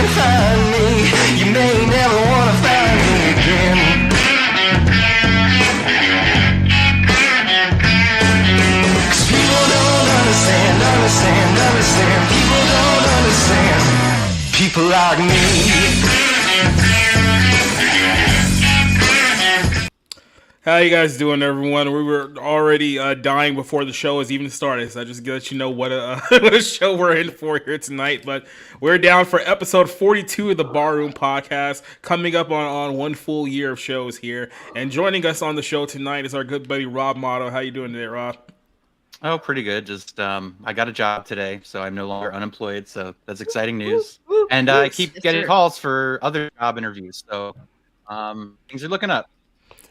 can't find me. You may never wanna find me again. Cause people don't understand. People don't understand. People like me. How you guys doing, everyone? We were already dying before the show has even started, so I just let you know what what a show we're in for here tonight. But we're down for episode 42 of the Barroom Podcast, coming up on 1 full year of shows here. And joining us on the show tonight is our good buddy Rob Motto. How you doing today, Rob? Oh, pretty good. Just I got a job today, so I'm no longer unemployed. So that's exciting news. And I keep getting calls for other job interviews, so things are looking up.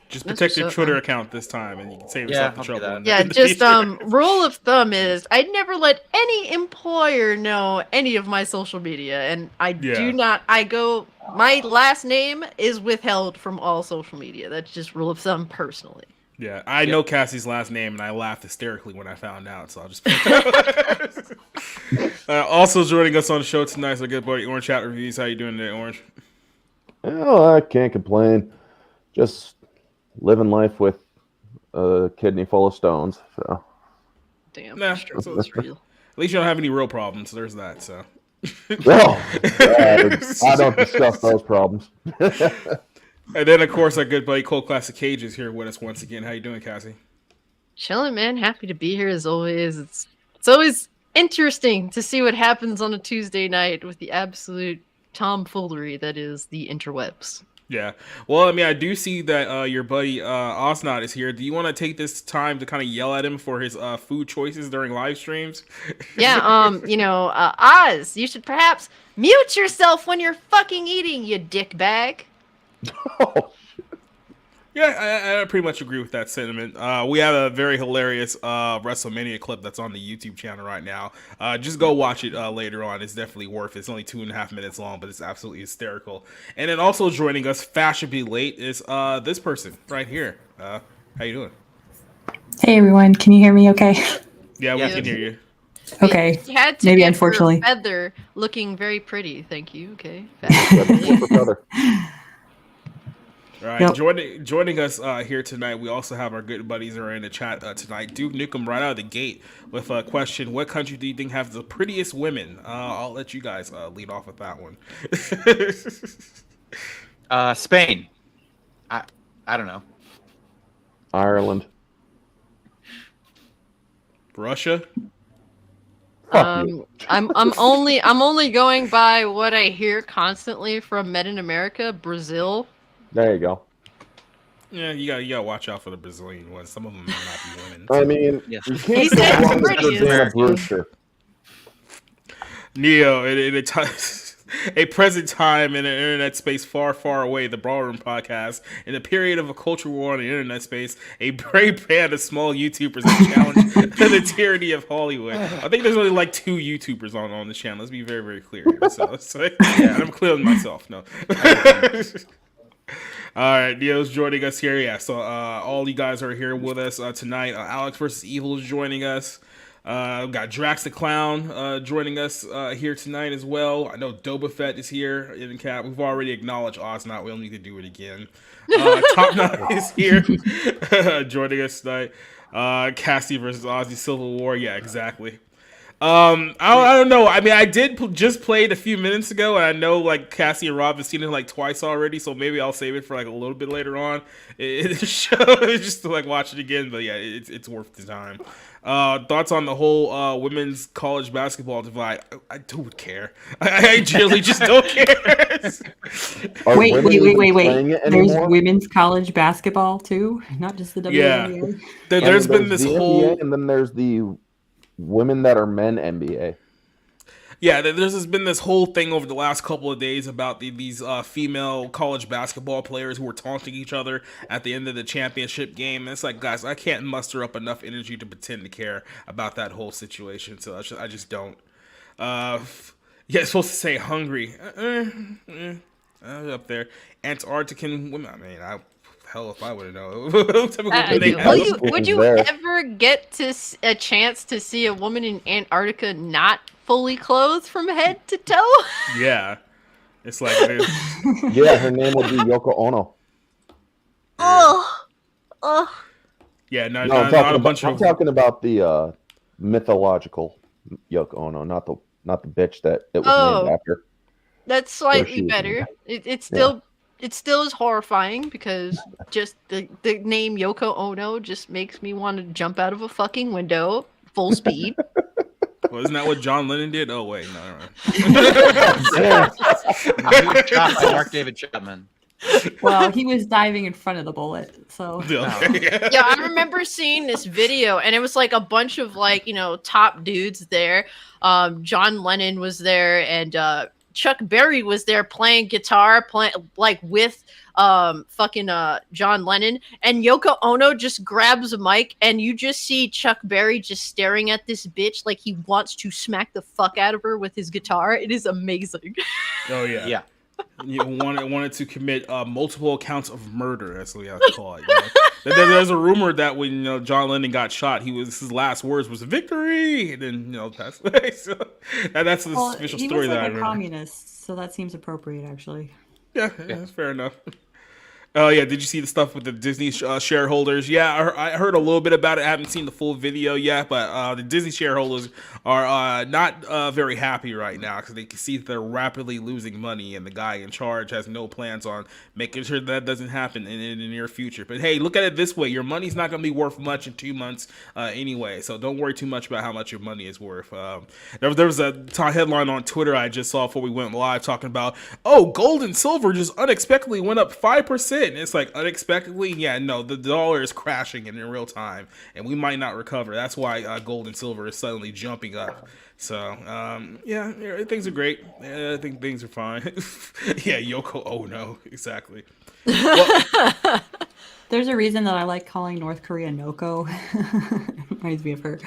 Just protect your Twitter account this time, and you can save yourself the trouble. Yeah, just rule of thumb is I'd never let any employer know any of my social media, and I do not. My last name is withheld from all social media. That's just rule of thumb personally. Yeah, I know Cassie's last name, and I laughed hysterically when I found out, so I'll just... Also joining us on the show tonight is our good buddy Orange Chat Reviews. How you doing today, Orange? Well, I can't complain. Just living life with a kidney full of stones. So. Damn, so it's real. At least you don't have any real problems. There's that. So. Well, I don't discuss those problems. And then, of course, our good buddy Cold Classic Cage is here with us once again. How you doing, Cassie? Chilling, man. Happy to be here as always. It's always interesting to see what happens on a Tuesday night with the absolute tomfoolery that is the interwebs. Yeah. Well, I mean, I do see that your buddy Osnot is here. Do you want to take this time to kind of yell at him for his food choices during live streams? Yeah, Oz, you should perhaps mute yourself when you're fucking eating, you dickbag. Oh, yeah, I pretty much agree with that sentiment. We have a very hilarious WrestleMania clip that's on the YouTube channel right now. Just go watch it later on. It's definitely worth it. It's only 2.5 minutes long, but it's absolutely hysterical. And then also joining us, fashionably late, is this person right here. How you doing? Hey, everyone. Can you hear me okay? Yeah, we can hear you. Okay. You had to maybe get unfortunately. Your feather looking very pretty. Thank you. Okay. All right, joining us here tonight, we also have our good buddies who are in the chat tonight. Duke Nukem right out of the gate with a question: what country do you think has the prettiest women? I'll let you guys lead off with that one. Spain. I don't know. Ireland. Russia. I'm only going by what I hear constantly from men in America. Brazil. There you go. Yeah, you gotta watch out for the Brazilian ones. Some of them may not be women. I mean, Yes. you can't go wrong with Jordana Brewster. Neo, a present time in an internet space far, far away, the Ballroom Podcast, in a period of a culture war on the internet space, a brave band of small YouTubers that challenge the tyranny of Hollywood. I think there's only like 2 YouTubers on this channel. Let's be very, very clear here. So yeah, I'm clear with myself. No. All right, Neo's joining us here. Yeah, so all you guys are here with us tonight. Alex vs. Evil is joining us. We've got Drax the Clown joining us here tonight as well. I know Doba Fett is here in the chat. We've already acknowledged Osnot. We don't need to do it again. Top Knot is here joining us tonight. Cassie versus Ozzy Civil War. Yeah, exactly. I don't know. I mean, I did just play it a few minutes ago, and I know like Cassie and Rob have seen it like twice already, so maybe I'll save it for like a little bit later on in the show just to like watch it again. But yeah, it's worth the time. Thoughts on the whole women's college basketball divide? I don't care. I generally just don't care. Wait. There's women's college basketball too, not just the WNBA. Yeah, there's been this whole, NBA, and then there's the women that are men NBA. Yeah, there's been this whole thing over the last couple of days about these female college basketball players who were taunting each other at the end of the championship game. And it's like, guys, I can't muster up enough energy to pretend to care about that whole situation. So I just don't. Yeah, it's supposed to say hungry. Up there. Antarctican women. I mean, hell if I would have known. Would you ever get to a chance to see a woman in Antarctica not fully clothed from head to toe? Yeah. It's like, Yeah, her name would be Yoko Ono. Oh, oh. yeah, no, No, not a bunch I'm of. talking about the mythological Yoko Ono, not the bitch that it was named after. That's slightly better. It's still is horrifying because just the name Yoko Ono just makes me want to jump out of a fucking window full speed. Well, isn't that what John Lennon did? Oh wait, no. Shot by Mark David Chapman. Well, he was diving in front of the bullet, so. Yeah, I remember seeing this video, and it was like a bunch of like top dudes there. John Lennon was there, and Chuck Berry was there playing guitar, with fucking John Lennon, and Yoko Ono just grabs a mic, and you just see Chuck Berry just staring at this bitch like he wants to smack the fuck out of her with his guitar. It is amazing. Oh yeah. Yeah. You wanted to commit multiple accounts of murder. That's what we have to call it. There's a rumor that when John Lennon got shot, his last words was "victory," and then passed away. So that's the official story that I remember. He was like a communist, so that seems appropriate, actually. Yeah, that's fair enough. Oh yeah, did you see the stuff with the Disney shareholders? Yeah, I heard a little bit about it. I haven't seen the full video yet, but the Disney shareholders are not very happy right now because they can see that they're rapidly losing money, and the guy in charge has no plans on making sure that doesn't happen in the near future. But hey, look at it this way: your money's not going to be worth much in 2 months anyway, so don't worry too much about how much your money is worth. There was a headline on Twitter I just saw before we went live talking about, gold and silver just unexpectedly went up 5%. And it's like unexpectedly, the dollar is crashing in real time, and we might not recover. That's why gold and silver is suddenly jumping up. So, things are great. I think things are fine. Yeah, Yoko Ono, exactly. Well, there's a reason that I like calling North Korea Noko. Reminds me of her.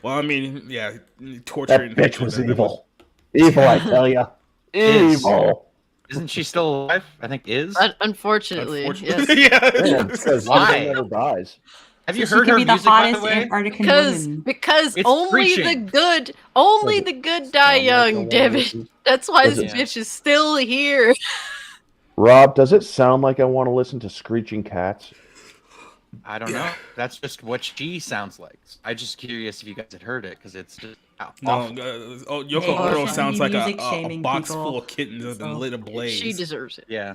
Well, I mean, torture. That bitch was evil. Evil, I tell ya. Evil. Isn't she still alive? I think is. Unfortunately. Yes. Yeah, because Why? never dies. Have you heard her be the music, by the hottest way? Antarctican woman. Because It's only preaching. the good die young, damn it. That's why this bitch is still here. Rob, does it sound like I want to listen to screeching cats? I don't know. That's just what she sounds like. I'm just curious if you guys had heard it because it's just awful. Yoko Ono sounds like a box people, full of kittens that have been lit ablaze. She deserves it. Yeah.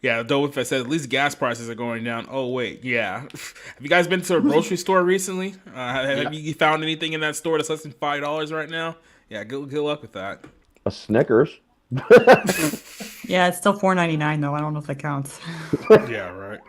Yeah, though if I said at least gas prices are going down. Oh wait, yeah. Have you guys been to a grocery store recently? Have you found anything in that store that's less than $5 right now? Yeah, good luck with that. A Snickers. Yeah, it's still $4.99 though. I don't know if that counts. Yeah, right.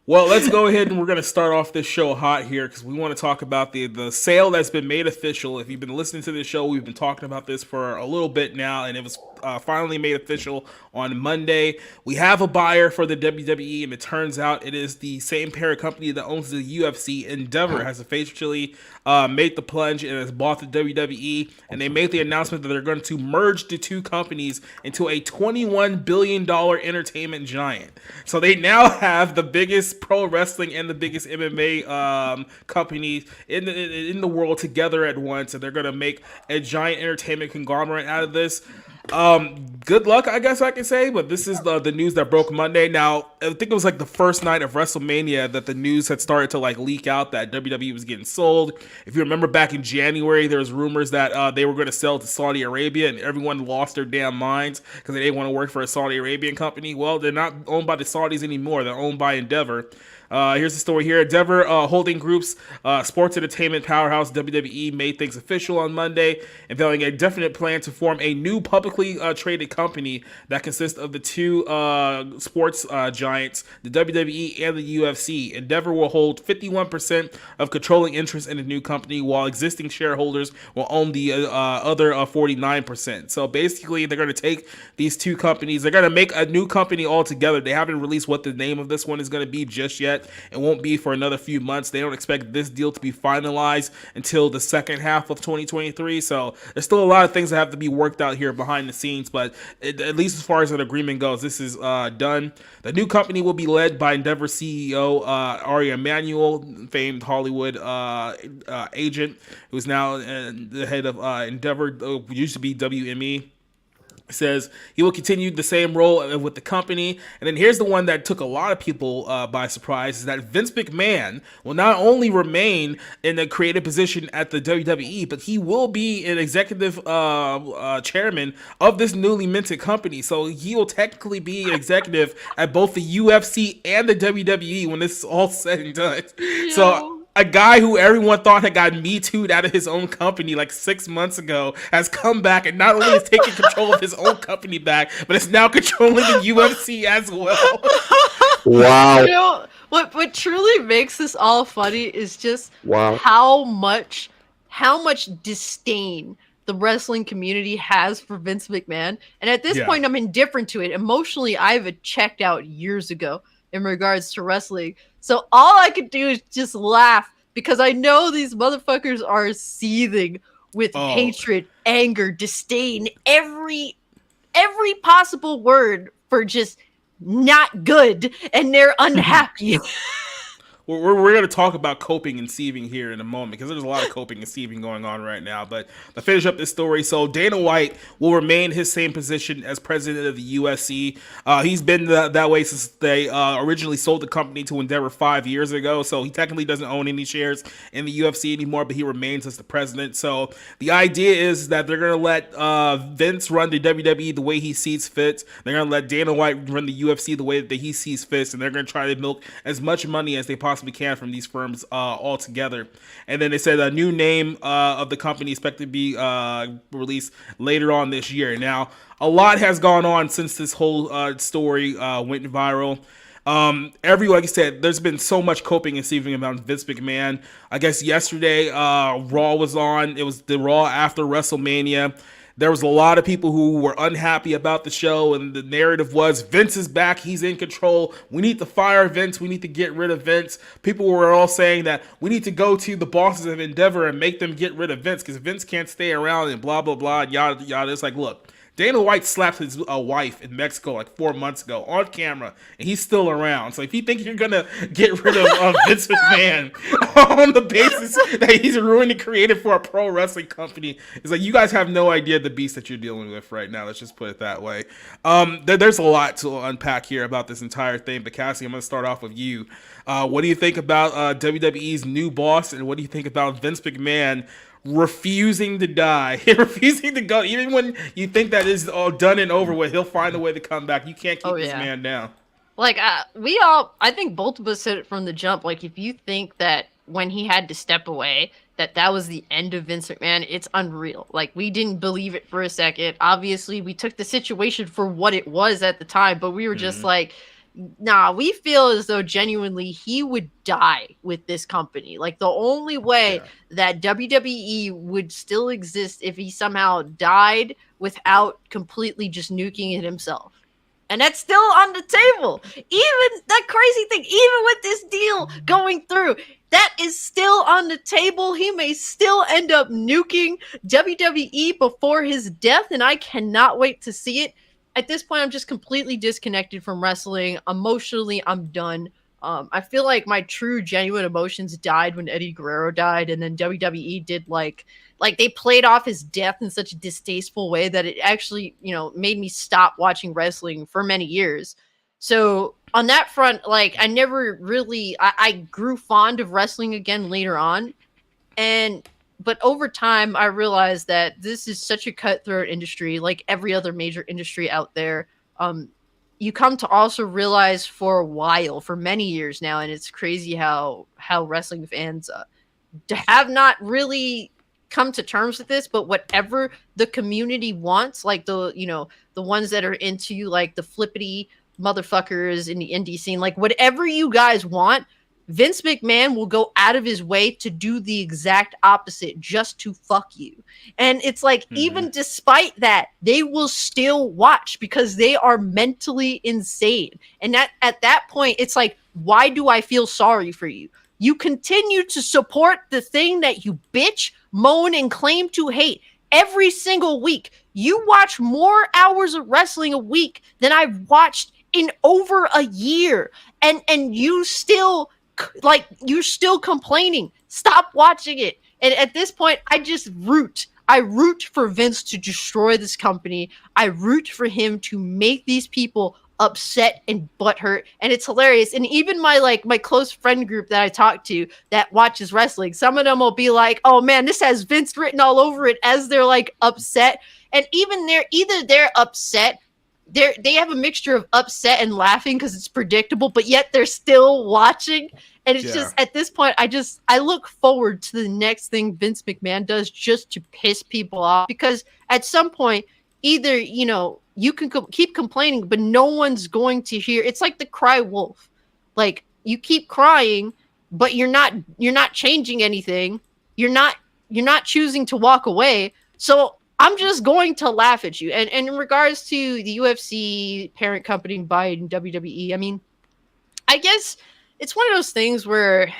Well, let's go ahead and we're going to start off this show hot here because we want to talk about the sale that's been made official. If you've been listening to this show, we've been talking about this for a little bit now, and it was finally made official on Monday. We have a buyer for the WWE, and it turns out it is the same parent company that owns the UFC. Endeavor has officially made the plunge and has bought the WWE, and they made the announcement that they're going to merge the two companies into a $21 billion entertainment giant. So they now have the biggest pro wrestling and the biggest MMA companies in the world together at once, and they're going to make a giant entertainment conglomerate out of this. Good luck, I guess I can say, but this is the news that broke Monday. Now, I think it was like the first night of WrestleMania that the news had started to leak out that WWE was getting sold. If you remember back in January, there was rumors that they were going to sell to Saudi Arabia, and everyone lost their damn minds because they didn't want to work for a Saudi Arabian company. Well, they're not owned by the Saudis anymore. They're owned by Endeavor. Here's the story here. Endeavor Holding Group's sports entertainment powerhouse WWE made things official on Monday, unveiling a definite plan to form a new publicly traded company that consists of the two sports giants, the WWE and the UFC. Endeavor will hold 51% of controlling interest in the new company, while existing shareholders will own the other 49%. So basically, they're going to take these two companies. They're going to make a new company altogether. They haven't released what the name of this one is going to be just yet. It won't be for another few months. They don't expect this deal to be finalized until the second half of 2023. So there's still a lot of things that have to be worked out here behind behind the scenes, but at least as far as an agreement goes, this is done. The new company will be led by Endeavor CEO Ari Emanuel, famed Hollywood agent, who's now the head of Endeavor, used to be WME. Says he will continue the same role with the company. And then here's the one that took a lot of people by surprise, is that Vince McMahon will not only remain in a creative position at the WWE, but he will be an executive chairman of this newly minted company. So he will technically be an executive at both the UFC and the WWE when this is all said and done. So a guy who everyone thought had gotten Me Too'd out of his own company like 6 months ago has come back and not only is taking control of his own company back, but is now controlling the UFC as well. Wow. You know, what truly makes this all funny is just how much disdain the wrestling community has for Vince McMahon. And at this point, I'm indifferent to it. Emotionally, I've checked out years ago in regards to wrestling. So all I could do is just laugh because I know these motherfuckers are seething with hatred, anger, disdain, every possible word for just not good, and they're unhappy. We're going to talk about coping and seething here in a moment because there's a lot of coping and seething going on right now. But to finish up this story, so Dana White will remain his same position as president of the UFC. He's been that way since they originally sold the company to Endeavor 5 years ago. So he technically doesn't own any shares in the UFC anymore, but he remains as the president. So the idea is that they're going to let Vince run the WWE the way he sees fit. They're going to let Dana White run the UFC the way that he sees fit, and they're going to try to milk as much money as they possibly can from these firms all together. And then they said a new name of the company expected to be released later on this year. Now, a lot has gone on since this whole story went viral. Like I said, there's been so much coping and seething about Vince McMahon. I guess yesterday Raw was on. It was the Raw after WrestleMania. There was a lot of people who were unhappy about the show, and the narrative was Vince is back, he's in control, we need to fire Vince, we need to get rid of Vince. People were all saying that we need to go to the bosses of Endeavor and make them get rid of Vince because Vince can't stay around and blah, blah, blah, yada, yada. It's like, look, Dana White slapped his wife in Mexico like 4 months ago on camera, and he's still around. So if you think you're going to get rid of Vince McMahon on the basis that he's ruining creative for a pro wrestling company, it's like you guys have no idea the beast that you're dealing with right now. Let's just put it that way. There's a lot to unpack here about this entire thing, but Cassie, I'm going to start off with you. What do you think about WWE's new boss, and what do you think about Vince McMahon refusing to die, refusing to go, even when you think that is all done and over with, he'll find a way to come back. You can't keep this man down. Like, I think both of us said it from the jump. Like, if you think that when he had to step away, that was the end of Vince McMahon, it's unreal. Like, we didn't believe it for a second. Obviously, we took the situation for what it was at the time, but we were just like, nah, we feel as though genuinely he would die with this company. Like, the only way that WWE would still exist if he somehow died without completely just nuking it himself. And that's still on the table. Even that crazy thing, even with this deal going through, that is still on the table. He may still end up nuking WWE before his death, and I cannot wait to see it. At this point, I'm just completely disconnected from wrestling. Emotionally, I'm done. I feel like my true, genuine emotions died when Eddie Guerrero died, and then WWE did like they played off his death in such a distasteful way that it actually, made me stop watching wrestling for many years. So on that front, like, I never really, I grew fond of wrestling again later on, but over time, I realized that this is such a cutthroat industry, like every other major industry out there. You come to also realize for a while, for many years now, and it's crazy how wrestling fans have not really come to terms with this, but whatever the community wants, like the ones that are into like the flippity motherfuckers in the indie scene, like whatever you guys want, Vince McMahon will go out of his way to do the exact opposite just to fuck you. And it's like, even despite that, they will still watch because they are mentally insane. And at that point, it's like, why do I feel sorry for you? You continue to support the thing that you bitch, moan, and claim to hate every single week. You watch more hours of wrestling a week than I've watched in over a year, and you still you're still complaining. Stop watching it. And at this point, I root for Vince to destroy this company. I root for him to make these people upset and butthurt, and it's hilarious. And even my close friend group that I talk to that watches wrestling, some of them will be like, "Oh man, this has Vince written all over it," as they're like upset. And even they're upset. They have a mixture of upset and laughing because it's predictable, but yet they're still watching. And it's just, at this point, I look forward to the next thing Vince McMahon does just to piss people off, because at some point, either, you can keep complaining, but no one's going to hear. It's like the cry wolf. Like, you keep crying, but you're not changing anything. You're not choosing to walk away. So I'm just going to laugh at you. And in regards to the UFC parent company buying WWE, I mean, I guess it's one of those things where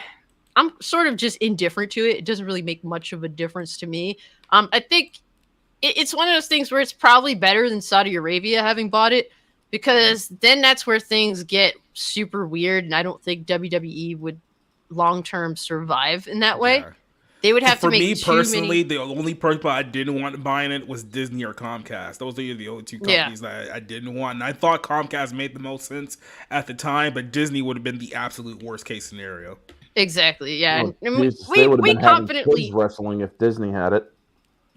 I'm sort of just indifferent to it. It doesn't really make much of a difference to me. I think it's one of those things where it's probably better than Saudi Arabia having bought it, because then that's where things get super weird, and I don't think WWE would long-term survive in that way. Yeah. They would have to make me personally, the only person I didn't want buying it was Disney or Comcast. Those are the only two companies that I didn't want. And I thought Comcast made the most sense at the time, but Disney would have been the absolute worst case scenario. Exactly. Yeah. Well, we confidently wrestling if Disney had it.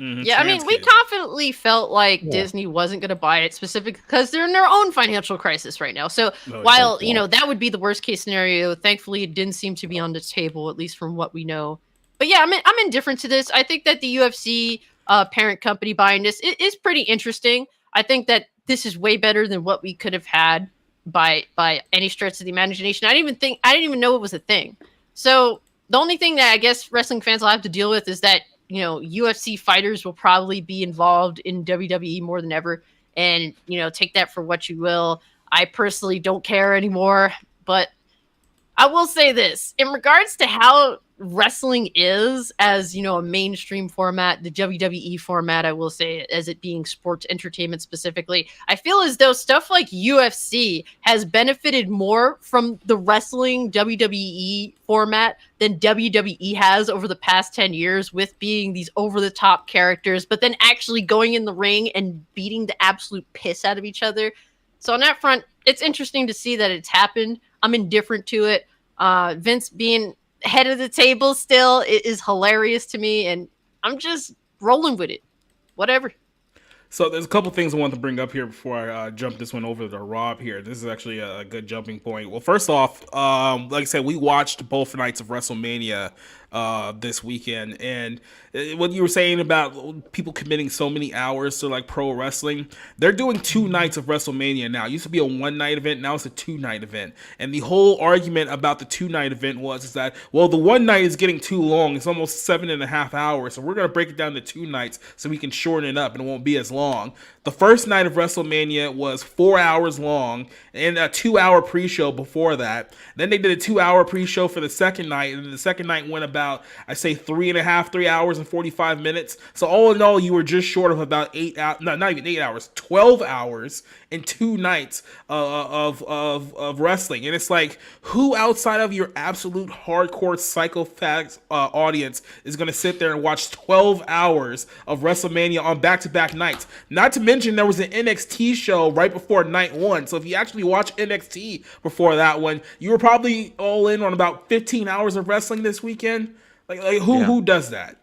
Mm-hmm. Yeah, I mean, we confidently felt like Disney wasn't going to buy it specifically because they're in their own financial crisis right now. So while that would be the worst case scenario, thankfully it didn't seem to be on the table, at least from what we know. But yeah, I'm indifferent to this. I think that the UFC parent company buying this is pretty interesting. I think that this is way better than what we could have had by any stretch of the imagination. I didn't even know it was a thing. So the only thing that I guess wrestling fans will have to deal with is that, UFC fighters will probably be involved in WWE more than ever. And, take that for what you will. I personally don't care anymore. But I will say this. In regards to how wrestling is as, a mainstream format, the WWE format, I will say, as it being sports entertainment specifically, I feel as though stuff like UFC has benefited more from the wrestling WWE format than WWE has over the past 10 years, with being these over-the-top characters, but then actually going in the ring and beating the absolute piss out of each other. So on that front, it's interesting to see that it's happened. I'm indifferent to it. Vince being head of the table still is hilarious to me, and I'm just rolling with it. Whatever. So there's a couple things I want to bring up here before I jump this one over to Rob here. This is actually a good jumping point. Well, first off, like I said, we watched both nights of WrestleMania this weekend, and what you were saying about people committing so many hours to like pro wrestling, they're doing 2 nights of WrestleMania now. It used to be a 1-night event, now it's a 2-night event. And the whole argument about the 2-night event was that, well, the 1 night is getting too long. It's almost 7.5 hours, so we're going to break it down to 2 nights so we can shorten it up and it won't be as long. The first night of WrestleMania was 4 hours long and a 2-hour pre-show before that. Then they did a 2-hour pre-show for the second night, and the second night went about, I say, 3 hours and 45 minutes. So all in all, you were just short of about 8 hours, not even 8 hours, 12 hours in 2 nights of wrestling. And it's like, who outside of your absolute hardcore psychopath audience is going to sit there and watch 12 hours of WrestleMania on back-to-back nights? Not to mention there was an NXT show right before night 1. So if you actually watch NXT before that one, you were probably all in on about 15 hours of wrestling this weekend. Like who does that?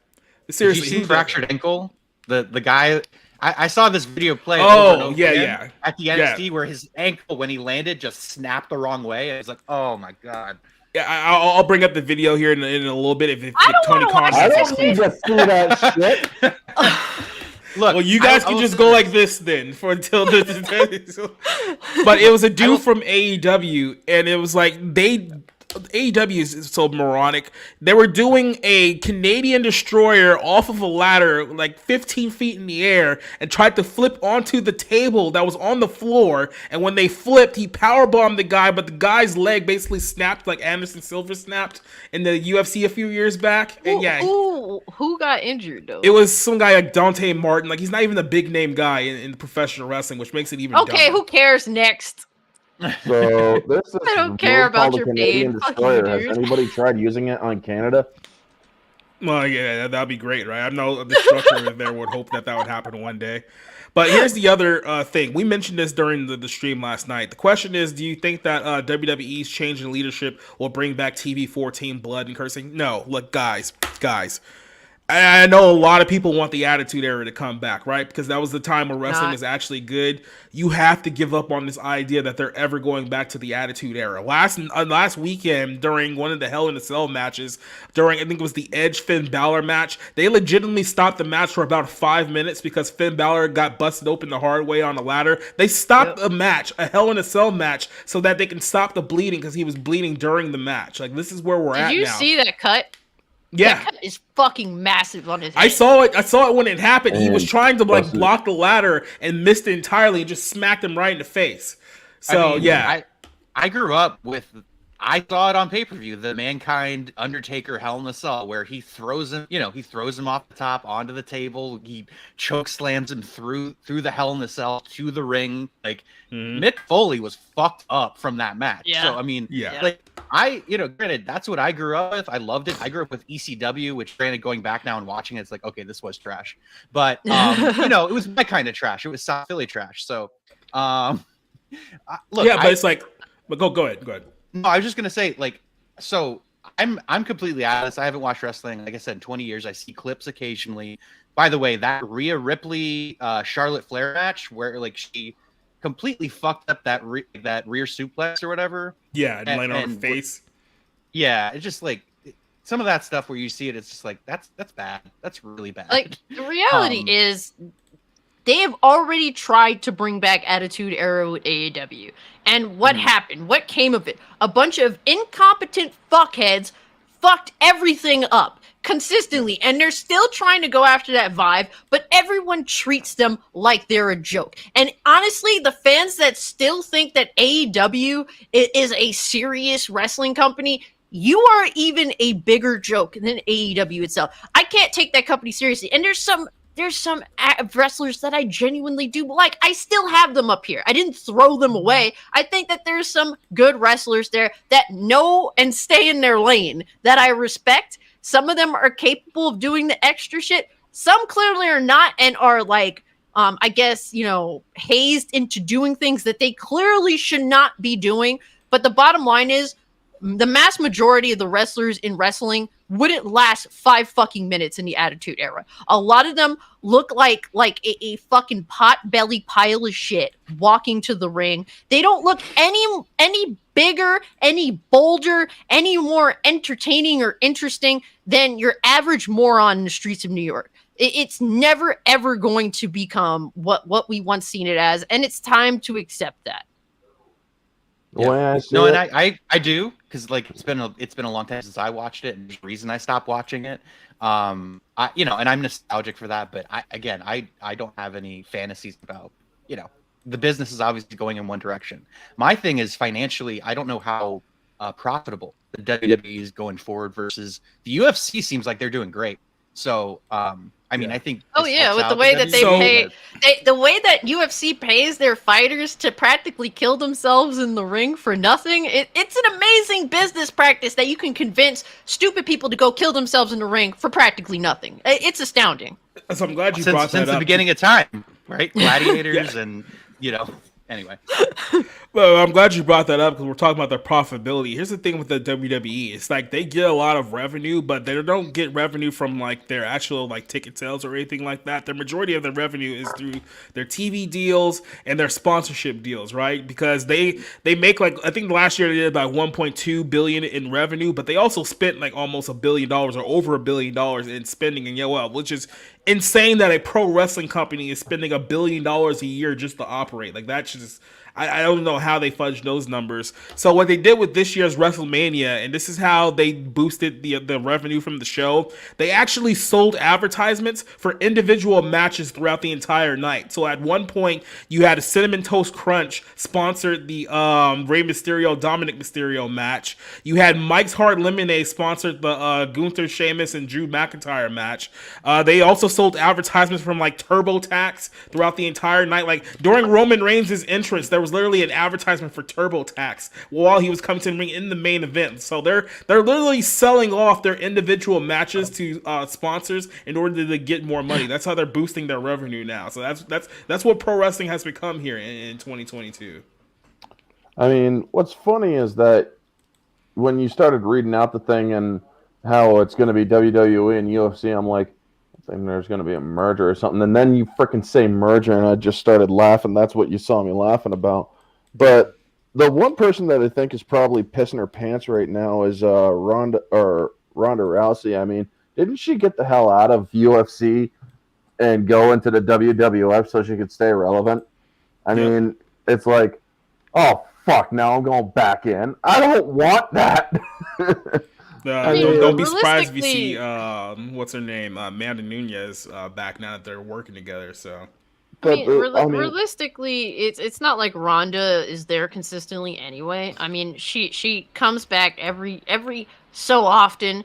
Seriously, did you see Fractured Ankle? The guy, I saw this video play. Oh, yeah. At the NXT where his ankle, when he landed, just snapped the wrong way. I was like, oh my god. Yeah, I'll bring up the video here in a little bit. If Tony Khan, I don't need to see that shit. Look, well, you guys can just go like this then until the. But it was a dude from AEW, and it was like AEW is so moronic. They were doing a Canadian destroyer off of a ladder like 15 feet in the air and tried to flip onto the table that was on the floor. And when they flipped, he powerbombed the guy, but the guy's leg basically snapped like Anderson Silva snapped in the UFC a few years back. And who got injured though? It was some guy like Dante Martin. Like, he's not even a big name guy in professional wrestling, which makes it even okay. dumber. Who cares? Next. So this is I don't care about your Canadian pain. Fuck destroyer. you, dude. Has anybody tried using it on Canada? Well, yeah, that'd be great, right? I know the structure there would hope that would happen one day. But here's the other thing. We mentioned this during the stream last night. The question is, do you think that WWE's change in leadership will bring back TV 14 blood and cursing? No. Look, guys. I know a lot of people want the Attitude Era to come back, right? Because that was the time where wrestling is actually good. You have to give up on this idea that they're ever going back to the Attitude Era. Last weekend, during one of the Hell in a Cell matches, I think it was the Edge Finn Balor match, they legitimately stopped the match for about 5 minutes because Finn Balor got busted open the hard way on a ladder. They stopped a match, a Hell in a Cell match, so that they can stop the bleeding because he was bleeding during the match. Like, this is where we're at now. Did you see that cut? Yeah. That cut is fucking massive on his head. I saw it when it happened. He was trying to block the ladder and missed it entirely and just smacked him right in the face. So, I grew up with, I saw it on pay-per-view, the Mankind Undertaker Hell in a Cell, where he throws him off the top onto the table. He choke slams him through the Hell in a Cell to the ring. Like, Mick Foley was fucked up from that match. Yeah. So, I mean, granted, that's what I grew up with. I loved it. I grew up with ECW, which, granted, going back now and watching it, it's like, okay, this was trash. But, it was my kind of trash. It was South Philly trash. So, look. Yeah, but it's like, but go ahead. No, I was just gonna say, like, so I'm completely out of this. I haven't watched wrestling, like I said, in 20 years. I see clips occasionally. By the way, that Rhea Ripley Charlotte Flair match where like she completely fucked up that rear suplex or whatever. Yeah, and laying on her face. Yeah, it's just like some of that stuff where you see it, it's just like that's bad. That's really bad. Like, the reality is, they have already tried to bring back Attitude Era with AEW. And what happened? What came of it? A bunch of incompetent fuckheads fucked everything up consistently. And they're still trying to go after that vibe, but everyone treats them like they're a joke. And honestly, the fans that still think that AEW is a serious wrestling company, you are even a bigger joke than AEW itself. I can't take that company seriously. And there's some wrestlers that I genuinely do like. I still have them up here. I didn't throw them away. I think that there's some good wrestlers there that know and stay in their lane that I respect. Some of them are capable of doing the extra shit. Some clearly are not and are like, I guess, hazed into doing things that they clearly should not be doing. But the bottom line is, the mass majority of the wrestlers in wrestling wouldn't last 5 fucking minutes in the Attitude Era. A lot of them look like a fucking pot-belly pile of shit walking to the ring. They don't look any bigger, any bolder, any more entertaining or interesting than your average moron in the streets of New York. It's never, ever going to become what we once seen it as, and it's time to accept that. Yeah. No, and I do, because like it's been a long time since I watched it, and there's a reason I stopped watching it. And I'm nostalgic for that, but I don't have any fantasies about, the business is obviously going in one direction. My thing is financially, I don't know how profitable the WWE is going forward versus the UFC seems like they're doing great. So, I think. Oh yeah, with the way that they pay, the way that UFC pays their fighters to practically kill themselves in the ring for nothing. It's an amazing business practice that you can convince stupid people to go kill themselves in the ring for practically nothing. It's astounding. So I'm glad you brought that up. Since the beginning of time, right? Gladiators and anyway. Well, I'm glad you brought that up because we're talking about their profitability. Here's the thing with the WWE. It's like they get a lot of revenue, but they don't get revenue from like their actual like ticket sales or anything like that. The majority of their revenue is through their TV deals and their sponsorship deals, right? Because they make like, I think last year they did about 1.2 billion in revenue, but they also spent like almost $1 billion or over $1 billion in spending in which is insane that a pro wrestling company is spending $1 billion a year just to operate. Like that's just, I don't know how they fudged those numbers. So what they did with this year's WrestleMania, and this is how they boosted the revenue from the show, they actually sold advertisements for individual matches throughout the entire night. So at one point, you had a Cinnamon Toast Crunch sponsored the Rey Mysterio Dominic Mysterio match. You had Mike's Hard Lemonade sponsored the Gunther, Sheamus, and Drew McIntyre match. They also sold advertisements from like TurboTax throughout the entire night. Like during Roman Reigns' entrance, there was literally an advertisement for TurboTax while he was coming to the ring in the main event. So they're literally selling off their individual matches to sponsors in order to get more money. That's how they're boosting their revenue now. So that's what pro wrestling has become here in 2022. I mean, what's funny is that when you started reading out the thing and how it's going to be WWE and UFC, I'm like, I think there's going to be a merger or something. And then you freaking say merger, and I just started laughing. That's what you saw me laughing about. But the one person that I think is probably pissing her pants right now is Ronda Rousey. I mean, didn't she get the hell out of UFC and go into the WWF so she could stay relevant? I mean, it's like, oh, fuck, now I'm going back in. I don't want that. Don't be surprised if you see what's her name, Amanda Nunes back now that they're working together. So, realistically, it's not like Ronda is there consistently anyway. I mean, she comes back every so often,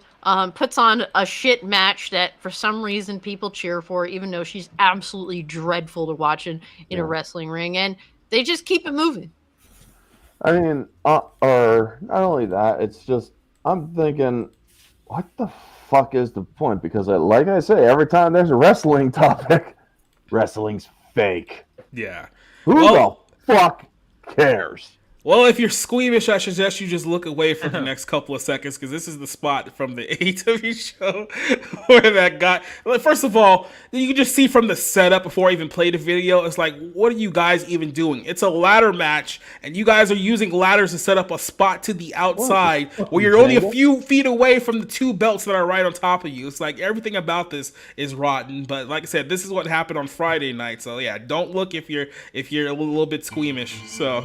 puts on a shit match that for some reason people cheer for, even though she's absolutely dreadful to watch in a wrestling ring, and they just keep it moving. I mean, or not only that, it's just, I'm thinking, what the fuck is the point? Because, like I say, every time there's a wrestling topic, wrestling's fake. Yeah. Who the fuck cares? Well, if you're squeamish, I suggest you just look away for the next couple of seconds, because this is the spot from the AEW show where that guy... First of all, you can just see from the setup before I even play the video, it's like, what are you guys even doing? It's a ladder match, and you guys are using ladders to set up a spot to the outside where you're only a few feet away from the two belts that are right on top of you. It's like, everything about this is rotten, but like I said, this is what happened on Friday night, so yeah, don't look if you're a little bit squeamish, so...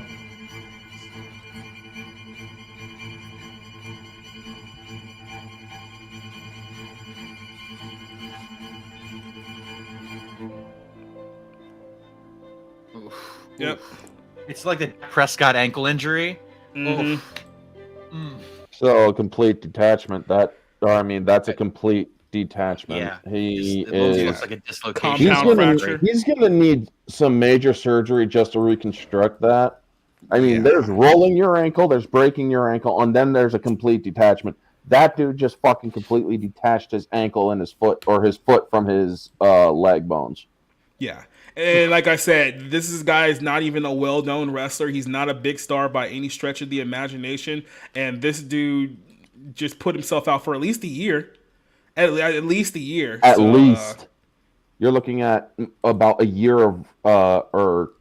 Yep. It's like the Prescott ankle injury. So a complete detachment. That's a complete detachment. Yeah. He is like a dislocation. He's gonna need some major surgery just to reconstruct that. I mean, there's rolling your ankle, there's breaking your ankle, and then there's a complete detachment. That dude just fucking completely detached his ankle and his foot from his leg bones. Yeah. And like I said, this guy is not even a well-known wrestler. He's not a big star by any stretch of the imagination. And this dude just put himself out for at least a year. At least a year. At least. You're looking at about a year of or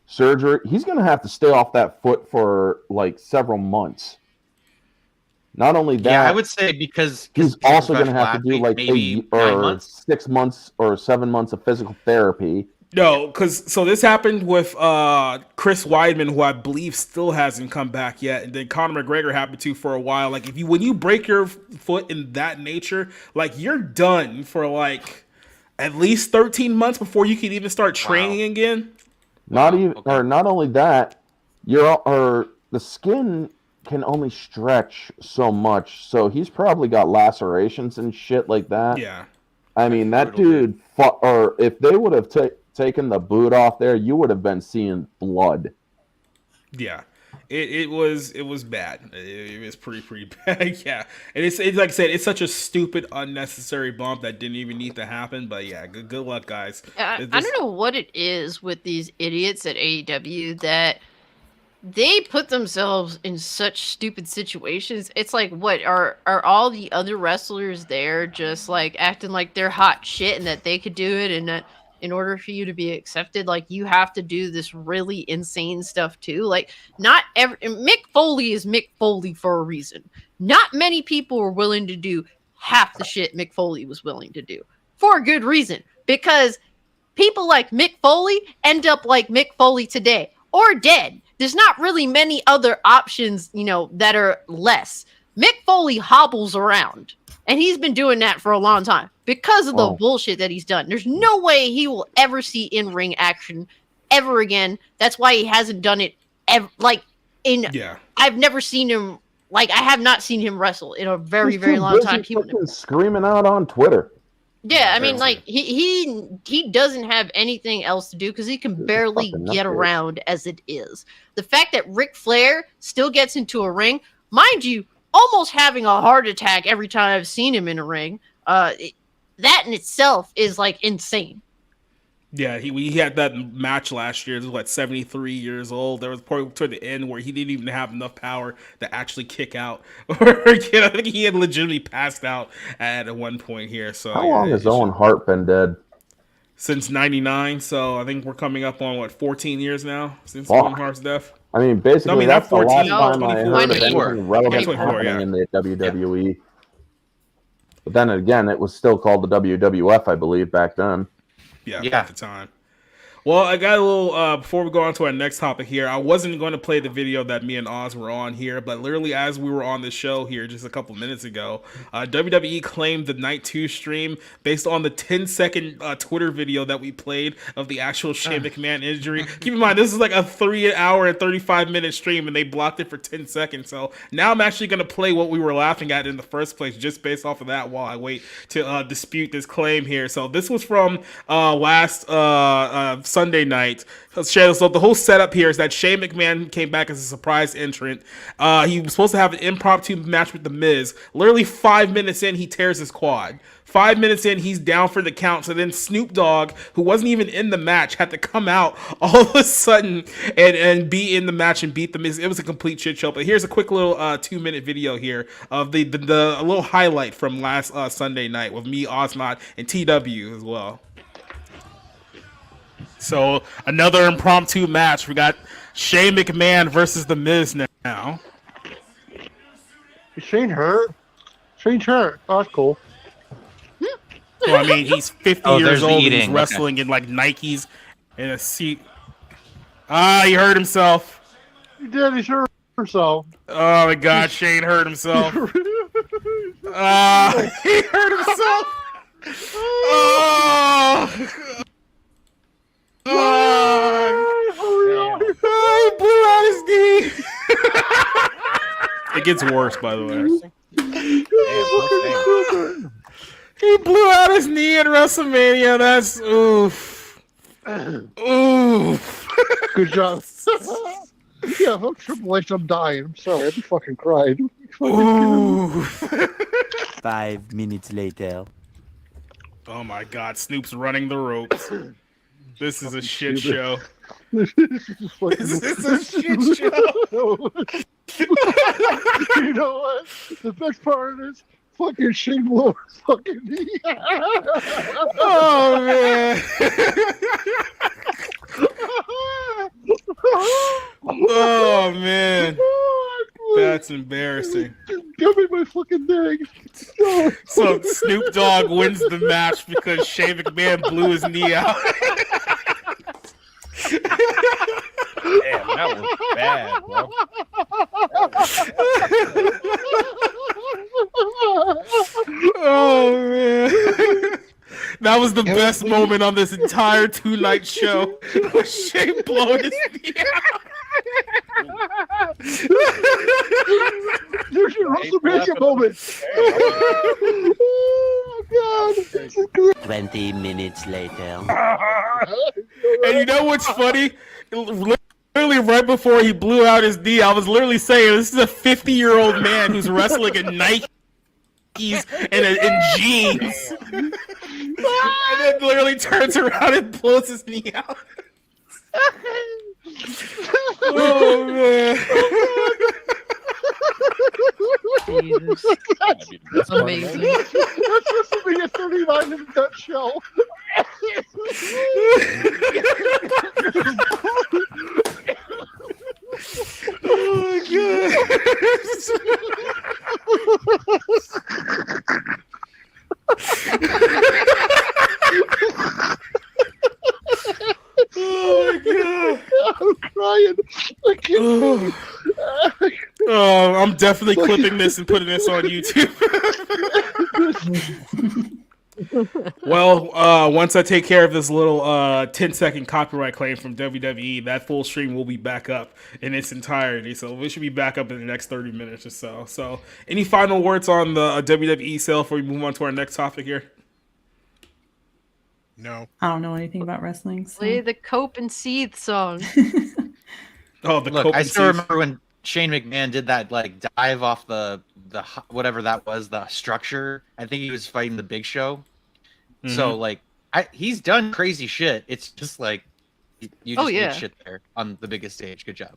surgery. He's going to have to stay off that foot for like several months. Not only that, I would say because he's also going to have to do like 6 months or 7 months of physical therapy. No, because this happened with Chris Weidman, who I believe still hasn't come back yet, and then Conor McGregor happened to for a while. Like when you break your foot in that nature, like you're done for like at least 13 months before you can even start training again. Not only that, the skin can only stretch so much, so he's probably got lacerations and shit like that. Yeah, I mean that dude. Or if they would have taken the boot off there, you would have been seeing blood. Yeah, it was bad. It was pretty bad. Yeah, and it's like I said, it's such a stupid, unnecessary bump that didn't even need to happen. But yeah, good luck, guys. I don't know what it is with these idiots at AEW that they put themselves in such stupid situations. It's like, what are all the other wrestlers there just like acting like they're hot shit and that they could do it, and that in order for you to be accepted, like you have to do this really insane stuff too. Like Mick Foley is Mick Foley for a reason. Not many people were willing to do half the shit Mick Foley was willing to do for a good reason, because people like Mick Foley end up like Mick Foley today. or dead. There's not really many other options, that are less. Mick Foley hobbles around, and he's been doing that for a long time because of the bullshit that he's done. There's no way he will ever see in-ring action ever again. That's why he hasn't done it ever. I've never seen him. I have not seen him wrestle in a very, very long time. Screaming out on Twitter. Yeah, I mean, he doesn't have anything else to do because he can barely get around as it is. The fact that Ric Flair still gets into a ring, mind you, almost having a heart attack every time I've seen him in a ring, that in itself is insane. Yeah, he had that match last year. He was 73 years old. There was a point toward the end where he didn't even have enough power to actually kick out. I think he had legitimately passed out at one point here. So how long has Owen Hart been dead? Since '99. So I think we're coming up on 14 years now since Owen Hart's death. I mean, basically, that's 14, the last time I heard of 24. anything relevant happening in the WWE. Yeah. But then again, it was still called the WWF, I believe, back then. Yeah, at the time. Well, I got a little, before we go on to our next topic here, I wasn't going to play the video that me and Oz were on here, but literally as we were on the show here just a couple minutes ago, WWE claimed the Night 2 stream based on the 10-second Twitter video that we played of the actual Shane McMahon injury. Keep in mind, this is a 3 hour and 35-minute stream, and they blocked it for 10 seconds. So now I'm actually going to play what we were laughing at in the first place, just based off of that while I wait to dispute this claim here. So this was from last Sunday night. So the whole setup here is that Shane McMahon came back as a surprise entrant. He was supposed to have an impromptu match with The Miz. Literally 5 minutes in, he tears his quad. 5 minutes in, he's down for the count. So then Snoop Dogg, who wasn't even in the match, had to come out all of a sudden and be in the match and beat The Miz. It was a complete shit show. But here's a quick little 2-minute video here of the a little highlight from last Sunday night with me, Osmod, and TW as well. So another impromptu match. We got Shane McMahon versus The Miz now. Is Shane hurt? Shane's hurt. Oh, that's cool. So I mean, he's 50 years old and he's wrestling in Nikes in a seat. He hurt himself. He did. He hurt himself. Oh my God, Shane hurt himself. He hurt himself. He blew out his knee. It gets worse, by the way. He blew out his knee at WrestleMania. That's oof. Oof. Good job. Yeah, hook Triple H, I'm dying. I'm sorry. I just fucking cried. Ooh. 5 minutes later. Oh my God, Snoop's running the ropes. This is a shit show. This is a shit show. You know what? The best part of this, fucking Shane blew his fucking knee. Oh man. Oh man. That's embarrassing. Give me my fucking thing. So Snoop Dogg wins the match because Shane McMahon blew his knee out. Damn, that was bad, bro. Oh man. That was the best moment on this entire 2-night show. Was Shane blowing his knee out. There's your WrestleMania moment. Oh, God. 20 minutes later. And you know what's funny? Literally right before he blew out his knee, I was literally saying, this is a 50-year-old man who's wrestling in Nikes and in jeans. And then literally turns around and blows his knee out. Oh, man. Jesus. That's amazing. That's supposed to be a 39 in a nutshell. Oh my God. Oh my God. I'm crying. Oh, I'm definitely clipping this and putting this on YouTube. Well, once I take care of this little 10-second copyright claim from WWE, that full stream will be back up in its entirety. So we should be back up in the next 30 minutes or so. So, any final words on the WWE sale before we move on to our next topic here? No. I don't know anything about wrestling. So. Play the Cope and Seethe song. Oh, the Look, Cope I and still Seethe. remember when Shane McMahon did that like dive off the whatever that was, the structure. I think he was fighting the Big Show. Mm-hmm. So like he's done crazy shit. It's just like you just did shit there on the biggest stage. Good job.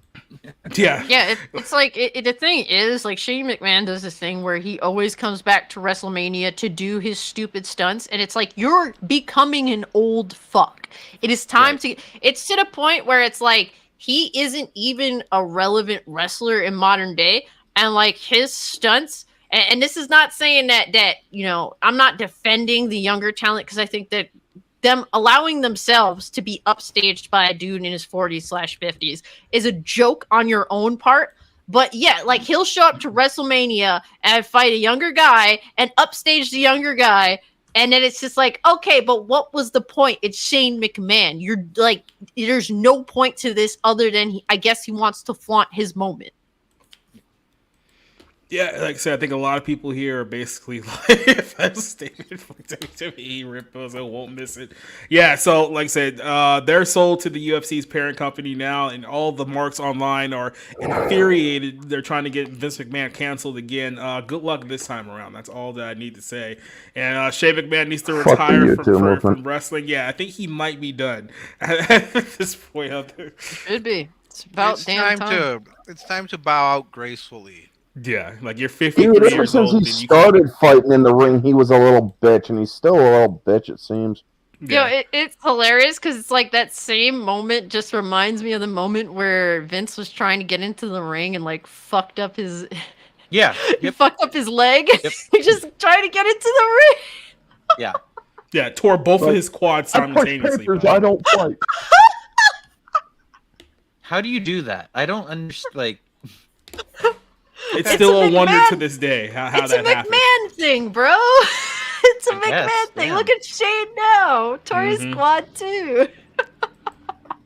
Yeah. Yeah, it's like the thing is like Shane McMahon does this thing where he always comes back to WrestleMania to do his stupid stunts, and it's like you're becoming an old fuck. It is time to. It's to the point where it's like he isn't even a relevant wrestler in modern day, and like his stunts. And this is not saying that you know, I'm not defending the younger talent, because I think that them allowing themselves to be upstaged by a dude in his 40s/50s is a joke on your own part. But yeah, like he'll show up to WrestleMania and fight a younger guy and upstage the younger guy. And then it's just like, okay, but what was the point? It's Shane McMahon. You're like, there's no point to this other than I guess he wants to flaunt his moment. Yeah, like I said, I think a lot of people here are basically like, if that's a statement from WWE, Rippozo won't miss it. Yeah, so like I said, they're sold to the UFC's parent company now, and all the marks online are infuriated. They're trying to get Vince McMahon canceled again. Good luck this time around. That's all that I need to say. And Shane McMahon needs to retire from wrestling. Yeah, I think he might be done at this point. Should be. It's about damn time. It's time to bow out gracefully. Yeah, like you're 53 Dude, ever years since old. he started fighting in the ring, he was a little bitch, and he's still a little bitch, it seems. Yeah. Yo, it's hilarious because it's like that same moment just reminds me of the moment where Vince was trying to get into the ring and like fucked up his he fucked up his leg. He just trying to get into the ring. Yeah. Yeah, tore both of his quads simultaneously. I don't fight. How do you do that? I don't understand. Like, it's still a wonder to this day how it's that happened. It's a McMahon thing, bro. It's a McMahon thing. Yeah. Look at Shane now. Tore his quad too.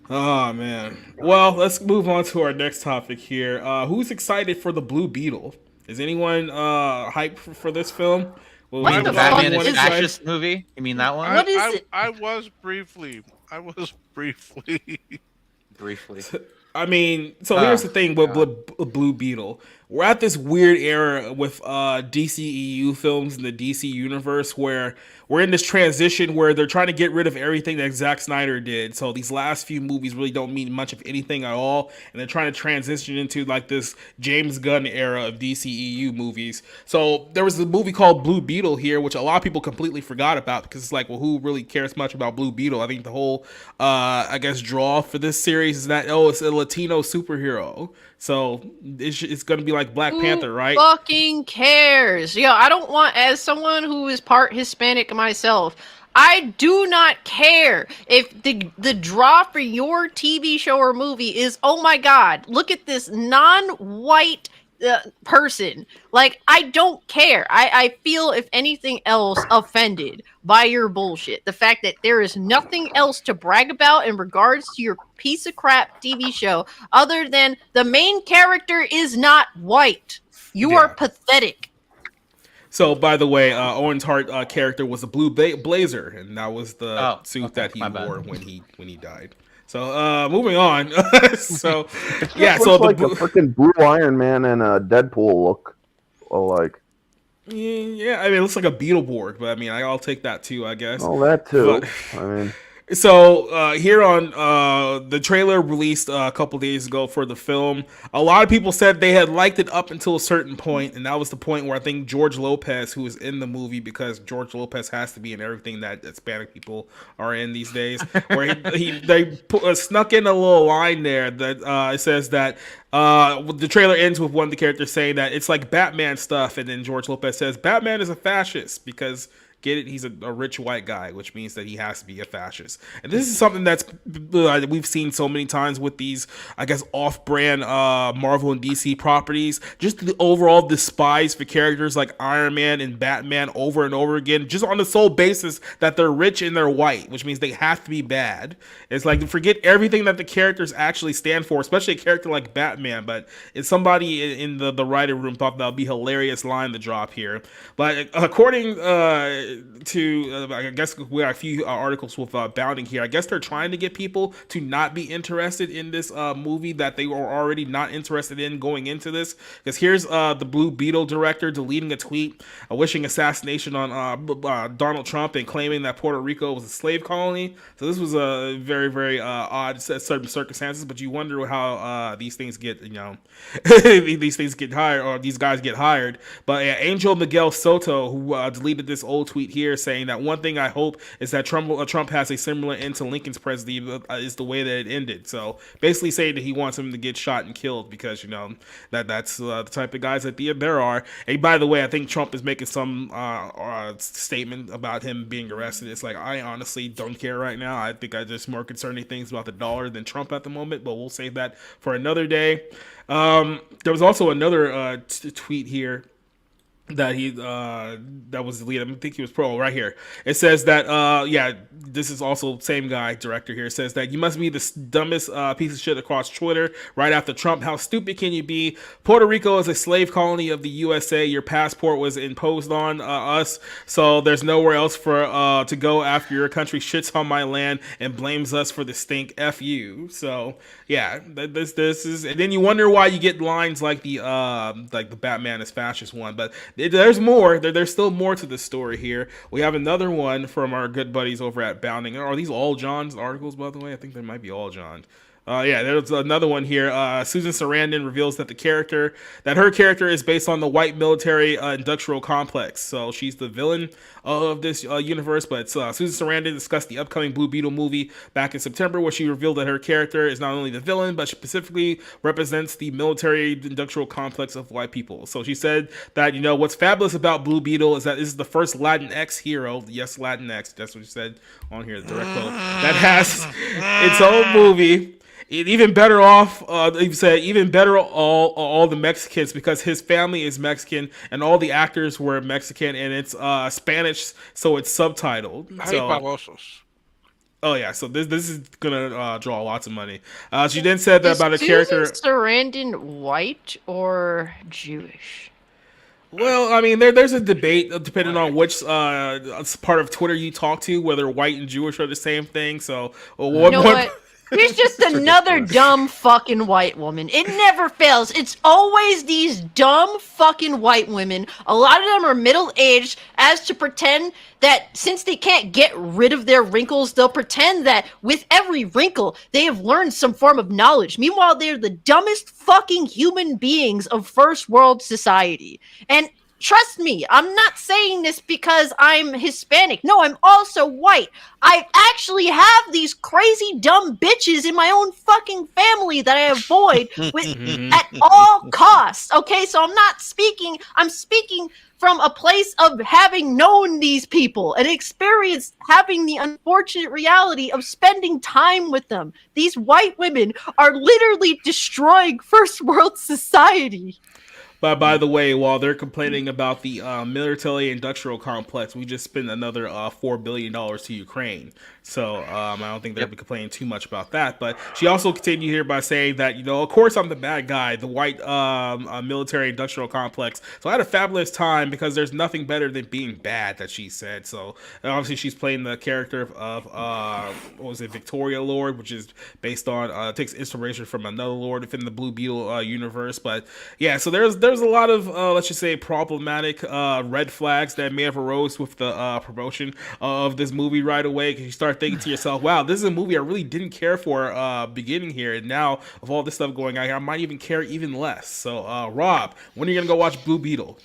Oh man. Well, let's move on to our next topic here. Who's excited for the Blue Beetle? Is anyone hyped for this film? What the Batman fuck is is Fascist movie? You mean that one? What is it? I was briefly. Briefly. I mean, so here's the thing with Blue Beetle. We're at this weird era with DCEU films in the DC universe where we're in this transition where they're trying to get rid of everything that Zack Snyder did. So these last few movies really don't mean much of anything at all. And they're trying to transition into like this James Gunn era of DCEU movies. So there was a movie called Blue Beetle here, which a lot of people completely forgot about because it's like, well, who really cares much about Blue Beetle? I think the whole, I guess, draw for this series is that, it's a Latino superhero. So it's going to be like Black Panther, right? Fucking cares? Yo, I don't want, as someone who is part Hispanic myself, I do not care if the draw for your TV show or movie is, oh my god, look at this non-white person. Like, I don't care. I feel, if anything else, offended by your bullshit. The fact that there is nothing else to brag about in regards to your piece of crap TV show other than the main character is not white. You are pathetic. So, by the way, Owen Hart character was a blue blazer, and that was the suit that he wore when he died. So, moving on. So, yeah, so like a freaking blue Iron Man and a Deadpool look, like. Yeah, I mean, it looks like a Beetleborg, but I mean, I'll take that too, I guess. Oh, that too. But, I mean. So here on the trailer released a couple days ago for the film, a lot of people said they had liked it up until a certain point, and that was the point where I think George Lopez, who was in the movie, because George Lopez has to be in everything that Hispanic people are in these days, where they snuck in a little line there that it says that the trailer ends with one of the characters saying that it's like Batman stuff, and then George Lopez says Batman is a fascist because get it? He's a rich white guy, which means that he has to be a fascist. And this is something that's we've seen so many times with these, I guess, off-brand Marvel and DC properties. Just the overall despise for characters like Iron Man and Batman over and over again, just on the sole basis that they're rich and they're white, which means they have to be bad. It's like, forget everything that the characters actually stand for, especially a character like Batman. But it's somebody in the writer room thought that would be a hilarious line to drop here. But according to I guess we have a few articles with Bounding here, I guess they're trying to get people to not be interested in this movie that they were already not interested in going into this. Because here's the Blue Beetle director deleting a tweet wishing assassination on Donald Trump and claiming that Puerto Rico was a slave colony. So this was a very, very odd certain circumstances, but you wonder how these things get, these things get hired, or these guys get hired. But Angel Miguel Soto, who deleted this old tweet here, saying that one thing I hope is that Trump has a similar end to Lincoln's presidency is the way that it ended. So basically saying that he wants him to get shot and killed because, that's the type of guys that there are. And by the way, I think Trump is making some statement about him being arrested. It's like, I honestly don't care right now. I think I just more concerning things about the dollar than Trump at the moment, but we'll save that for another day. There was also another tweet here that he that was deleted. I think he was pro right here. It says that this is also same guy director here. It says that you must be the dumbest piece of shit across Twitter right after Trump. How stupid can you be? Puerto Rico is a slave colony of the USA. Your passport was imposed on us, so there's nowhere else for to go after your country shits on my land and blames us for the stink. F you. So yeah, this is, and then you wonder why you get lines like the Batman is fascist one, but there's more. There's still more to the story here. We have another one from our good buddies over at Bounding. Are these all John's articles, by the way? I think they might be all John. There's another one here. Susan Sarandon reveals that her character is based on the white military industrial complex. So she's the villain of this universe. But Susan Sarandon discussed the upcoming Blue Beetle movie back in September, where she revealed that her character is not only the villain, but specifically represents the military industrial complex of white people. So she said that, what's fabulous about Blue Beetle is that this is the first Latinx hero. Yes, Latinx. That's what she said on here, the direct quote. That has its own movie. Even better off, he said, even better all the Mexicans, because his family is Mexican and all the actors were Mexican, and it's Spanish, so it's subtitled. Oh yeah, so this is gonna draw lots of money. She then said that about a character. Is Sarandon white or Jewish? Well, I mean, there's a debate depending on which part of Twitter you talk to, whether white and Jewish are the same thing. So what? He's just another dumb fucking white woman. It never fails. It's always these dumb fucking white women. A lot of them are middle-aged, as to pretend that since they can't get rid of their wrinkles, they'll pretend that with every wrinkle, they have learned some form of knowledge. Meanwhile, they're the dumbest fucking human beings of first world society. And trust me, I'm not saying this because I'm Hispanic. No, I'm also white. I actually have these crazy dumb bitches in my own fucking family that I avoid at all costs. Okay, so I'm speaking from a place of having known these people and experienced having the unfortunate reality of spending time with them. These white women are literally destroying first world society. But by the way, while they're complaining about the military industrial complex, we just spent another $4 billion to Ukraine. So I don't think they'll be complaining too much about that. But she also continued here by saying that, of course I'm the bad guy, the white military industrial complex. So I had a fabulous time because there's nothing better than being bad, that she said. So obviously she's playing the character of Victoria Lord, which is based on, takes inspiration from another Lord within the Blue Beetle universe. But yeah, so there's a lot of, let's just say, problematic red flags that may have arose with the promotion of this movie right away, because you start thinking to yourself, wow, this is a movie I really didn't care for beginning here, and now with all this stuff going on, I might even care even less. So Rob, when are you gonna go watch Blue Beetle?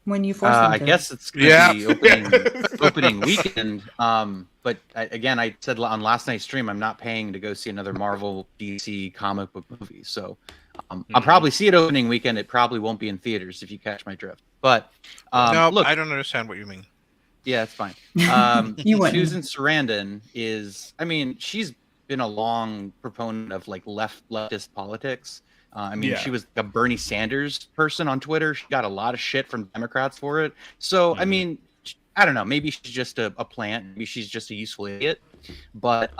When you force them to. I guess it's gonna be opening weekend. But again, I said on last night's stream, I'm not paying to go see another Marvel DC comic book movie, so I'll probably see it opening weekend. It probably won't be in theaters, if you catch my drift. But no, look, I don't understand what you mean. Yeah, it's fine. You wouldn't. Susan Sarandon is, I mean, she's been a long proponent of like leftist politics. I mean, Yeah. she was a Bernie Sanders person on Twitter. She got a lot of shit from Democrats for it. So, I mean, I don't know. Maybe she's just a plant. Maybe she's just a useful idiot. But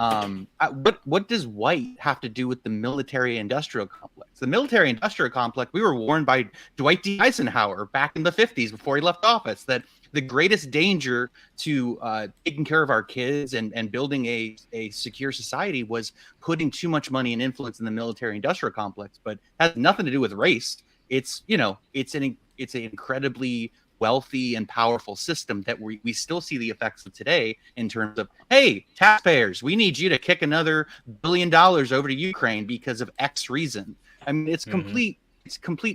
what does white have to do with the military-industrial complex? The military-industrial complex, we were warned by Dwight D. Eisenhower back in the 50s before he left office that the greatest danger to taking care of our kids and building a secure society was putting too much money and influence in the military-industrial complex. But it has nothing to do with race. It's, you know, it's an incredibly wealthy and powerful system that we still see the effects of today in terms of, hey, taxpayers, we need you to kick another $1 billion over to Ukraine because of X reason. I mean, it's complete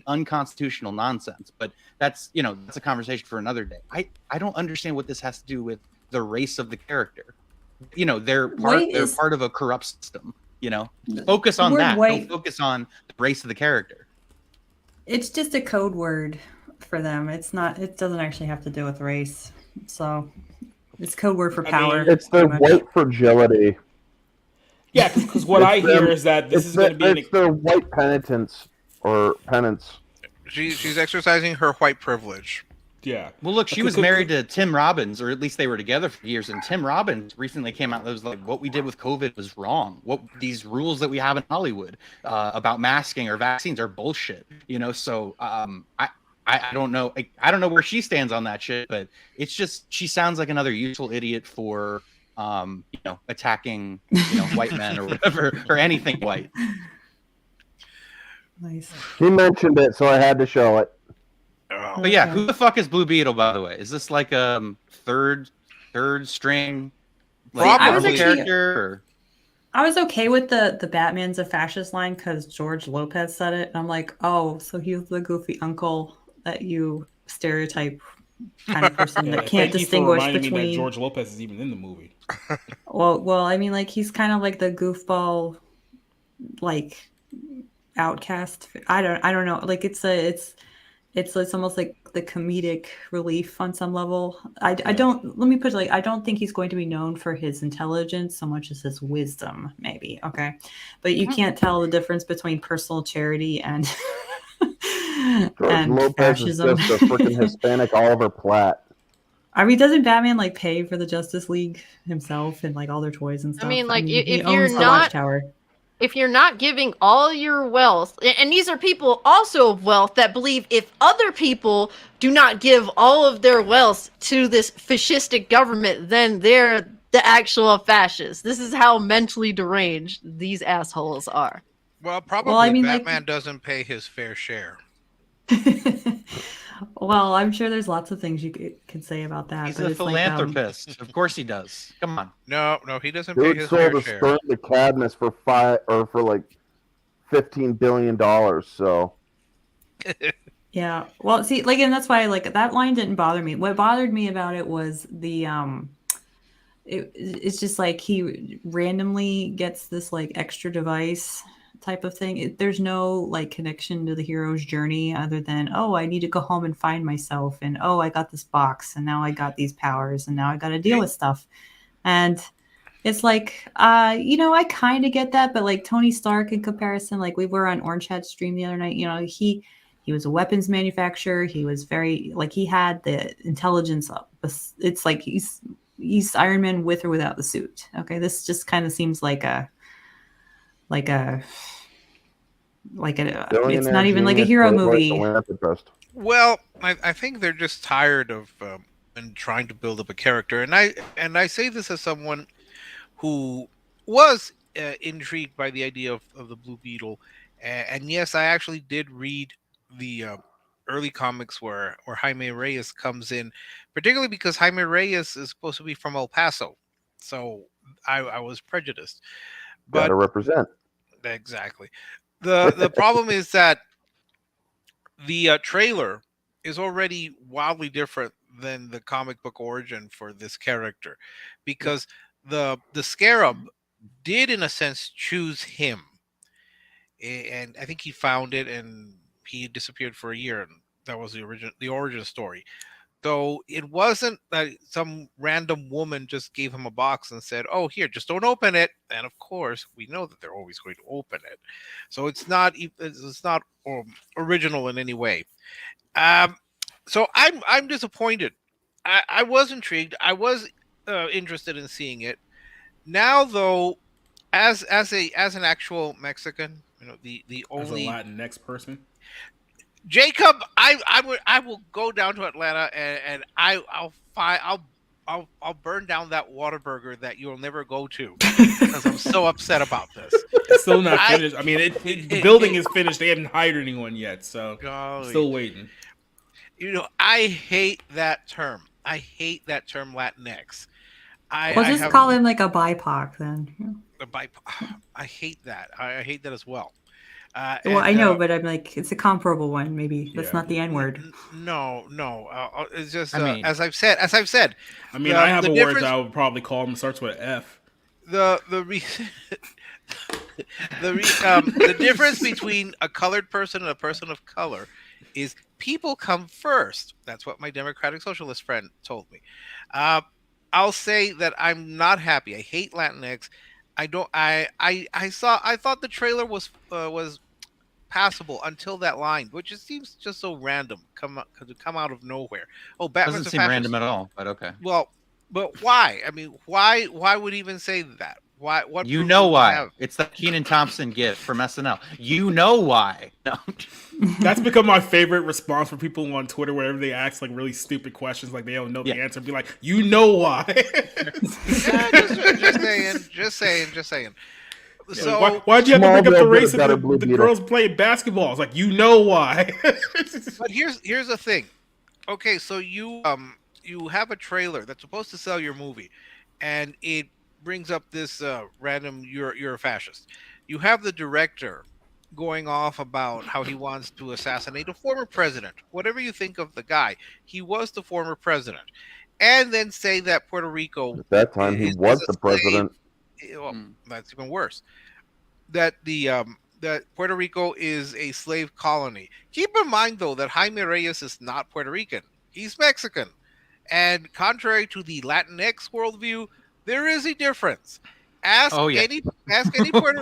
unconstitutional nonsense, but that's a conversation for another day. I don't understand what this has to do with the race of the character. You know, they're part of a corrupt system, you know. Focus on that. Don't focus on the race of the character. It's just a code word for them. It doesn't actually have to do with race. So it's code word for power. It's their white fragility. Yeah, because what I hear is that this is going to be it's their white penitence or penance. She's exercising her white privilege. Yeah. Well, look, she was married to Tim Robbins, or at least they were together for years. And Tim Robbins recently came out that was like, what we did with COVID was wrong. What these rules that we have in Hollywood about masking or vaccines are bullshit. You know, so I don't know. I don't know where she stands on that shit, but it's just she sounds like another useful idiot for attacking white men or whatever or anything white. Nice. He mentioned it, so I had to show it. But yeah, who the fuck is Blue Beetle, by the way? Is this like a third string character? I was okay with the Batman's a fascist line because George Lopez said it, and I'm like, oh, so he's the goofy uncle that you stereotype kind of person that can't distinguish between. Me that George Lopez is even in the movie. Well, I mean, like he's kind of like the goofball, like outcast. I don't know. Like it's almost like the comedic relief on some level. Let me put it like, I don't think he's going to be known for his intelligence so much as his wisdom, maybe. Okay. But you can't tell the difference between personal charity and George Lopez fascism. is just a freaking Hispanic Oliver Platt. I mean, doesn't Batman like pay for the Justice League himself and like all their toys and stuff? I mean, like if you're not if you're not giving all your wealth, and these are people also of wealth that believe if other people do not give all of their wealth to this fascistic government, then they're the actual fascists. This is how mentally deranged these assholes are. Well, probably Batman doesn't pay his fair share. Well, I'm sure there's lots of things you could say about that. He's a philanthropist. Of course he does. Come on. No, he doesn't pay his fair share. Dude sold the cabinets for like $15 billion. So. Yeah. Well, see, like, and that's why like that line didn't bother me. What bothered me about it was the it's just like he randomly gets this like extra device type of thing. There's no like connection to the hero's journey other than, oh, I need to go home and find myself, and oh, I got this box, and now I got these powers, and now I got to deal with stuff. And it's like, I kind of get that, but like Tony Stark in comparison, like we were on Orange Hat stream the other night, he was a weapons manufacturer. He was very like he had the intelligence up. It's like he's Iron Man with or without the suit. Okay, this just kind of seems like it's not even like a hero movie. Well, I think they're just tired of and trying to build up a character, and I say this as someone who was intrigued by the idea of the Blue Beetle, and yes, I actually did read the early comics where Jaime Reyes comes in, particularly because Jaime Reyes is supposed to be from El Paso, so I was prejudiced. But gotta represent. Exactly. The problem is that the trailer is already wildly different than the comic book origin for this character, because the Scarab did in a sense choose him, and I think he found it and he disappeared for a year, and that was the origin story. So it wasn't that some random woman just gave him a box and said, "Oh, here, just don't open it." And of course, we know that they're always going to open it. So it's not original in any way. Um, so I'm disappointed. I was intrigued. I was interested in seeing it. Now, though, as an actual Mexican, the As a only Latinx person. Jacob, I will go down to Atlanta and I'll burn down that Whataburger that you'll never go to because I'm so upset about this. It's still not finished. I mean, the building is finished. They haven't hired anyone yet, so I'm still waiting. I hate that term. I hate that term Latinx. Just call him like a BIPOC then. A BIPOC. I hate that. I hate that as well. I know, but I'm like, it's a comparable one. Maybe that's not the N word. No. It's just as I've said. I mean, I have a word that I would probably call him. Starts with F. The difference between a colored person and a person of color is people come first. That's what my Democratic Socialist friend told me. I'll say that I'm not happy. I hate Latinx. I thought the trailer was passable until that line, which it seems just so random come out of nowhere. Oh, Batman's doesn't seem random at all, but okay. Well, but why? I mean, why would he even say that? Why? What? You know why? It's the Kenan Thompson gift from SNL. You know why? No. That's become my favorite response for people on Twitter whenever they ask like really stupid questions, like they don't know the answer. Be like, you know why? just saying. So why'd you have to bring up the race of the girls playing basketball? It's like, you know why? But here's the thing. Okay, so you have a trailer that's supposed to sell your movie, and it brings up this random you're a fascist. You have the director going off about how he wants to assassinate a former president. Whatever you think of the guy, he was the former president, and then say that Puerto Rico at that time he was the president. Well, that's even worse. That that Puerto Rico is a slave colony. Keep in mind though that Jaime Reyes is not Puerto Rican; he's Mexican, and contrary to the Latinx worldview, there is a difference. Ask any Puerto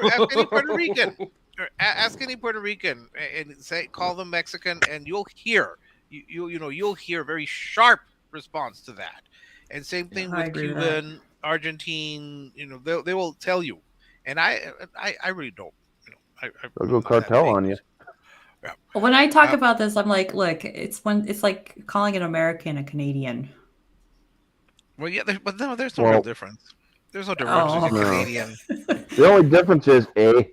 Rican, or ask any Puerto Rican, and call them Mexican, and you'll hear you'll hear a very sharp response to that. And same thing with Cuban, Argentine. They will tell you, and I really don't. They'll go cartel on you. Yeah. When I talk about this, I'm like, look, it's like calling an American a Canadian. Well, yeah, but no, there's no real difference. There's no difference between Canadian. The only difference is A.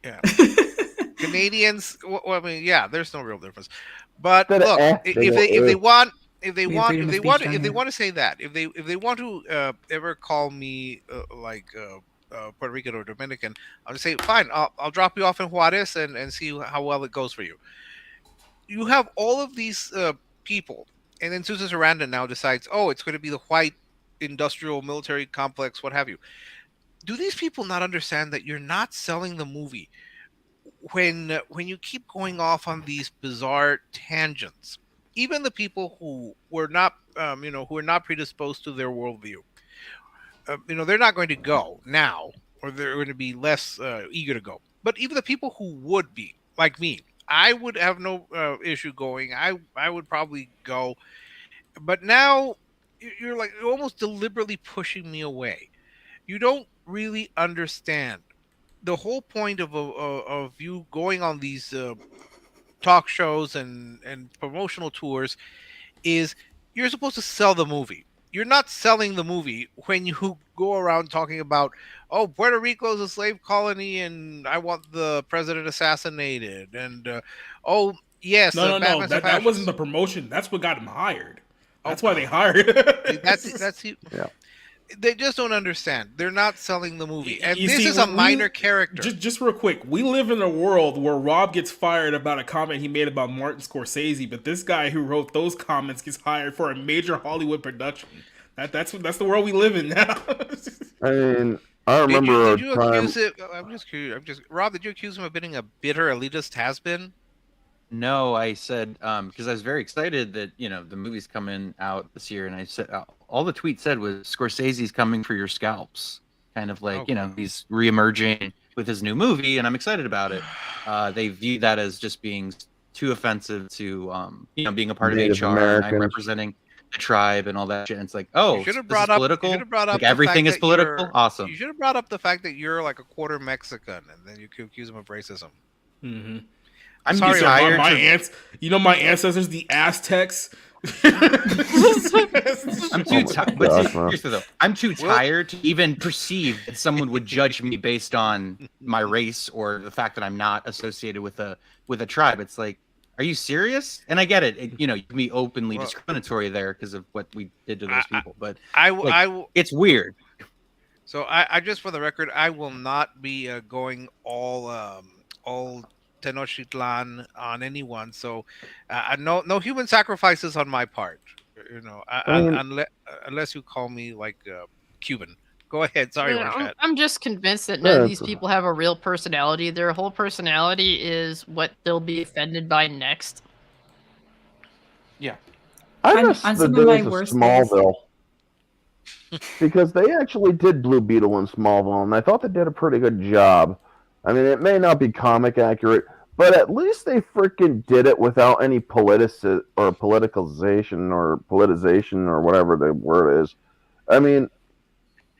Yeah. Canadians. Well, I mean, yeah, there's no real difference. But look, if they want to say that, if they want to ever call me Puerto Rican or Dominican, I'll just say fine. I'll drop you off in Juarez and see how well it goes for you. You have all of these people, and then Susan Sarandon now decides, oh, it's going to be the white industrial military complex, what have you. Do these people not understand that you're not selling the movie when you keep going off on these bizarre tangents? Even the people who were not, who are not predisposed to their worldview, they're not going to go now, or they're going to be less eager to go. But even the people who would be, like me, I would have no issue going. I would probably go. But now you're almost deliberately pushing me away. You don't really understand the whole point of you going on these talk shows and promotional tours is you're supposed to sell the movie. You're not selling the movie when you go around talking about, oh, Puerto Rico is a slave colony and I want the president assassinated. And, oh, yes. No. That wasn't the promotion. That's what got him hired. That's why they hired. That's yeah. They just don't understand. They're not selling the movie. And this is a minor character. Just real quick. We live in a world where Rob gets fired about a comment he made about Martin Scorsese, but this guy who wrote those comments gets hired for a major Hollywood production. That's the world we live in now. I mean, I remember did you accuse it? I'm just curious. Rob, did you accuse him of being a bitter elitist has-been? No, I said because I was very excited that the movie's coming out this year, and I said all the tweet said was Scorsese's coming for your scalps, kind of like he's reemerging with his new movie, and I'm excited about it. They view that as just being too offensive to being a part Native of HR, and I'm Americans. representing the tribe and all that shit. And it's like, oh, You should have this is brought up. political. You should have brought up Like the everything fact is that political. you're- Awesome. You should have brought up the fact that you're like a quarter Mexican, and then you could accuse him of racism. Mm-hmm. I'm sorry, tired. My my ancestors, the Aztecs. I'm too tired. But gosh, seriously though, I'm too tired to even perceive that someone would judge me based on my race or the fact that I'm not associated with a tribe. It's like, are you serious? And I get it. You can be openly discriminatory there because of what we did to those people. But it's weird. So I just for the record, I will not be going all Tenochtitlan on anyone. So no human sacrifices on my part. Unless you call me like Cuban. Go ahead. Sorry, Rashad. I'm just convinced that none of these people have a real personality. Their whole personality is what they'll be offended by next. Yeah. I miss the days of Smallville. Because they actually did Blue Beetle in Smallville, and I thought they did a pretty good job. I mean, it may not be comic accurate, but at least they freaking did it without any politicization or whatever the word is. I mean,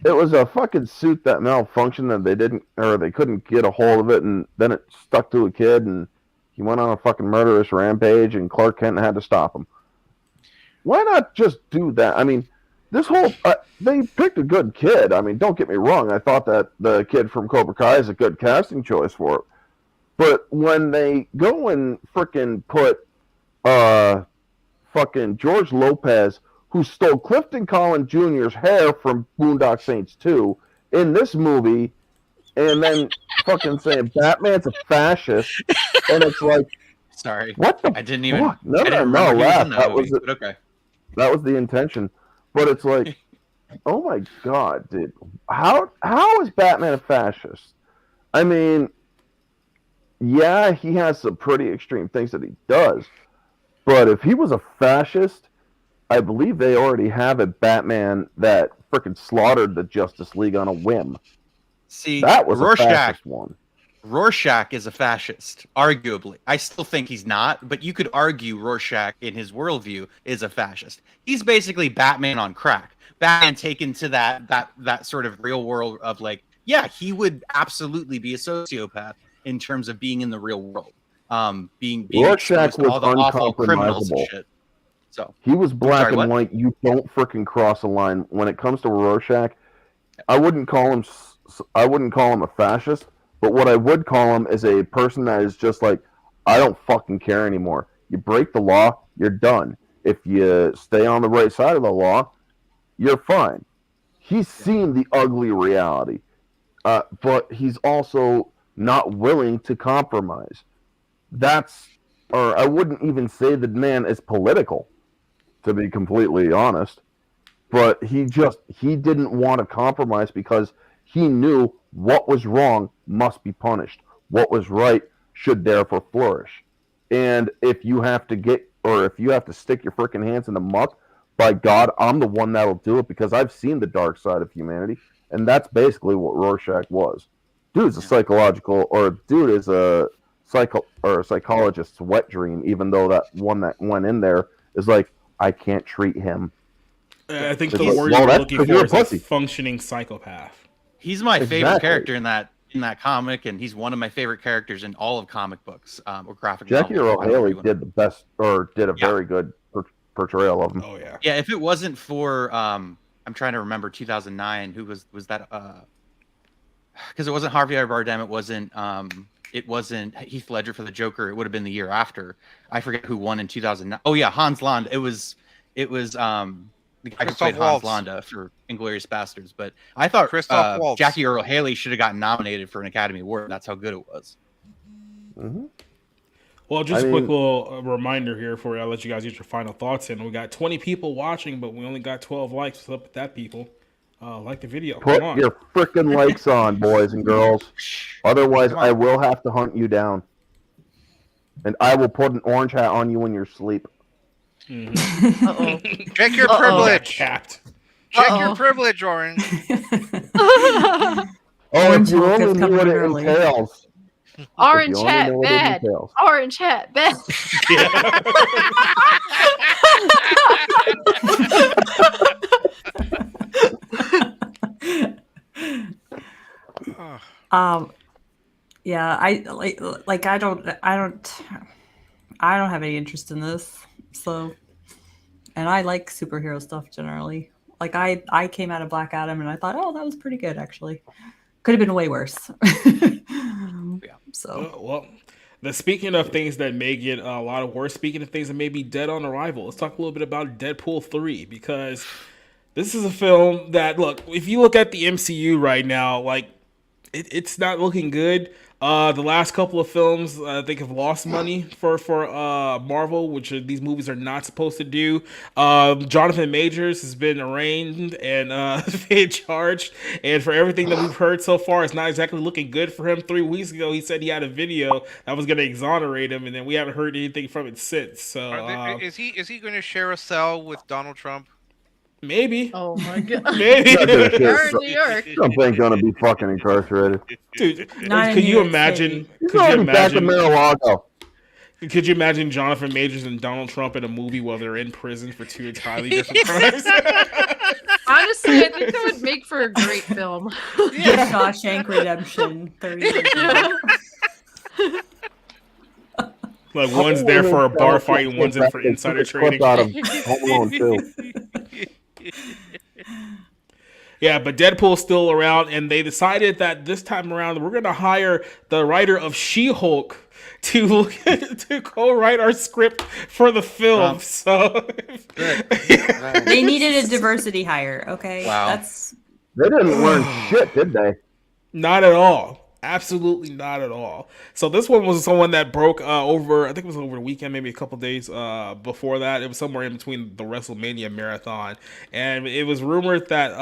it was a fucking suit that malfunctioned and they couldn't get a hold of it, and then it stuck to a kid, and he went on a fucking murderous rampage, and Clark Kent had to stop him. Why not just do that? I mean, this whole they picked a good kid. I mean, don't get me wrong. I thought that the kid from Cobra Kai is a good casting choice for it. But when they go and frickin' put fucking George Lopez, who stole Clifton Collins Jr.'s hair from Boondock Saints 2 in this movie, and then fucking saying Batman's a fascist, and it's like, sorry, what the? I didn't even. Fuck? No, I didn't no, remember he was in that movie, was it. but okay. That was the intention. But it's like, oh my god, dude. How is Batman a fascist? I mean, yeah, he has some pretty extreme things that he does. But if he was a fascist, I believe they already have a Batman that freaking slaughtered the Justice League on a whim. See, that was Rorschach, a fascist one. Rorschach is a fascist, arguably. I still think he's not, but you could argue Rorschach, in his worldview, is a fascist. He's basically Batman on crack. Batman taken to that sort of real world of like, yeah, he would absolutely be a sociopath in terms of being in the real world. Being Rorschach was all the awful criminals and uncompromisable. shit. So he was black sorry, and white. You don't freaking cross a line. When it comes to Rorschach, I wouldn't call him a fascist. But what I would call him is a person that is just like, I don't fucking care anymore. You break the law, you're done. If you stay on the right side of the law, you're fine. He's seen the ugly reality, but he's also not willing to compromise. Or I wouldn't even say the man is political, to be completely honest. But he didn't want to compromise because he knew what was wrong must be punished. What was right should therefore flourish. And if you have to stick your freaking hands in the muck, by God, I'm the one that'll do it because I've seen the dark side of humanity. And that's basically what Rorschach was. Dude's a psychologist's wet dream, even though that one that went in there is like, I can't treat him. I think the word you're looking for is a functioning psychopath. He's my favorite character in that comic, and he's one of my favorite characters in all of comic books or graphic novels. Jackie Earle Haley did the best, or did a very good portrayal of him. Oh yeah. Yeah, if it wasn't for I'm trying to remember 2009, who was that? Because it wasn't Javier Bardem, it wasn't Heath Ledger for the Joker. It would have been the year after. I forget who won in 2009. Oh yeah, Hans Landa. It was the guy who played Hans Landa for Inglourious Bastards. But I thought Jackie Earle Haley should have gotten nominated for an Academy Award. That's how good it was. Mm-hmm. Well, just a quick little reminder here for you. I'll let you guys get your final thoughts in. We got 20 people watching, but we only got 12 likes. What's up with that, people? Like the video. Put your freaking likes on, boys and girls. Otherwise, I will have to hunt you down. And I will put an orange hat on you when you're asleep. Uh-oh. Check your Uh-oh. privilege. Capped. Check Uh-oh. your privilege, Orange. Oh, Orange if you hat is only knew coming what in it early. entails. Orange only hat know what it bad. entails. Orange hat bad. Yeah, I like I don't have any interest in this. So, and I like superhero stuff generally. Like I came out of Black Adam and I thought, oh, that was pretty good actually. Could have been way worse. Yeah. So, Well, speaking of things that may get a lot of worse, speaking of things that may be dead on arrival, let's talk a little bit about Deadpool 3, because this is a film that, look, if you look at the MCU right now, like, it's not looking good. The last couple of films, I think, have lost money for Marvel, which these movies are not supposed to do. Jonathan Majors has been arraigned and been charged, and for everything that we've heard so far, it's not exactly looking good for him. 3 weeks ago, he said he had a video that was going to exonerate him, and then we haven't heard anything from it since. So, Is he going to share a cell with Donald Trump? maybe. Oh my god. Maybe. You're in New York. Trump ain't gonna be fucking incarcerated. Dude, Not in could New you York imagine? City. He's Could you already back in imagine? Mar-a-Lago. Could you imagine Jonathan Majors and Donald Trump in a movie while they're in prison for 2 entirely different crimes? Honestly, I think that would make for a great film. yeah. Shawshank Redemption 30 years ago. Like, one's there for a bar fight and one's in for insider trading. Out of Home Alone 2. Yeah, but Deadpool's still around, and they decided that this time around we're going to hire the writer of She-Hulk to co-write our script for the film. So They needed a diversity hire, okay? Wow. They didn't learn shit, did they? Not at all. Absolutely not at all. So this one was someone that broke over, I think it was over the weekend, maybe a couple days before that. It was somewhere in between the WrestleMania marathon. And it was rumored that,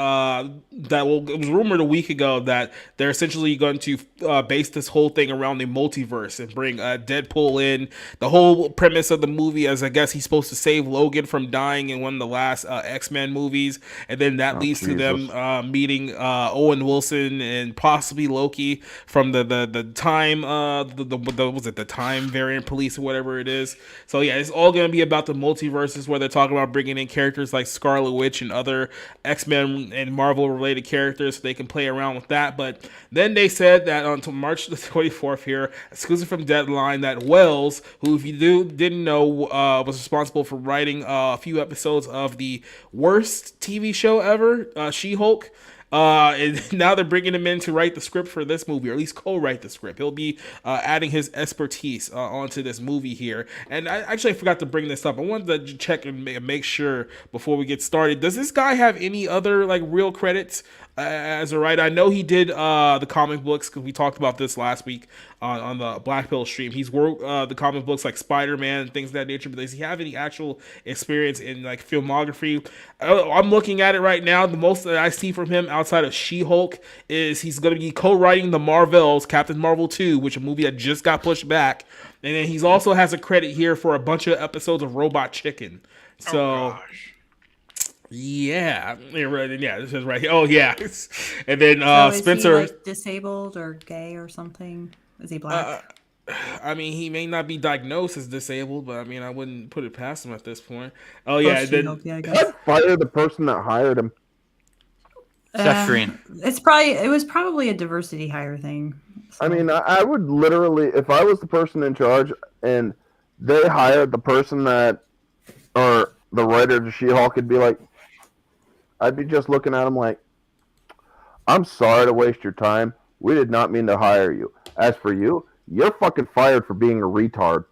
it was rumored a week ago that they're essentially going to base this whole thing around the multiverse and bring Deadpool in. The whole premise of the movie is, I guess, he's supposed to save Logan from dying in one of the last X-Men movies. And then that leads to them meeting Owen Wilson and possibly Loki from the time was it the time variant police or whatever it is. So yeah, it's all going to be about the multiverses, where they're talking about bringing in characters like Scarlet Witch and other X-Men and Marvel related characters, so they can play around with that. But then they said that until March the 24th here, exclusive from Deadline, that Wells, who, if you didn't know, was responsible for writing a few episodes of the worst TV show ever, She-Hulk. And now they're bringing him in to write the script for this movie, or at least co-write the script. He'll be adding his expertise onto this movie here. And I forgot to bring this up. I wanted to check and make sure before we get started. Does this guy have any other like real credits as a writer? I know he did the comic books, because we talked about this last week on the Black Pill stream. He's worked the comic books like Spider-Man and things of that nature, but does he have any actual experience in like filmography? I'm looking at it right now. The most that I see from him outside of She-Hulk is he's going to be co-writing the Marvels, Captain Marvel 2, which is a movie that just got pushed back. And then he's also has a credit here for a bunch of episodes of Robot Chicken. So, yeah, this is right here. Oh, yeah. And then So is Spencer. he, like, disabled or gay or something? Is he black? I mean, he may not be diagnosed as disabled, but I mean, I wouldn't put it past him at this point. Oh, yeah. Then I guess. I'd fire the person that hired him. Seth Green. It was probably a diversity hire thing. So. I mean, I would literally, if I was the person in charge and they hired the person that, or the writer of She-Hulk, could be like, I'd be just looking at him like, I'm sorry to waste your time. We did not mean to hire you. As for you, you're fucking fired for being a retard.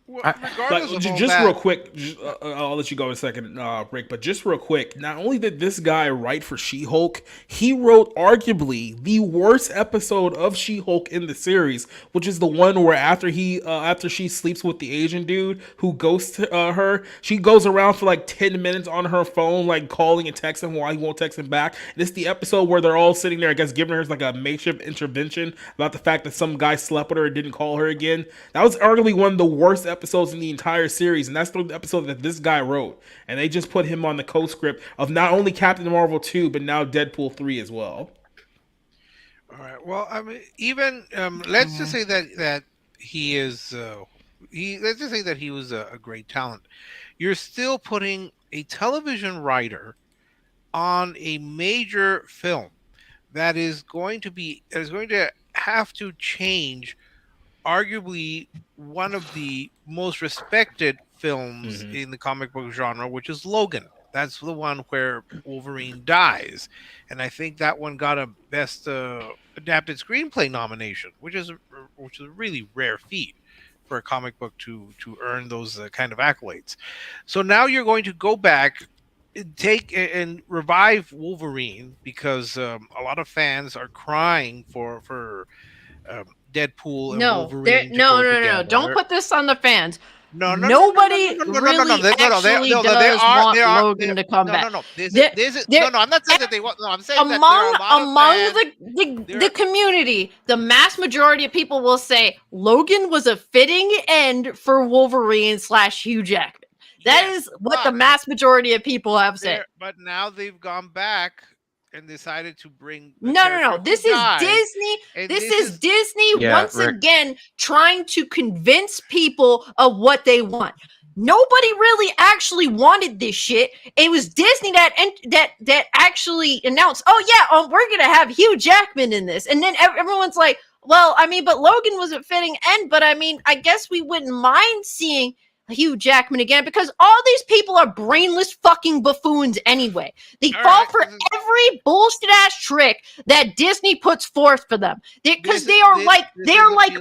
Well, I- regardless of all just that, real quick, I'll let you go in a second, Rick. But just real quick, not only did this guy write for She-Hulk, he wrote arguably the worst episode of She-Hulk in the series, which is the one where after she sleeps with the Asian dude who ghosts her, she goes around for like 10 minutes on her phone, like calling and texting while he won't text him back. And it's the episode where they're all sitting there, I guess, giving her like a makeshift intervention about the fact that some guy slept with her and didn't call her again. That was arguably one of the worst episodes in the entire series, and that's the episode that this guy wrote. And they just put him on the co-script of not only Captain Marvel 2, but now Deadpool 3 as well. all right. Well, I mean, even let's just say that he is let's just say that he was a great talent. You're still putting a television writer on a major film that is going to have to change arguably one of the most respected films in the comic book genre, which is Logan. That's the one where Wolverine dies, and I think that one got a Best Adapted Screenplay nomination, which is a really rare feat for a comic book to earn those kind of accolades. So now you're going to go back, take and revive Wolverine because a lot of fans are crying for Deadpool and Wolverine. No. Don't put this on the fans. No, Nobody really actually does want Logan to come back. No. This is no. I'm not saying that they want. No, I'm saying that there are a lot among the community, the mass majority of people will say Logan was a fitting end for Wolverine / Hugh Jackman. That is what the mass majority of people have said. But now they've gone back and decided to bring no. This is Disney. This is Disney once again trying to convince people of what they want. Nobody really actually wanted this shit. It was Disney that actually announced, we're gonna have Hugh Jackman in this, and then everyone's like, well, I mean, but Logan was a fitting end, but I mean, I guess we wouldn't mind seeing Hugh Jackman again, because all these people are brainless fucking buffoons anyway. They fall for every bullshit ass trick that Disney puts forth for them. Because they are like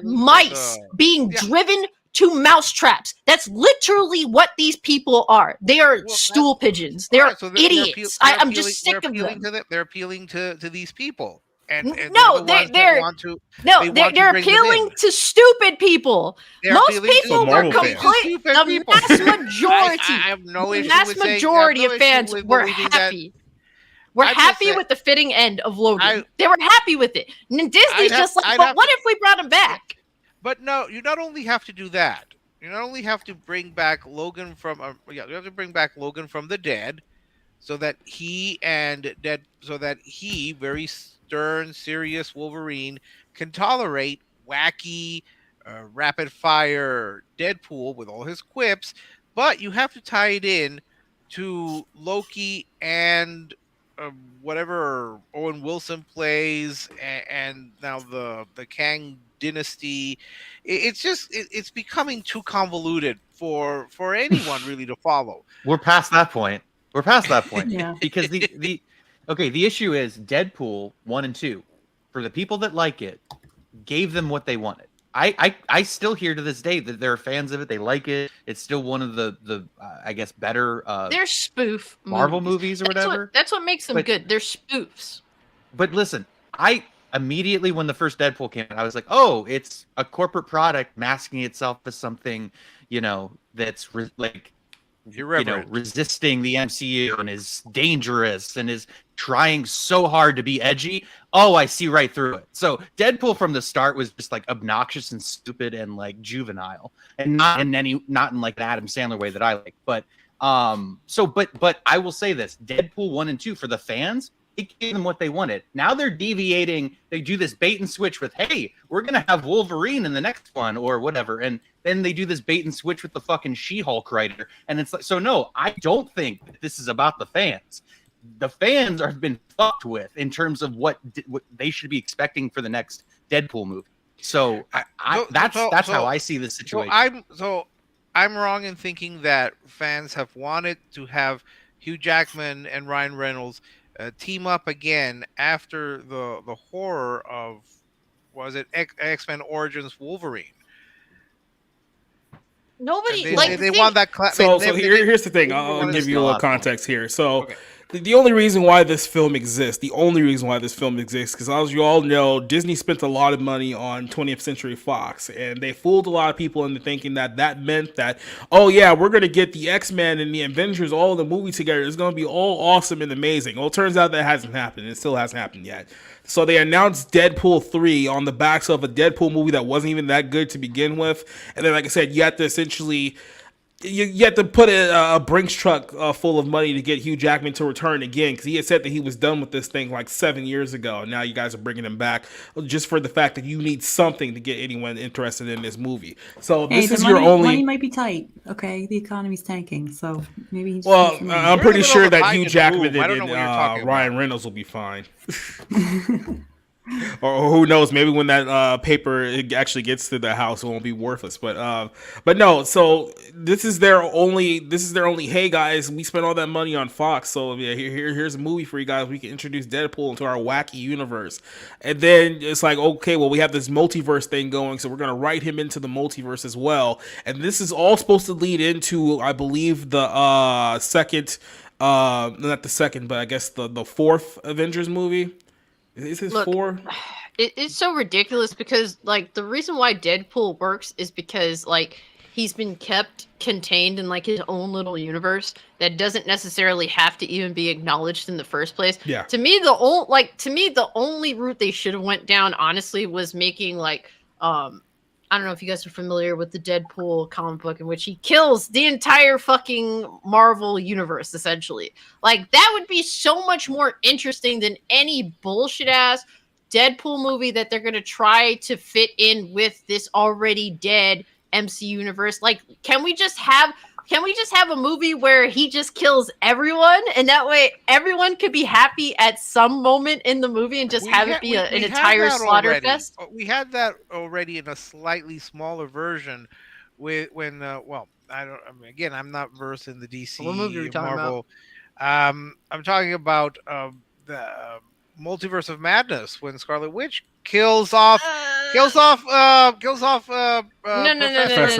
mice being driven to mouse traps. That's literally what these people are. They are stool pigeons. They are idiots. I'm just sick of them. They're appealing to these people. And they're appealing to stupid people. Most people were complete. The mass majority. I have no issue the mass with saying, majority of fans were happy. We're happy with the fitting end of Logan. They were happy with it. And Disney's just like, but what if we brought him back? But no, you not only have to do that. You not only have to bring back Logan from you have to bring back Logan from the dead, so that he very stern, serious Wolverine can tolerate wacky, rapid fire Deadpool with all his quips, but you have to tie it in to Loki and whatever Owen Wilson plays, and now the Kang dynasty. It's becoming too convoluted for anyone really to follow. We're past that point. Yeah. Because the issue is Deadpool 1 and 2, for the people that like it, gave them what they wanted. I still hear to this day that there are fans of it. They like it. It's still one of the I guess better they're spoof Marvel movies or whatever. That's what makes them good. They're spoofs. But listen, I immediately when the first Deadpool came out, I was like, oh, it's a corporate product masking itself as something, that's resisting the MCU and is dangerous and is trying so hard to be edgy. Oh, I see right through it. So Deadpool from the start was just like obnoxious and stupid and like juvenile, and not in like an Adam Sandler way that I like. But but I will say this: Deadpool 1 and 2 for the fans, it gave them what they wanted. Now they're deviating. They do this bait and switch with, hey, we're going to have Wolverine in the next one or whatever. And then they do this bait and switch with the fucking She-Hulk writer. And it's like, so no, I don't think that this is about the fans. The fans have been fucked with in terms of what they should be expecting for the next Deadpool movie. So that's how I see this situation. So I'm wrong in thinking that fans have wanted to have Hugh Jackman and Ryan Reynolds team up again after the horror of, was it X-Men Origins Wolverine? Nobody they want that. Here's the thing. I'll give you a little context here. So. The only reason why this film exists, because as you all know, Disney spent a lot of money on 20th Century Fox, and they fooled a lot of people into thinking that meant that, oh yeah, we're going to get the X-Men and the Avengers all in the movie together. It's going to be all awesome and amazing. Well, it turns out that hasn't happened. It still hasn't happened yet. So they announced Deadpool 3 on the backs of a Deadpool movie that wasn't even that good to begin with. And then, like I said, you have to essentially... You have to put a Brinks truck full of money to get Hugh Jackman to return again, because he had said that he was done with this thing like 7 years ago, and now you guys are bringing him back just for the fact that you need something to get anyone interested in this movie. So this is your only... Money might be tight, okay? The economy's tanking, so maybe... I'm pretty sure that Hugh Jackman and Ryan Reynolds will be fine. Or who knows? Maybe when that paper actually gets to the house, it won't be worthless. But no. So this is their only. Hey guys, we spent all that money on Fox, so yeah, here's a movie for you guys. We can introduce Deadpool into our wacky universe, and then it's like, okay, well, we have this multiverse thing going, so we're gonna write him into the multiverse as well. And this is all supposed to lead into, I believe, the second, not the second, but I guess the fourth Avengers movie. Is this 4? It's so ridiculous because, like, the reason why Deadpool works is because, like, he's been kept contained in, like, his own little universe that doesn't necessarily have to even be acknowledged in the first place. Yeah. To me, the only route they should have went down, honestly, was making, like, I don't know if you guys are familiar with the Deadpool comic book in which he kills the entire fucking Marvel universe, essentially. Like, that would be so much more interesting than any bullshit-ass Deadpool movie that they're going to try to fit in with this already dead MC universe. Like, can we just have a movie where he just kills everyone, and that way everyone could be happy at some moment in the movie and just have it be an entire slaughter fest? We had that already in a slightly smaller version when again, I'm not versed in the DC what movie are you talking Marvel. I'm talking about the Multiverse of Madness, when Scarlet Witch kills off Professor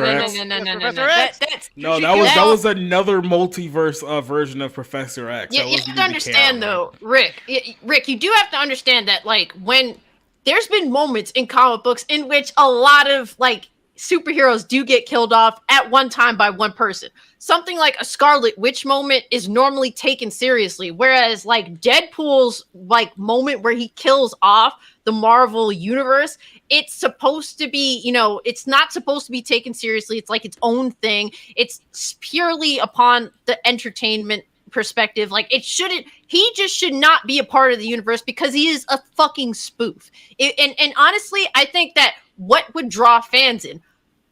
X. No, that was another multiverse version of Professor X. Yeah, you have to understand though, Rick, you do have to understand that, like, when there's been moments in comic books in which a lot of, like, superheroes do get killed off at one time by one person. Something like a Scarlet Witch moment is normally taken seriously, whereas, like, Deadpool's, like, moment where he kills off the Marvel universe, it's supposed to be, it's not supposed to be taken seriously. It's like its own thing. It's purely upon the entertainment perspective. Like, he just should not be a part of the universe because he is a fucking spoof. And honestly, I think that what would draw fans in,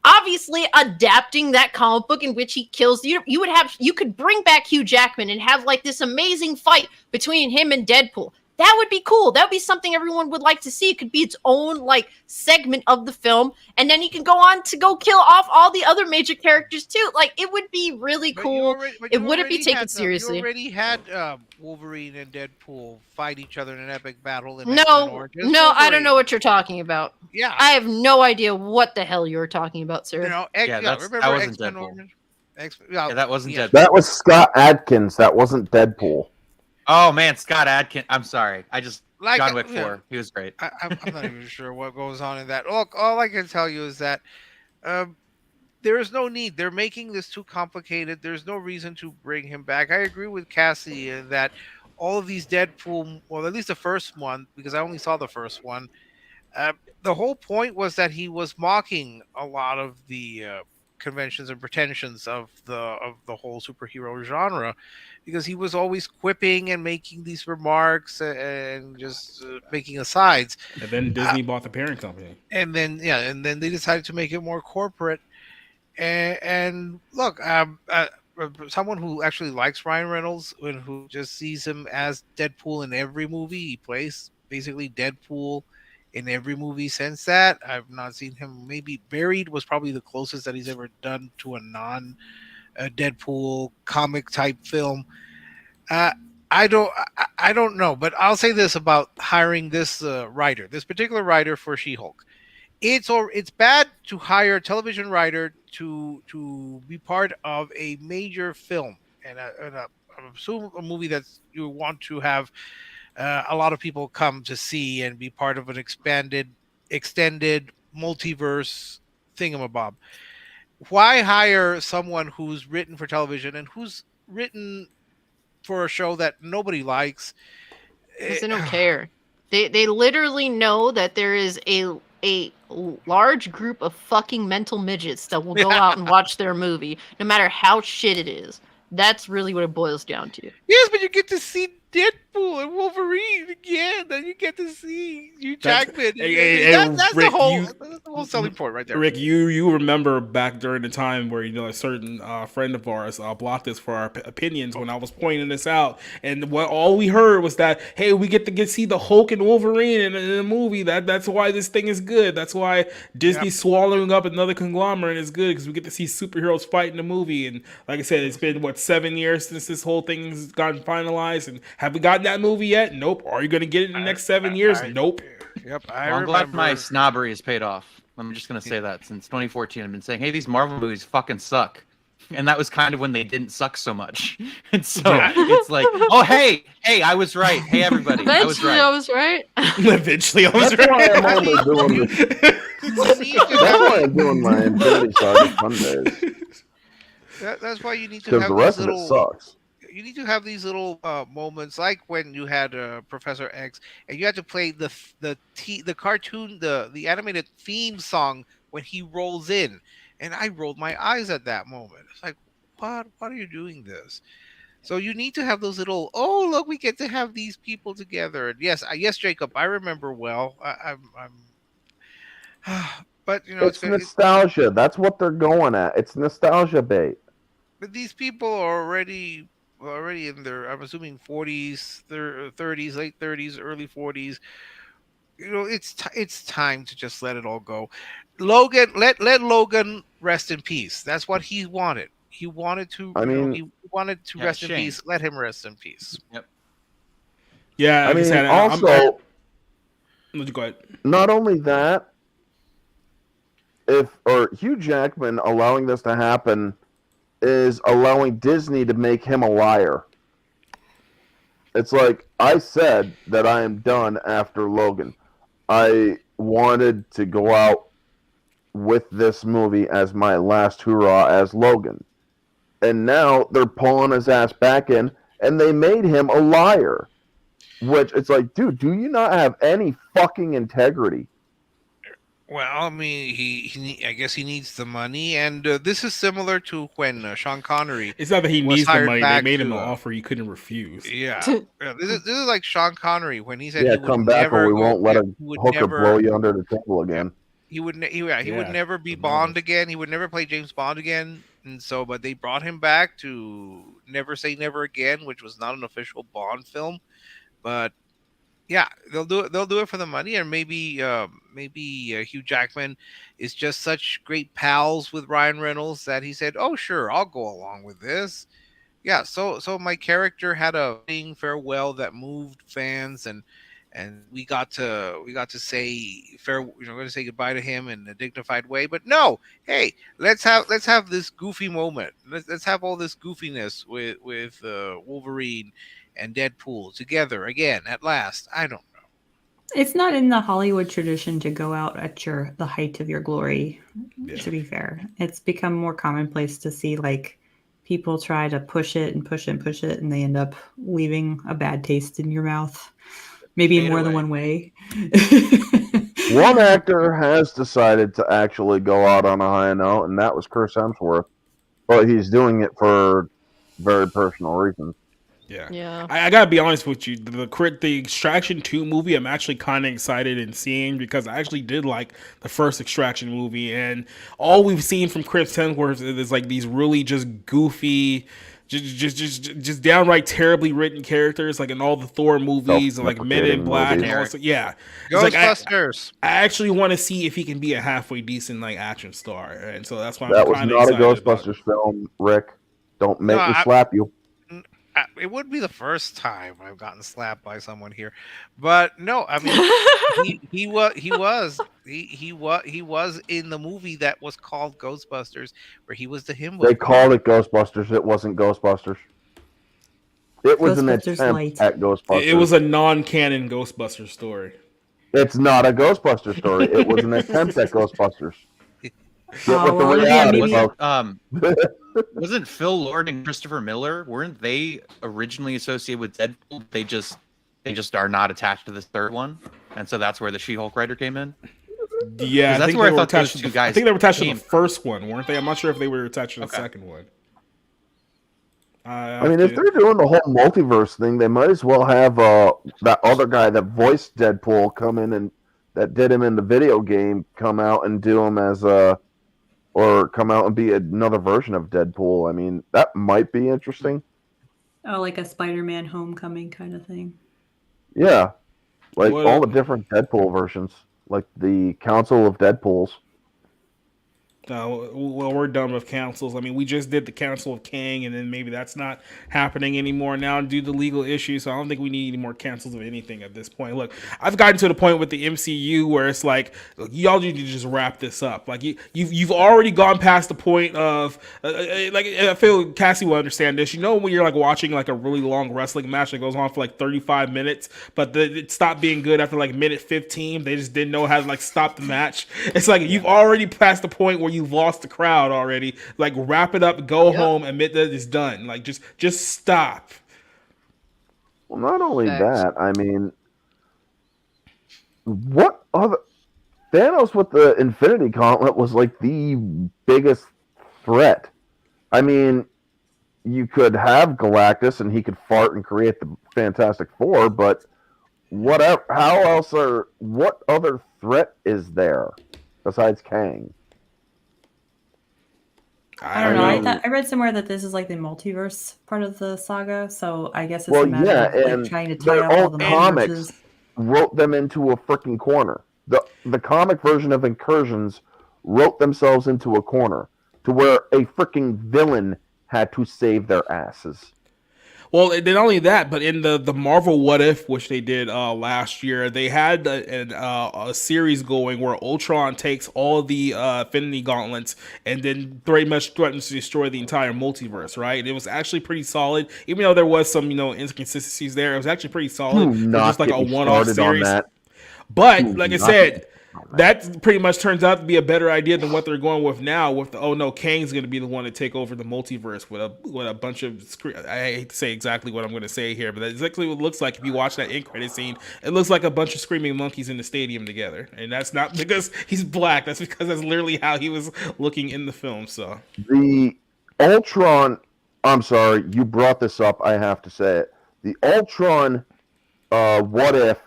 obviously adapting that comic book in which he kills you could bring back Hugh Jackman and have, like, this amazing fight between him and Deadpool. That would be cool. That would be something everyone would like to see. It could be its own, like, segment of the film, and then he can go on to go kill off all the other major characters too. Like, it would be really cool. It wouldn't be taken seriously. You already had Wolverine and Deadpool fight each other in an epic battle. No, I don't know what you're talking about. Yeah, I have no idea what the hell you're talking about, sir. That wasn't Deadpool. That wasn't Deadpool. That was Scott Adkins. That wasn't Deadpool. Oh man, Scott Adkins. I'm sorry. John Wick 4. He was great. I'm not even sure what goes on in that. Look, all I can tell you is that there is no need. They're making this too complicated. There's no reason to bring him back. I agree with Cassie in that all of these Deadpool, well, at least the first one, because I only saw the first one, the whole point was that he was mocking a lot of the conventions and pretensions of the whole superhero genre, because he was always quipping and making these remarks and just making asides. And then Disney bought the parent company. And then they decided to make it more corporate. And look, someone who actually likes Ryan Reynolds and who just sees him as Deadpool in every movie, he plays basically Deadpool in every movie since that. I've not seen him. Maybe Buried was probably the closest that he's ever done to a non-Deadpool comic type film. I don't know, but I'll say this about hiring this particular writer for She-Hulk. it's bad to hire a television writer to be part of a major film and I assume a movie that you want to have a lot of people come to see and be part of an extended multiverse thingamabob. Why hire someone who's written for television and who's written for a show that nobody likes? Because they don't care. They literally know that there is a large group of fucking mental midgets that will go out and watch their movie, no matter how shit it is. That's really what it boils down to. Yes, but you get to see Deadpool and Wolverine again. Then you get to see Hugh Jackman. That's Rick, the whole selling point right there. Rick, you remember back during the time where a certain friend of ours blocked us for our opinions when I was pointing this out, and what all we heard was that, hey, we get to see the Hulk and Wolverine in a movie. That's why this thing is good. That's why Disney's swallowing up another conglomerate is good, because we get to see superheroes fight in the movie. And like I said, it's been 7 years since this whole thing's gotten finalized, and have we gotten that movie yet? Nope. Are you going to get it in the next 7 years? Nope. Yep. I'm glad my snobbery has paid off. I'm just going to say that since 2014, I've been saying, hey, these Marvel movies fucking suck. And that was kind of when they didn't suck so much. And so it's like, oh, hey, I was right. Hey, everybody. Eventually, I was right. Eventually, I was That's why right. I'm only doing this. That's why I'm doing my Infinity Saga fun days. That's why you need to Because have the rest these of it little. sucks. You need to have these little moments, like when you had Professor X, and you had to play the cartoon, the animated theme song when he rolls in, and I rolled my eyes at that moment. It's like, what are you doing this? So you need to have those little, oh look, we get to have these people together. And yes, Jacob, I remember well. But it's nostalgia. That's what they're going at. It's nostalgia bait. But these people are already in their, I'm assuming, 40s, 30s, late 30s, early 40s. It's time to just let it all go. Logan, let Logan rest in peace. That's what he wanted. He wanted to. He wanted to rest in peace. Let him rest in peace. Yep. Yeah. I mean, said, also, go ahead. Not only that, Hugh Jackman allowing this to happen is allowing Disney to make him a liar. It's like, I said that I am done after Logan. I wanted to go out with this movie as my last hurrah as Logan. And now they're pulling his ass back in, and they made him a liar. Which, it's like, dude, do you not have any fucking integrity? Well, I mean, I guess he needs the money, and this is similar to when Sean Connery. It's not that he needs the money; they made him an offer he couldn't refuse. Yeah, this is like Sean Connery when he said, "Yeah, he would come back, never or we won't let a hooker never blow you under the table again." He would never be Bond again. He would never play James Bond again, and so, but they brought him back to Never Say Never Again, which was not an official Bond film, but. Yeah, they'll do it. They'll do it for the money, and maybe Hugh Jackman is just such great pals with Ryan Reynolds that he said, "Oh, sure, I'll go along with this." Yeah, so my character had a farewell that moved fans, and we got to say going to say goodbye to him in a dignified way. But no, hey, let's have this goofy moment. Let's have all this goofiness with Wolverine and Deadpool together again at last. I don't know. It's not in the Hollywood tradition to go out at the height of your glory. Yeah. To be fair, it's become more commonplace to see like people try to push it and push it and push it, and they end up leaving a bad taste in your mouth, maybe in more than one way. One actor has decided to actually go out on a high note, and that was Chris Hemsworth, but he's doing it for very personal reasons. Yeah. I gotta be honest with you. The Extraction 2 movie, I'm actually kind of excited in seeing, because I actually did like the first Extraction movie, and all we've seen from Chris Hemsworth is like these really just goofy, just downright terribly written characters, like in all the Thor movies and like Men in Black and all. Yeah, Ghostbusters. I actually want to see if he can be a halfway decent like action star, and so that's why that was not a Ghostbusters film, Rick. Don't make me slap you. it would be the first time I've gotten slapped by someone here, but no, I mean he was in the movie that was called Ghostbusters, where he was the himbo. They called it Ghostbusters. It wasn't Ghostbusters. It was an Ghostbusters attempt Light. at Ghostbusters. It was a non-canon Ghostbusters story. It's not a Ghostbusters story. It was an attempt at Ghostbusters. Get with the reality, folks. Wasn't Phil Lord and Christopher Miller, weren't they originally associated with Deadpool? They just are not attached to this third one, and so that's where the She-Hulk writer came in. Yeah, that's where I thought those two guys. I think they were attached to the first one, weren't they? I'm not sure if they were attached to the second one. I mean, if they're doing the whole multiverse thing, they might as well have that other guy that voiced Deadpool come in and that did him in the video game come out and do him as or come out and be another version of Deadpool. I mean, that might be interesting. Oh, like a Spider-Man Homecoming kind of thing. Yeah, like all the different Deadpool versions, like the Council of Deadpools. Well, we're done with councils. I mean, we just did the Council of Kang, and then maybe that's not happening anymore now due to legal issues. So I don't think we need any more councils of anything at this point. Look, I've gotten to the point with the MCU where it's like, look, y'all need to just wrap this up. Like you've already gone past the point of like I feel Cassie will understand this. You know, when you're like watching like a really long wrestling match that goes on for like 35 minutes, but it stopped being good after like minute 15. They just didn't know how to like stop the match. It's like you've already passed the point where you've lost the crowd already. Like, wrap it up, go home, admit that it's done. Like, just stop. Well, not only that, I mean, what other Thanos with the Infinity Gauntlet was like the biggest threat. I mean, you could have Galactus and he could fart and create the Fantastic Four, but whatever. What other threat is there besides Kang? I don't know. I read somewhere that this is like the multiverse part of the saga, so I guess it's a matter of like trying to tie up all the comics wrote them into a freaking corner. The comic version of Incursions wrote themselves into a corner to where a freaking villain had to save their asses. Well, not only that, but in the Marvel What If, which they did last year, they had a series going where Ultron takes all the Infinity Gauntlets and then pretty much threatens to destroy the entire multiverse, right? It was actually pretty solid, even though there was some, inconsistencies there. It was actually pretty solid for just like a one-off series. But like I said, that pretty much turns out to be a better idea than what they're going with now. With Kang's going to be the one to take over the multiverse with a bunch of. I hate to say exactly what I'm going to say here, but that's exactly what it looks like if you watch that end credit scene. It looks like a bunch of screaming monkeys in the stadium together, and that's not because he's black. That's because that's literally how he was looking in the film. So the Ultron. I'm sorry, you brought this up. I have to say it. The Ultron. What if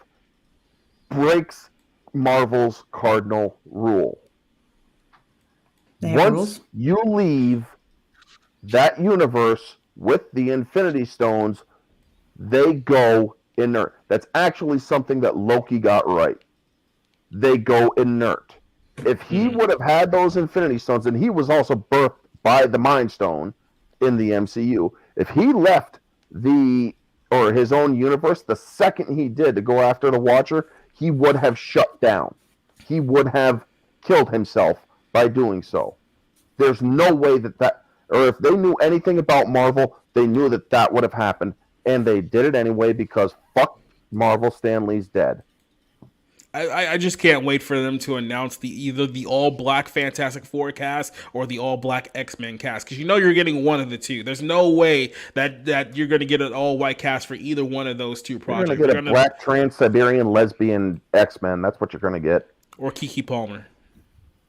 breaks Marvel's cardinal rule. Once you leave that universe with the Infinity Stones, they go inert. That's actually something that Loki got right. They go inert. If he would have had those Infinity Stones, and he was also birthed by the Mind Stone in the MCU, if he left his own universe the second he did to go after the Watcher, he would have shut down. He would have killed himself by doing so. There's no way or if they knew anything about Marvel, they knew that would have happened, and they did it anyway because fuck Marvel, Stan Lee's dead. I just can't wait for them to announce either the all-black Fantastic Four cast or the all-black X-Men cast, because you're getting one of the two. There's no way that you're going to get an all-white cast for either one of those two projects. You're going to get a black trans-Siberian lesbian X-Men. That's what you're going to get. Or Kiki Palmer.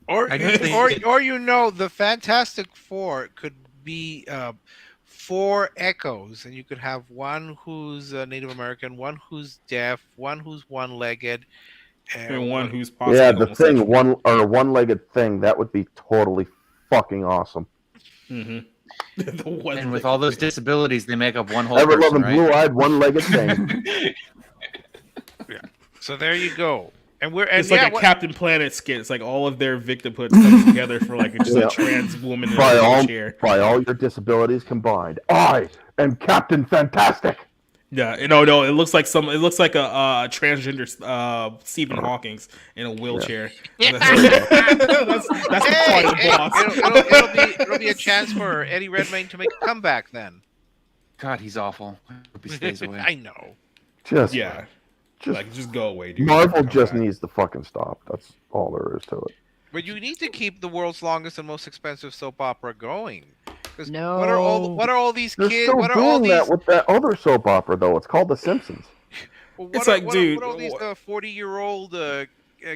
Or the Fantastic Four could be 4 Echoes, and you could have one who's Native American, one who's deaf, one who's one-legged, and one who's possibly the thing, one-legged thing, that would be totally fucking awesome. Mm-hmm. And with all those disabilities, they make up one whole ever-loving person, right? blue-eyed, one-legged thing. Yeah. So there you go. And we're it's like a Captain Planet skit. It's like all of their victimhoods come together for like just a trans woman in a wheelchair. By all your disabilities combined, I am Captain Fantastic. Yeah, no, it looks like It looks like a transgender Stephen Hawking's in a wheelchair. Yeah. that's the part of the boss. It'll be a chance for Eddie Redmayne to make a comeback then. God, he's awful. I hope he stays away. I know. Just go away, dude. Marvel just needs to fucking stop. That's all there is to it. But you need to keep the world's longest and most expensive soap opera going. No. What are all these They're kids? still What are all doing these? that with that other soap opera though. It's called The Simpsons. Well, It's like, dude, what are all these 40-year-old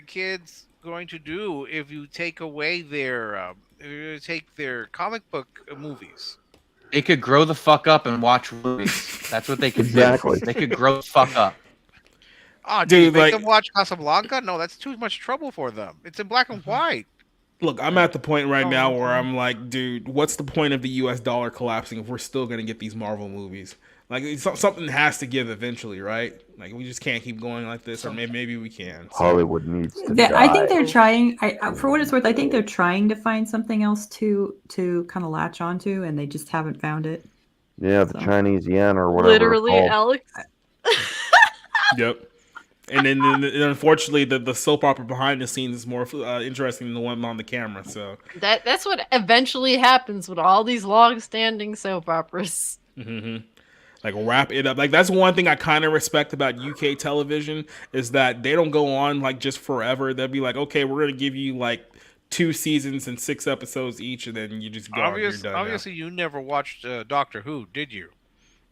kids going to do if you take away their comic book movies? They could grow the fuck up and watch movies. That's what they could Exactly. do. They could grow the fuck up. Oh, Dude, make them watch Casablanca? No, that's too much trouble for them. It's in black and white. Look, I'm at the point right now where I'm like, dude, what's the point of the U.S. dollar collapsing if we're still going to get these Marvel movies? Like, something has to give eventually, right? Like, we just can't keep going like this, or maybe we can. So. Hollywood needs to die. I think they're trying. For what it's worth, I think they're trying to find something else to kind of latch onto, and they just haven't found it. Yeah, the Chinese yen or whatever. Literally, Alex. Yep. And then unfortunately, the soap opera behind the scenes is more interesting than the one on the camera. So that's what eventually happens with all these long-standing soap operas. Mm-hmm. Like, wrap it up. Like, that's one thing I kind of respect about UK television is that they don't go on like just forever. They'll be like, okay, we're gonna give you like 2 seasons and 6 episodes each, and then you just go. Obviously, you never watched Doctor Who, did you?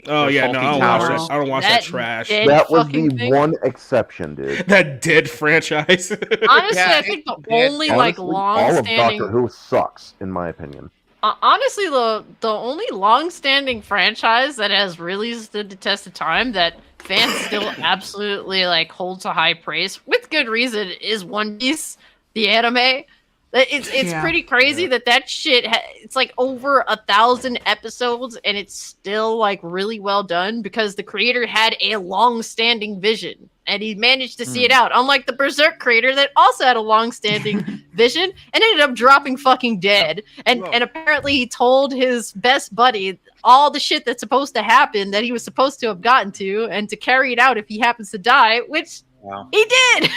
Oh yeah, no, I don't watch that. I don't watch that trash. That was the one exception, dude. That dead franchise. Honestly, I think the only like long-standing all of Doctor Who sucks, in my opinion. Honestly, the only long-standing franchise that has really stood the test of time that fans still absolutely like hold to high praise with good reason is One Piece, the anime. It's pretty crazy that shit. It's like over 1,000 episodes, and it's still like really well done because the creator had a long-standing vision, and he managed to see it out. Unlike the Berserk creator that also had a long-standing vision and ended up dropping fucking dead. And apparently he told his best buddy all the shit that's supposed to happen that he was supposed to have gotten to, and to carry it out if he happens to die, which he did.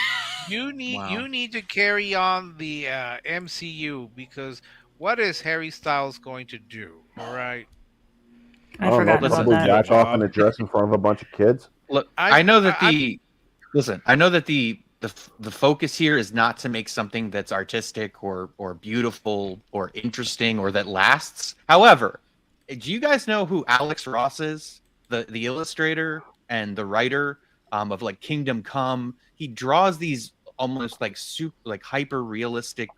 You need to carry on the MCU because what is Harry Styles going to do? All right. I forgot about that. Jack off in a dress in front of a bunch of kids. Look, I know that the focus here is not to make something that's artistic or beautiful or interesting or that lasts. However, do you guys know who Alex Ross is? The illustrator and the writer of like Kingdom Come. He draws these almost like hyper realistic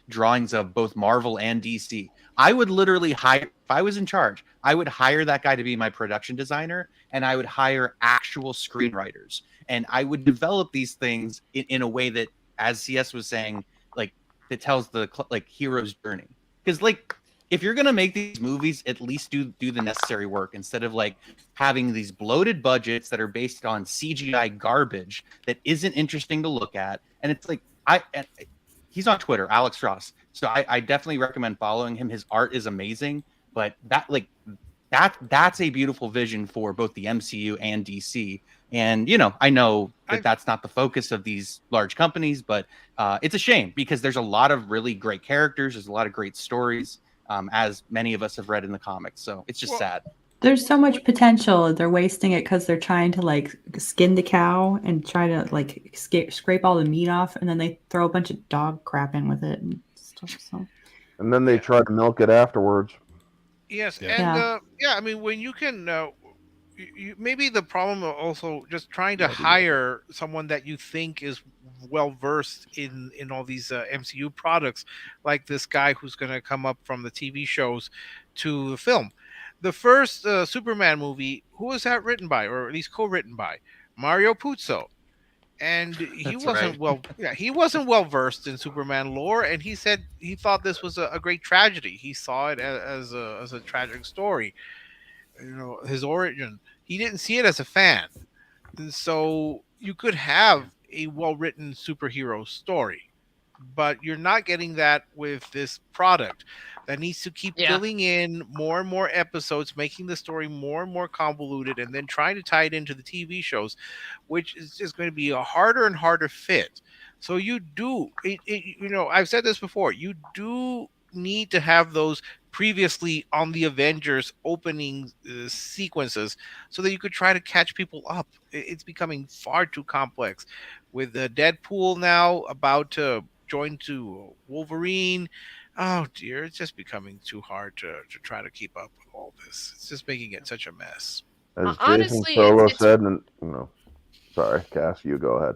drawings of both Marvel and DC. I would literally hire, if I was in charge, I would hire that guy to be my production designer, and I would hire actual screenwriters, and I would develop these things in a way that, as CS was saying, like that tells the hero's journey. Because like, if you're gonna make these movies, at least do the necessary work instead of like having these bloated budgets that are based on CGI garbage that isn't interesting to look at. And it's like he's on Twitter, Alex Ross. So I definitely recommend following him. His art is amazing, but that's a beautiful vision for both the MCU and DC. And I know that's not the focus of these large companies, but it's a shame because there's a lot of really great characters. There's a lot of great stories. As many of us have read in the comics. So it's just sad. There's so much potential. They're wasting it because they're trying to like skin the cow and try to like scrape all the meat off, and then they throw a bunch of dog crap in with it and stuff. So. And then they try to milk it afterwards. Yes, and I mean, when you can, maybe the problem also just trying to hire someone that you think is well versed in all these MCU products, like this guy who's going to come up from the TV shows to the film. The first Superman movie, who was that written by, or at least co-written by? Mario Puzo. And he wasn't well versed in Superman lore, and he said he thought this was a great tragedy. He saw it as a tragic story. His origin. He didn't see it as a fan. And so you could have a well-written superhero story. But you're not getting that with this product that needs to keep filling in more and more episodes, making the story more and more convoluted, and then trying to tie it into the TV shows, which is just going to be a harder and harder fit. So you do, I've said this before, you do need to have those previously on the Avengers opening sequences so that you could try to catch people up. It's becoming far too complex. With Deadpool now about to join to Wolverine, oh dear, it's just becoming too hard to try to keep up with all this. It's just making it such a mess. As Honestly, Jason Solo said, and sorry, Cass, you go ahead.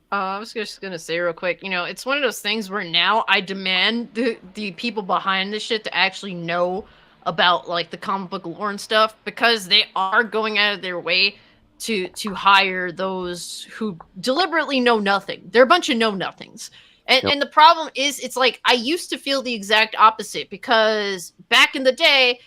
I was just gonna say real quick, it's one of those things where now I demand the people behind this shit to actually know about like the comic book lore and stuff, because they are going out of their way to hire those who deliberately know nothing. They're a bunch of know nothings. And the problem is, it's like I used to feel the exact opposite, because back in the day,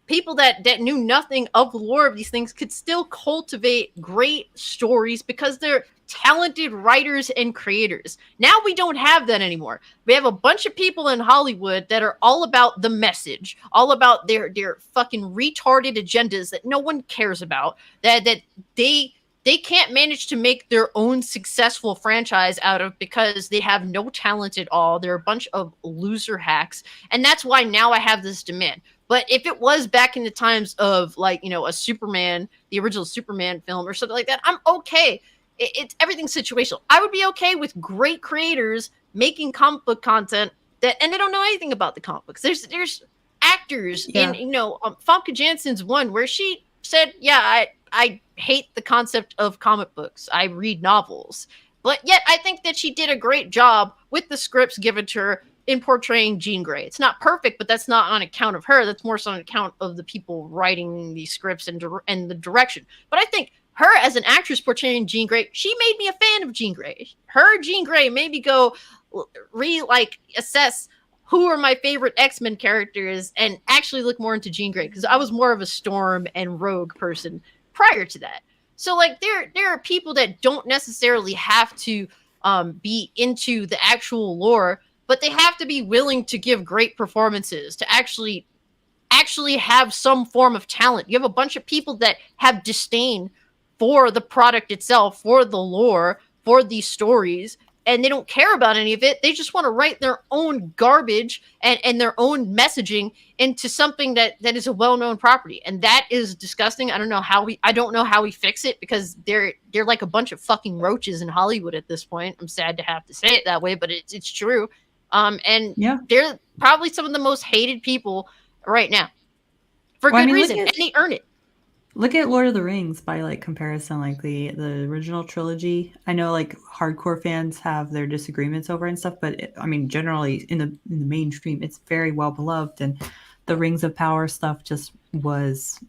people that knew nothing of the lore of these things could still cultivate great stories because they're talented writers and creators. Now we don't have that anymore. We have a bunch of people in Hollywood that are all about the message, all about their fucking retarded agendas that no one cares about, that they can't manage to make their own successful franchise out of because they have no talent at all. They're a bunch of loser hacks. And that's why now I have this demand. But if it was back in the times of like, a Superman, the original Superman film or something like that, I'm okay. It's everything's situational. I would be okay with great creators making comic book content and they don't know anything about the comic books. There's actors in, Famke Janssen's one where she said, I hate the concept of comic books. I read novels. But yet I think that she did a great job with the scripts given to her in portraying Jean Grey. It's not perfect, but that's not on account of her. That's more so on account of the people writing these scripts and the direction. But I think her as an actress portraying Jean Grey, she made me a fan of Jean Grey. Her Jean Grey made me go assess who are my favorite X-Men characters and actually look more into Jean Grey, because I was more of a Storm and Rogue person prior to that. So like there are people that don't necessarily have to be into the actual lore, but they have to be willing to give great performances, to actually have some form of talent. You have a bunch of people that have disdain for the product itself, for the lore, for these stories, and they don't care about any of it. They just want to write their own garbage and their own messaging into something that is a well-known property. And that is disgusting. I don't know how we fix it, because they're like a bunch of fucking roaches in Hollywood at this point. I'm sad to have to say it that way, but it's true. They're probably some of the most hated people right now for good reason, and they earn it. Look at Lord of the Rings by like comparison, like the original trilogy. I know like hardcore fans have their disagreements over and stuff, but generally in the mainstream, it's very well beloved, and the Rings of Power stuff just was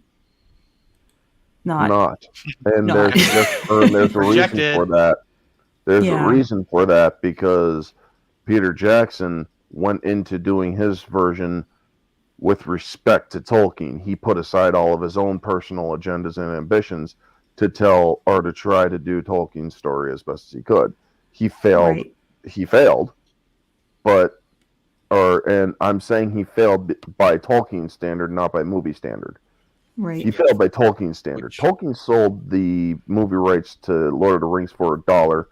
not. And there's a reason for that. There's a reason for that, because Peter Jackson went into doing his version with respect to Tolkien. He put aside all of his own personal agendas and ambitions to tell or to try to do Tolkien's story as best as he could. He failed. Right. He failed, and I'm saying he failed by Tolkien standard, not by movie standard. Right. He failed by Tolkien standard. Tolkien sold the movie rights to Lord of the Rings for $1,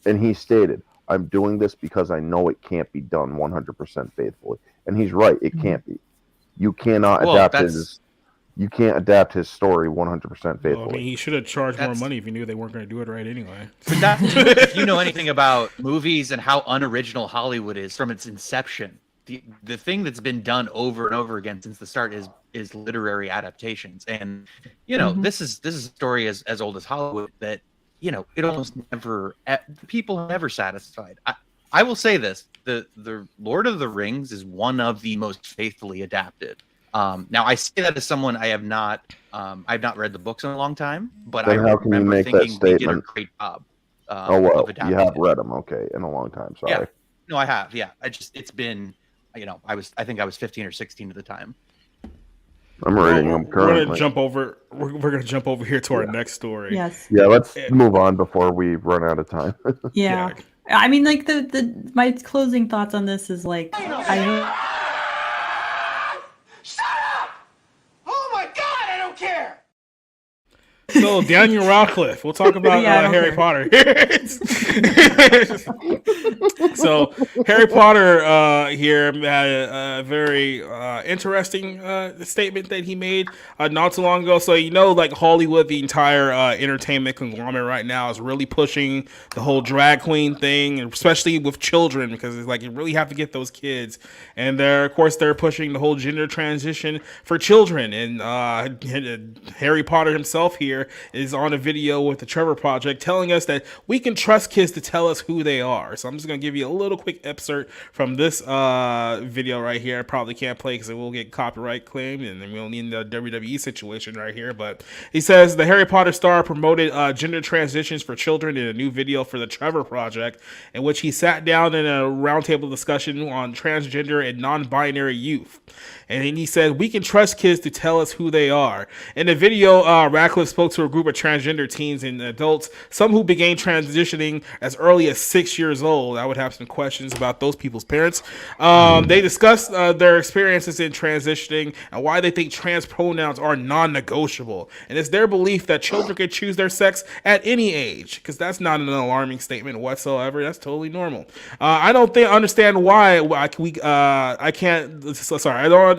and he stated, "I'm doing this because I know it can't be done 100% faithfully." And he's right. It can't be. You cannot adapt You can't adapt his story 100% faithfully. Well, he should have charged more money if he knew they weren't going to do it right anyway. But if you know anything about movies and how unoriginal Hollywood is from its inception, the thing that's been done over and over again since the start is literary adaptations. And this is a story as old as Hollywood that it almost never, people are never satisfied. I will say this: the Lord of the Rings is one of the most faithfully adapted. Now I say that as someone I've not read the books in a long time, but then I remember thinking they did a great job. You have read them, okay, in a long time. Sorry. Yeah. No, I have. Yeah, it's been, I think I was 15 or 16 at the time. I'm reading them currently. We're gonna jump over. We're gonna jump over here to our next story. Yes. Yeah, let's move on before we run out of time. Yeah. I mean, like my closing thoughts on this is like Shut up! Oh my God, I don't care. So Daniel Radcliffe, we'll talk about Harry Potter. So Harry Potter here had a very interesting statement that he made not too long ago. So like Hollywood, the entire entertainment conglomerate right now is really pushing the whole drag queen thing, and especially with children, because it's like you really have to get those kids. And they're pushing the whole gender transition for children. And Harry Potter himself here is on a video with the Trevor Project telling us that we can trust kids to tell us who they are. So I'm just going to give you a little quick excerpt from this video right here. I probably can't play because it will get copyright claimed, and then we'll need the WWE situation right here. But he says the Harry Potter star promoted gender transitions for children in a new video for the Trevor Project, in which he sat down in a roundtable discussion on transgender and non-binary youth. And then he said, we can trust kids to tell us who they are. In the video, Radcliffe spoke to a group of transgender teens and adults, some who began transitioning as early as 6 years old. I would have some questions about those people's parents. They discussed their experiences in transitioning and why they think trans pronouns are non-negotiable. And it's their belief that children can choose their sex at any age, because that's not an alarming statement whatsoever. That's totally normal. I don't understand why I don't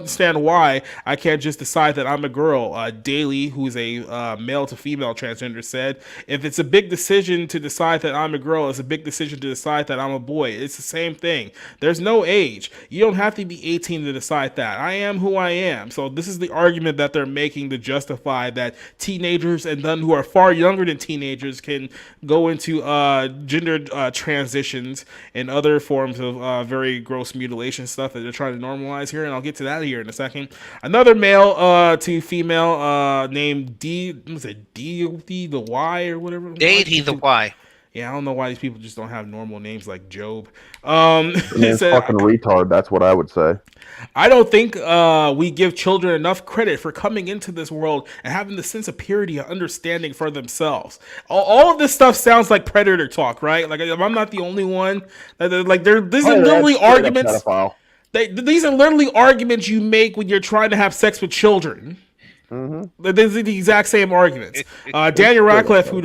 understand why I can't just decide that I'm a girl. Daly, who's a male to female transgender, said, if it's a big decision to decide that I'm a girl, it's a big decision to decide that I'm a boy. It's the same thing. There's no age. You don't have to be 18 to decide that. I am who I am. So this is the argument that they're making to justify that teenagers and then who are far younger than teenagers can go into gender transitions and other forms of very gross mutilation stuff that they're trying to normalize here. And I'll get to that here in a second. Another male to female named D the Y or whatever. Deity the Y. Yeah, I don't know why these people just don't have normal names like Job. It's fucking retard. That's what I would say. I don't think we give children enough credit for coming into this world and having the sense of purity and understanding for themselves. All of this stuff sounds like predator talk, right? Like I'm not the only one. Like these are literally arguments. These are literally arguments you make when you're trying to have sex with children. Mm-hmm. These are the exact same arguments. Daniel Radcliffe, who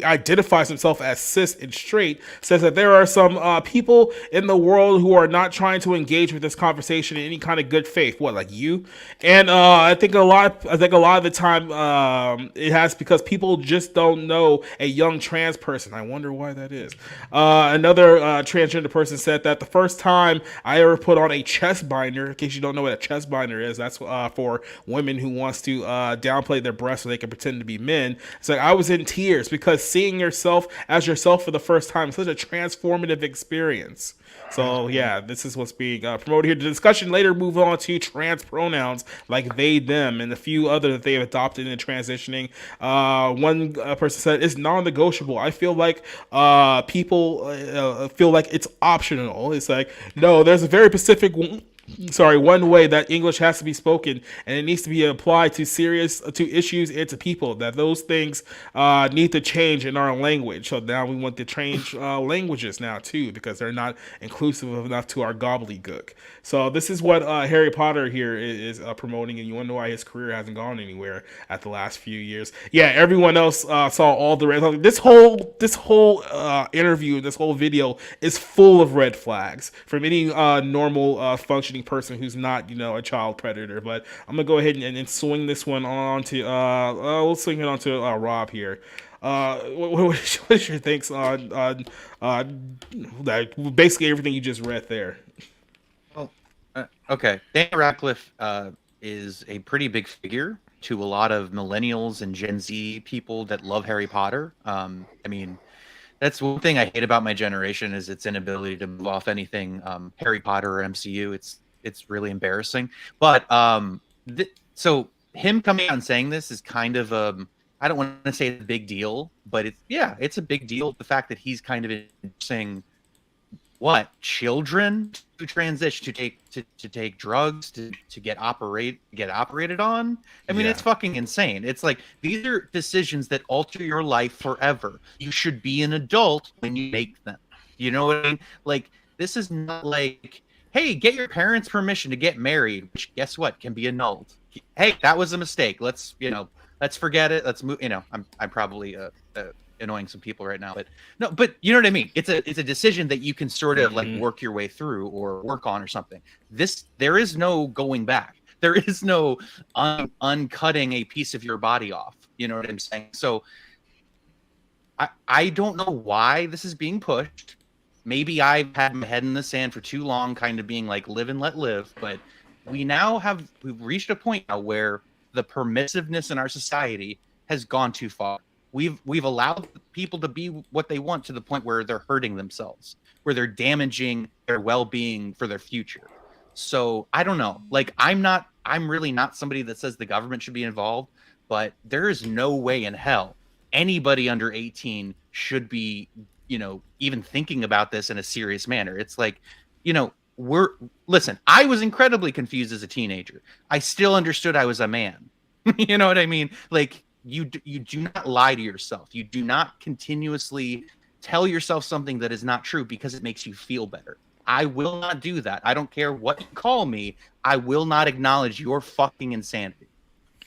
identifies himself as cis and straight, says that there are some people in the world who are not trying to engage with this conversation in any kind of good faith. What, like you? And I think a lot of the time it has because people just don't know a young trans person. I wonder why that is. Another transgender person said that the first time I ever put on a chest binder, in case you don't know what a chest binder is, that's for women who wants to downplay their breasts so they can pretend to be men. It's like I was in tears because seeing yourself as yourself for the first time is such a transformative experience. So yeah, this is what's being promoted here. The discussion later moved on to trans pronouns like they, them, and a few other that they have adopted in transitioning. One person said, it's non-negotiable. I feel like people feel like it's optional. It's like, no, there's a very specific one way that English has to be spoken, and it needs to be applied to issues and to people, that those things need to change in our language. So now we want to change languages now too, because they're not inclusive enough to our gobbledygook. So this is what Harry Potter here is promoting, and you wonder why his career hasn't gone anywhere at the last few years. Yeah, everyone else saw all the red. This whole interview, this whole video is full of red flags from any normal functioning person who's not, a child predator. But I'm gonna go ahead and swing this one on to we'll swing it on to Rob here. What is your thanks on basically everything you just read there? Well, okay. Daniel Radcliffe is a pretty big figure to a lot of millennials and Gen Z people that love Harry Potter. I mean, that's one thing I hate about my generation is its inability to move off anything Harry Potter or MCU. It's really embarrassing. But so him coming out and saying this is kind of I don't want to say it's a big deal, but it's a big deal. The fact that he's kind of saying what children to transition to take to take drugs, to get operated on. I mean, Yeah. it's fucking insane. It's like, these are decisions that alter your life forever. You should be an adult when you make them. You know what I mean? Like, this is not like, hey, get your parents' permission to get married, which, guess what, can be annulled. Hey, that was a mistake. Let's forget it. Let's move. I'm probably annoying some people right now, but no, but you know what I mean? It's a decision that you can sort of like work your way through or work on or something. There is no going back. There is no uncutting a piece of your body off. You know what I'm saying? So I don't know why this is being pushed. Maybe I've had my head in the sand for too long, kind of being like, live and let live. But we've reached a point now where the permissiveness in our society has gone too far. We've allowed people to be what they want to the point where they're hurting themselves, where they're damaging their well-being for their future. So I don't know. Like, I'm really not somebody that says the government should be involved, but there is no way in hell anybody under 18 should be, even thinking about this in a serious manner. It's like, listen, I was incredibly confused as a teenager. I still understood I was a man. You know what I mean? Like, you do not lie to yourself. You do not continuously tell yourself something that is not true because it makes you feel better. I will not do that. I don't care what you call me. I will not acknowledge your fucking insanity.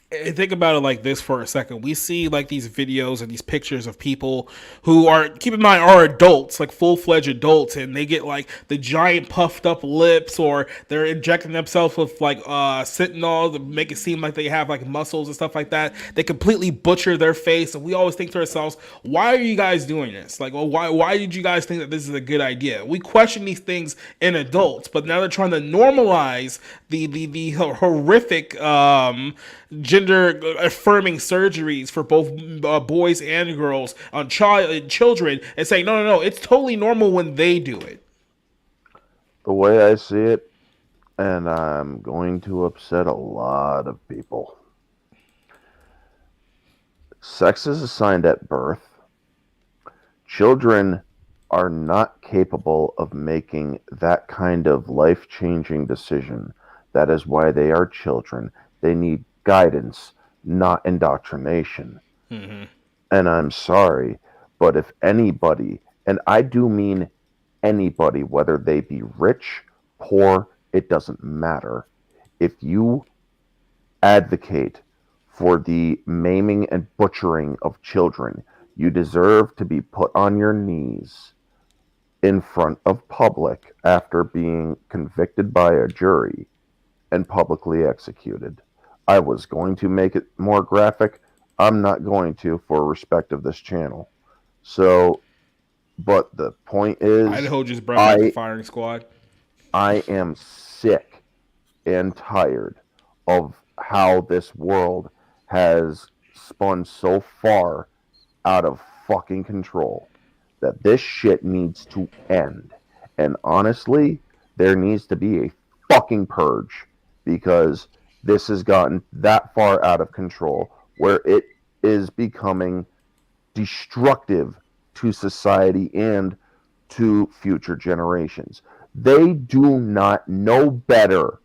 Think about it like this for a second. We see like these videos and these pictures of people who are, keep in mind, are adults, like full-fledged adults, and they get like the giant puffed up lips, or they're injecting themselves with like Sentinel to make it seem like they have like muscles and stuff like that. They completely butcher their face, and we always think to ourselves, why are you guys doing this? Like, well, why did you guys think that this is a good idea? We question these things in adults, but now they're trying to normalize the horrific gender affirming surgeries for both boys and girls on children, and saying no, it's totally normal when they do it. The way I see it, and I'm going to upset a lot of people, sex is assigned at birth. Children are not capable of making that kind of life-changing decision. That is why they are children. They need guidance, not indoctrination. Mm-hmm. And I'm sorry, but if anybody, and I do mean anybody, whether they be rich, poor, it doesn't matter. If you advocate for the maiming and butchering of children, you deserve to be put on your knees in front of public after being convicted by a jury and publicly executed. I was going to make it more graphic. I'm not going to, for respect of this channel. So, but the point is, Idaho just brought back the firing squad. I am sick and tired of how this world has spun so far out of fucking control that this shit needs to end. And honestly, there needs to be a fucking purge, because this has gotten that far out of control where it is becoming destructive to society and to future generations. They do not know better.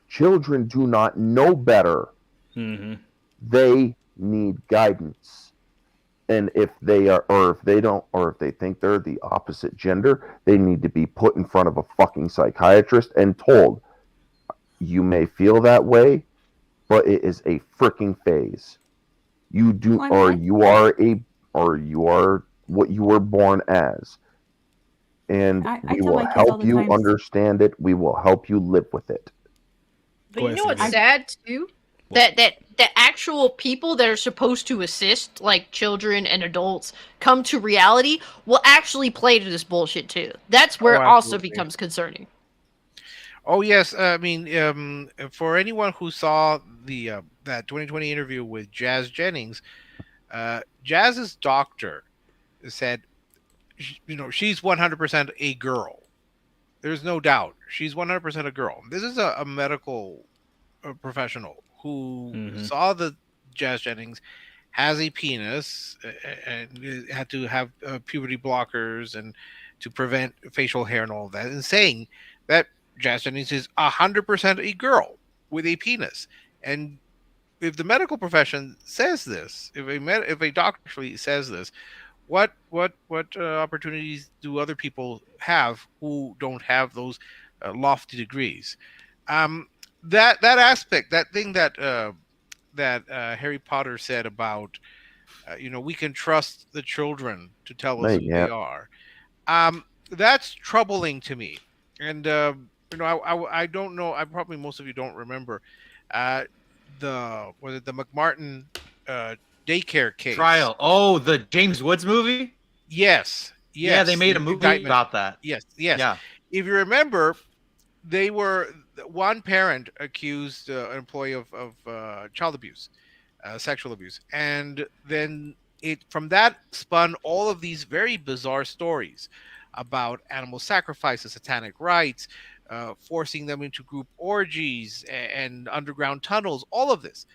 Children do not know better. Mm-hmm. They need guidance. And if they are, or if they don't, or if they think they're the opposite gender, they need to be put in front of a fucking psychiatrist and told, you may feel that way, but it is a freaking phase. You do, or you are what you were born as. And we will help you understand it. We will help you live with it. But you know what's sad too? That the actual people that are supposed to assist, like children and adults, come to reality, will actually play to this bullshit too. That's where it also becomes concerning. Oh yes, I mean, for anyone who saw the that 2020 interview with Jazz Jennings, Jazz's doctor said, she's 100% a girl. There's no doubt. She's 100% a girl. This is a medical professional who saw that Jazz Jennings has a penis and had to have puberty blockers and to prevent facial hair and all that, and saying that Jazz Jennings is 100% a girl with a penis. And if the medical profession says this, if a doctor actually says this, what opportunities do other people have who don't have those lofty degrees? That aspect, that thing that Harry Potter said about we can trust the children to tell us who they are. That's troubling to me, and I don't know. I probably most of you don't remember the McMartin daycare case trial. Oh, the James Woods movie. Yes. Yeah, they made a movie about that. Yes. Yeah. If you remember, they were one parent accused an employee of child abuse, sexual abuse, and then it from that spun all of these very bizarre stories about animal sacrifices, satanic rites, forcing them into group orgies and underground tunnels, all of this.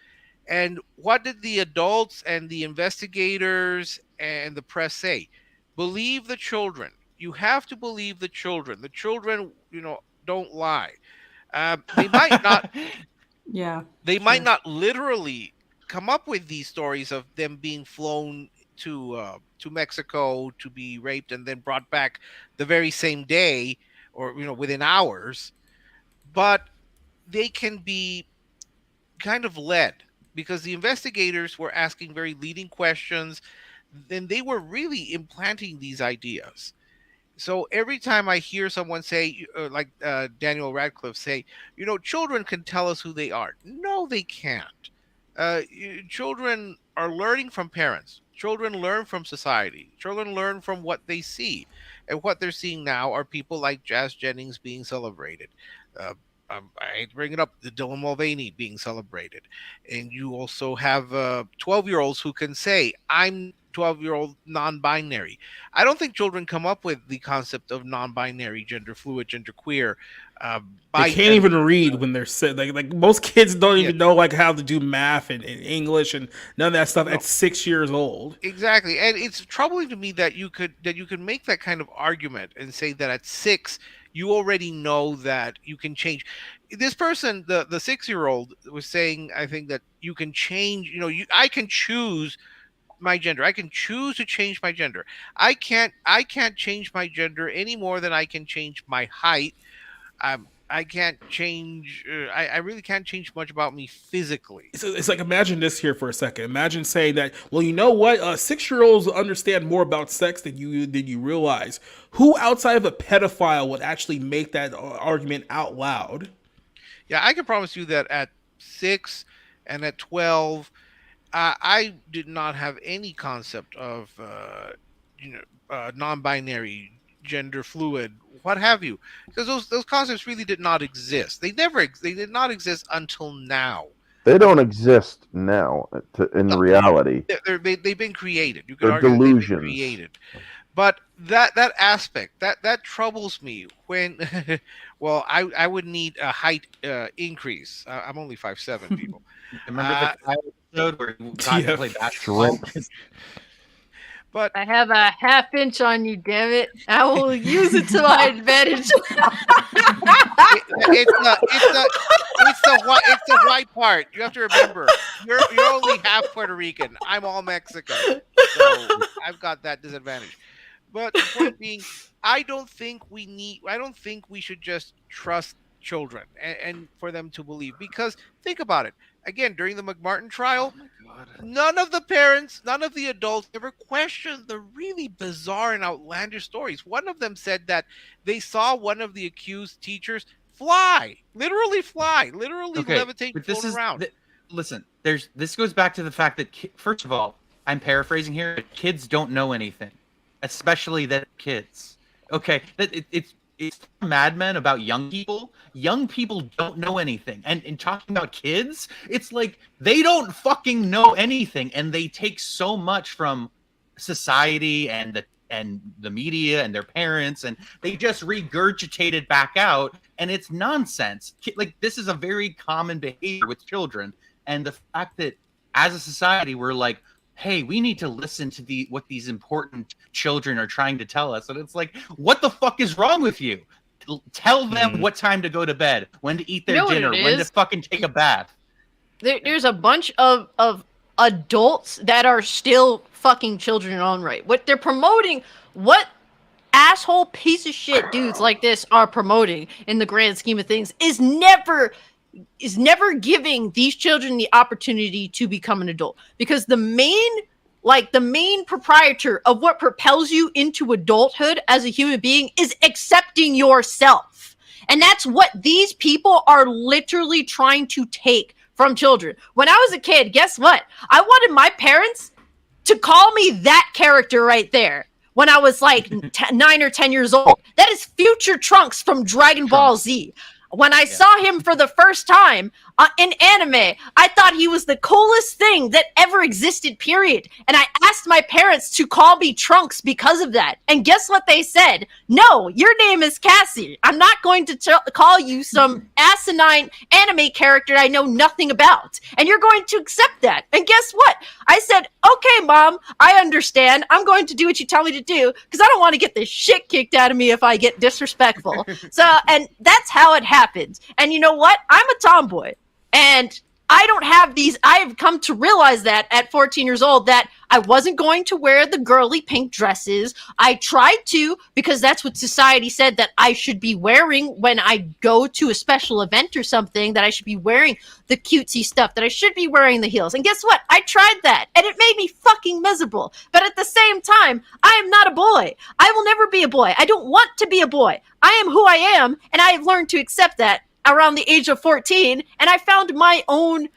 And what did the adults and the investigators and the press say? Believe the children. You have to believe the children. The children, don't lie. They might not. Yeah. They might not literally come up with these stories of them being flown to Mexico to be raped and then brought back the very same day, or within hours. But they can be kind of led, because the investigators were asking very leading questions, then they were really implanting these ideas. So every time I hear someone say, like Daniel Radcliffe say, children can tell us who they are. No, they can't. Children are learning from parents. Children learn from society. Children learn from what they see. And what they're seeing now are people like Jazz Jennings being celebrated. I hate to bring it up, the Dylan Mulvaney being celebrated. And you also have 12-year-olds who can say, I'm 12-year-old non-binary. I don't think children come up with the concept of non-binary, gender fluid, gender queer. They can't even read when they're like most kids don't even know how to do math and English and none of that stuff at 6 years old. Exactly, and it's troubling to me that you could make that kind of argument and say that at 6 you already know that you can change. This person, the 6-year-old, was saying, I think, that you can change. I can choose my gender. I can choose to change my gender. I can't change my gender any more than I can change my height. I can't change. I really can't change much about me physically. It's like, imagine this here for a second. Imagine saying that, well, you know what? 6-year-olds understand more about sex than you realize. Who outside of a pedophile would actually make that argument out loud? Yeah, I can promise you that at 6 and at 12, I did not have any concept of non-binary, gender fluid, what have you, because those concepts really did not exist. They did not exist until now. They don't exist now in reality. They've been created. You could They're argue delusions. they've been created. But that aspect that troubles me when well, I would need a height increase. I'm only 5'7", people. Remember the episode where you got to play basketball? But I have a half-inch on you, damn it! I will use it to my advantage. It's the white part. You have to remember, you're only half Puerto Rican. I'm all Mexican, so I've got that disadvantage. But the point being, I don't think we should just trust children and for them to believe, because think about it. Again, during the McMartin trial, none of the parents, none of the adults ever questioned the really bizarre and outlandish stories. One of them said that they saw one of the accused teachers literally levitate, but this is around. Listen, this goes back to the fact that, first of all, I'm paraphrasing here, but kids don't know anything, especially that kids. Okay, it's Mad Men about young people. Young people don't know anything, and in talking about kids, it's like they don't fucking know anything, and they take so much from society and the media and their parents, and they just regurgitate it back out, and it's nonsense. Like, this is a very common behavior with children, and the fact that as a society we're like, hey, we need to listen to what these important children are trying to tell us. And it's like, what the fuck is wrong with you? Tell them what time to go to bed, when to eat their dinner, when to fucking take a bath. There's a bunch of adults that are still fucking children in their own right. What they're promoting, what asshole piece of shit dudes like this are promoting in the grand scheme of things is never giving these children the opportunity to become an adult. Because the main proprietor of what propels you into adulthood as a human being is accepting yourself. And that's what these people are literally trying to take from children. When I was a kid, guess what? I wanted my parents to call me that character right there when I was like 9 or 10 years old. That is future Trunks from Dragon Ball Z. When I saw him for the first time in anime, I thought he was the coolest thing that ever existed, period. And I asked my parents to call me Trunks because of that. And guess what they said? No, your name is Cassie. I'm not going to call you some asinine anime character I know nothing about. And you're going to accept that. And guess what? I said, okay, Mom, I understand. I'm going to do what you tell me to do because I don't want to get the shit kicked out of me if I get disrespectful. And that's how it happens. And you know what? I'm a tomboy. And I don't have these. I've come to realize that at 14 years old that I wasn't going to wear the girly pink dresses. I tried to because that's what society said that I should be wearing when I go to a special event or something, that I should be wearing the cutesy stuff, that I should be wearing the heels. And guess what? I tried that and it made me fucking miserable. But at the same time, I am not a boy. I will never be a boy. I don't want to be a boy. I am who I am, and I have learned to accept that around the age of 14, and I found my own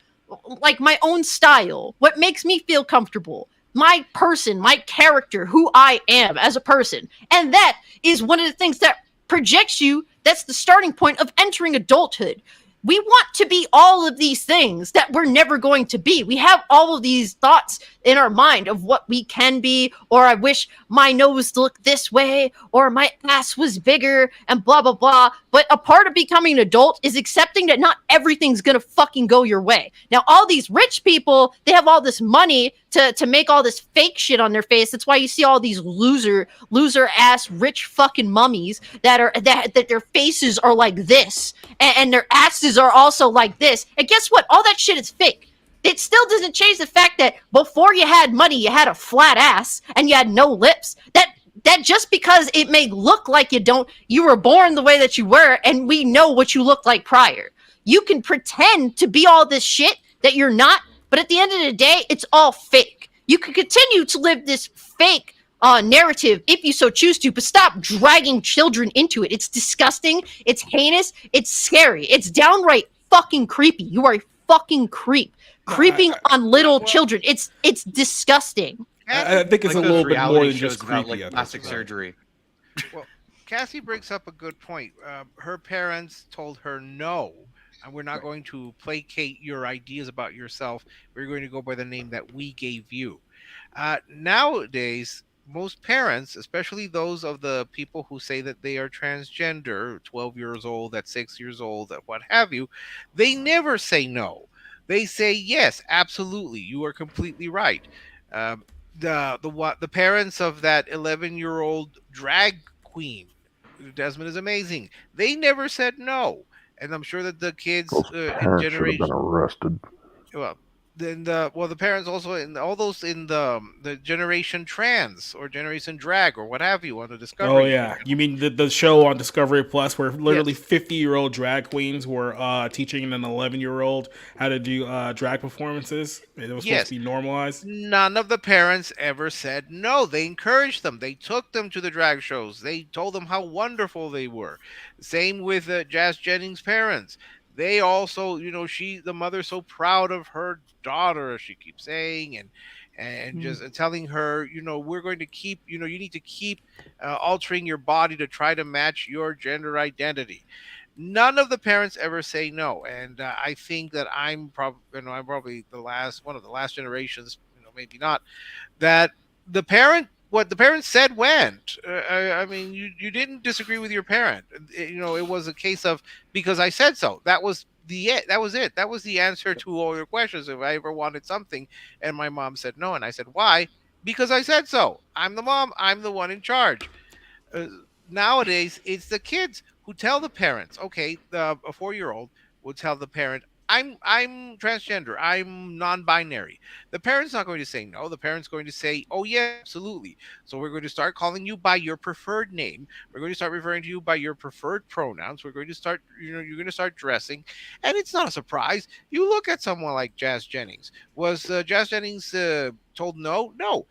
style, what makes me feel comfortable, my person, my character, who I am as a person. And that is one of the things that projects you. That's the starting point of entering adulthood. We want to be all of these things that we're never going to be. We have all of these thoughts in our mind of what we can be, or I wish my nose looked this way, or my ass was bigger, and blah, blah, blah. But a part of becoming an adult is accepting that not everything's going to fucking go your way. Now, all these rich people, they have all this money to make all this fake shit on their face. That's why you see all these loser ass rich fucking mummies that their faces are like this, and their asses are also like this. And guess what? All that shit is fake. It still doesn't change the fact that before you had money, you had a flat ass and you had no lips. That just because it may look like you were born the way that you were, and we know what you looked like prior. You can pretend to be all this shit that you're not, but at the end of the day, it's all fake. You can continue to live this fake narrative if you so choose to, but stop dragging children into it. It's disgusting. It's heinous. It's scary. It's downright fucking creepy. You are a fucking creep. Creeping on little children. It's disgusting. I think it's like a little bit more than just creepy. Like plastic surgery. Well, Cassie brings up a good point. Her parents told her no, and we're not going to placate your ideas about yourself. We're going to go by the name that we gave you. Nowadays, most parents, especially those of the people who say that they are transgender, 12 years old, at 6 years old, at what have you, they never say no. They say yes, absolutely. You are completely right. The parents of that 11-year-old drag queen, Desmond is amazing. They never said no, and I'm sure that the kids in generation should have been arrested. Well, then the parents also in all those in the generation trans or generation drag or what have you on the Discovery. Oh yeah, you mean the show on Discovery Plus where literally 50-year-old drag queens were teaching an 11-year-old how to do drag performances. It was supposed to be normalized. None of the parents ever said no. They encouraged them. They took them to the drag shows. They told them how wonderful they were. Same with Jazz Jennings' parents. They also, the mother's so proud of her daughter, as she keeps saying, and just telling her, we're going to keep, you need to keep altering your body to try to match your gender identity. None of the parents ever say no, and I think that I'm probably one of the last generations, maybe not, that what the parent said went. I mean, you didn't disagree with your parent. It was a case of because I said so. That was it. That was the answer to all your questions. If I ever wanted something, and my mom said no, and I said why? Because I said so. I'm the mom. I'm the one in charge. Nowadays, it's the kids who tell the parents, okay, a 4-year-old will tell the parent, I'm transgender, I'm non-binary. The parent's not going to say no. The parent's going to say, oh yeah, absolutely. So we're going to start calling you by your preferred name. We're going to start referring to you by your preferred pronouns. We're going to start, you're going to start dressing. And it's not a surprise. You look at someone like Jazz Jennings. Was Jazz Jennings told no? No.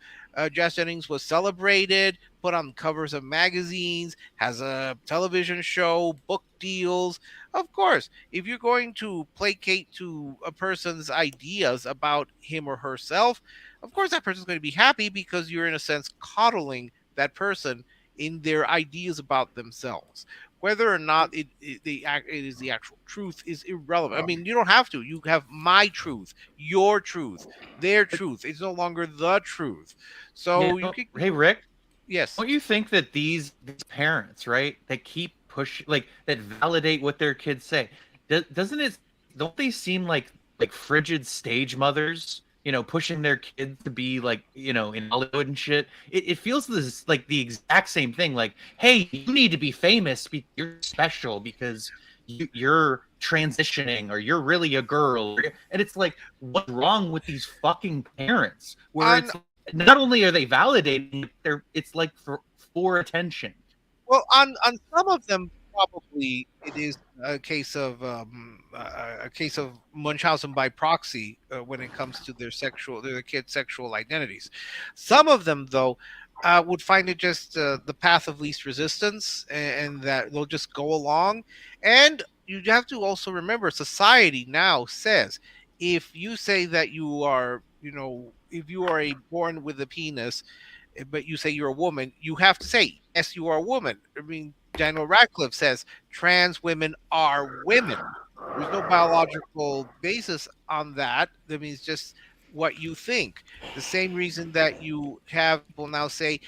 Jazz Jennings was celebrated, put on covers of magazines, has a television show, book deals. Of course, if you're going to placate to a person's ideas about him or herself, of course that person's going to be happy because you're in a sense coddling that person in their ideas about themselves. Whether or not it is the actual truth is irrelevant. I mean, you don't have to. You have my truth, your truth, their truth. It's no longer the truth. So you can. Hey, Rick. Yes. Don't you think that these parents, right, that keep pushing, like, that validate what their kids say, doesn't it? Don't they seem like frigid stage mothers? Pushing their kids to be like, in Hollywood and shit. It feels this like the exact same thing. Like, hey, you need to be famous. You're special because you're transitioning, or you're really a girl. And it's like, what's wrong with these fucking parents? Where it's not only are they validating, it's like for attention. Well, on some of them, probably it is a case of Munchausen by proxy when it comes to their kids' sexual identities. Some of them, though, would find it just the path of least resistance, and that they'll just go along. And you have to also remember, society now says, if you say that you are, if you are born with a penis, but you say you're a woman, you have to say, yes, you are a woman. I mean, Daniel Radcliffe says trans women are women. There's no biological basis on that. I mean, it's just what you think. The same reason that you have people now say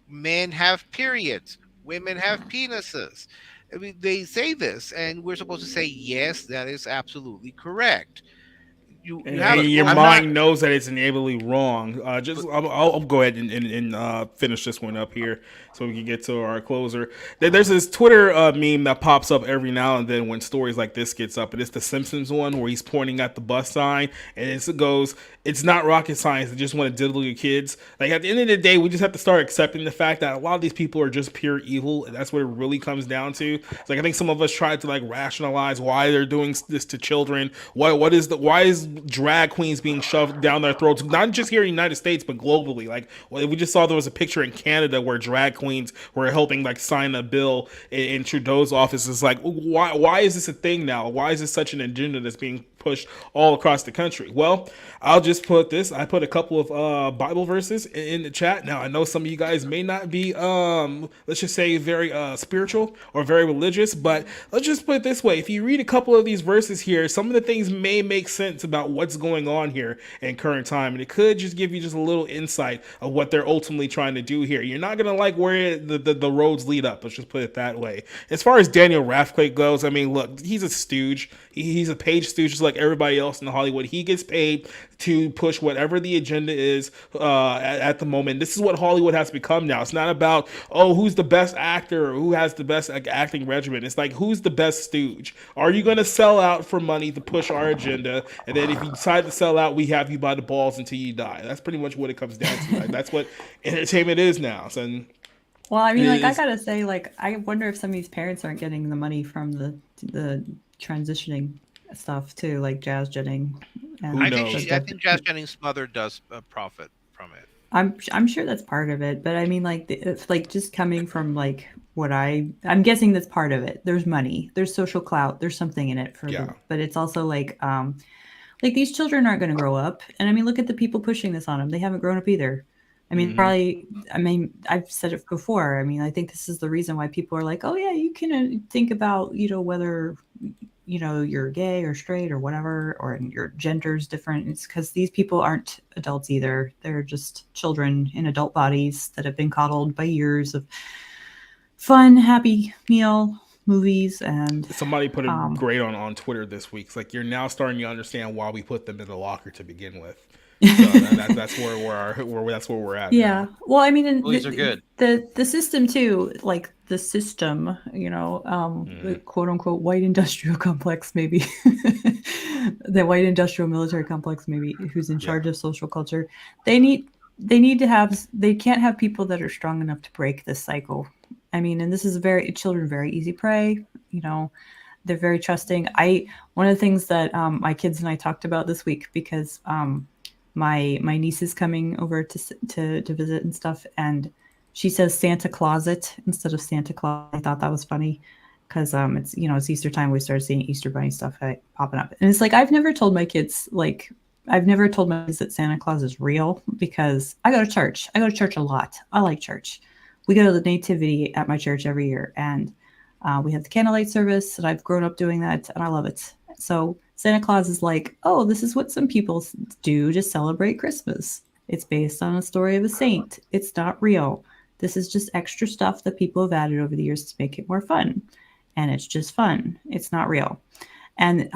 men have periods, women have penises. I mean, they say this, and we're supposed to say, yes, that is absolutely correct. Your mind knows that it's enably wrong. I'll go ahead and finish this one up here so we can get to our closer. There's this Twitter meme that pops up every now and then when stories like this gets up, and it's the Simpsons one where he's pointing at the bus sign, and it goes, "It's not rocket science. They just want to diddle your kids." Like, at the end of the day, we just have to start accepting the fact that a lot of these people are just pure evil, and that's what it really comes down to. It's like, I think some of us tried to like rationalize why they're doing this to children. Why is drag queens being shoved down their throats, not just here in the United States but globally? Like, we just saw there was a picture in Canada where drag queens were helping like sign a bill in Trudeau's office. It's like, why is this a thing now? Why is this such an agenda that's being pushed all across the country? Well, I'll just put this. I put a couple of Bible verses in the chat. Now, I know some of you guys may not be let's just say very spiritual or very religious, but let's just put it this way. If you read a couple of these verses here, some of the things may make sense about what's going on here in current time, and it could just give you just a little insight of what they're ultimately trying to do here. You're not gonna like where the roads lead up. Let's just put it that way. As far as Daniel Radcliffe goes, I mean, look, he's a stooge. He's a paid stooge just like everybody else in Hollywood. He gets paid to push whatever the agenda is at the moment. This is what Hollywood has become now. It's not about, oh, who's the best actor or who has the best acting regimen. It's like, who's the best stooge? Are you going to sell out for money to push our agenda? And then if you decide to sell out, we have you by the balls until you die. That's pretty much what it comes down to. Like, that's what entertainment is now. So, well, I mean, like, I gotta say, like, I wonder if some of these parents aren't getting the money from the transitioning stuff too, like Jazz Jennings. I think Jazz Jennings' mother does profit from it. I'm sure that's part of it, but I mean, like, it's like just coming from like what I'm guessing that's part of it. There's money, there's social clout, there's something in it for them, but it's also like these children aren't going to grow up, and I mean, look at the people pushing this on them. They haven't grown up either. I mean, I've said it before. I mean, I think this is the reason why people are like, oh yeah, you can think about, whether, you're gay or straight or whatever, or your gender's different. It's because these people aren't adults either. They're just children in adult bodies that have been coddled by years of fun, happy meal, movies. And somebody put it great on Twitter this week. It's like, you're now starting to understand why we put them in the locker to begin with. So that's where we're at. Yeah. Now. Well, I mean, Movies are good. The system too, like the system, the quote unquote white industrial complex, maybe the white industrial military complex, maybe, who's in charge of social culture. They can't have people that are strong enough to break this cycle. I mean, and this is children very easy prey. They're very trusting. One of the things that my kids and I talked about this week, because my niece is coming over to visit and stuff, and she says Santa Clauset instead of Santa Claus. I thought that was funny because it's Easter time. We started seeing Easter bunny stuff popping up, and it's like I've never told my kids that Santa Claus is real, because I go to church. I go to church a lot. I like church. We go to the nativity at my church every year, and we have the candlelight service, and I've grown up doing that, and I love it. So Santa Claus is like, oh, this is what some people do to celebrate Christmas. It's based on a story of a saint. It's not real. This is just extra stuff that people have added over the years to make it more fun. And it's just fun. It's not real. And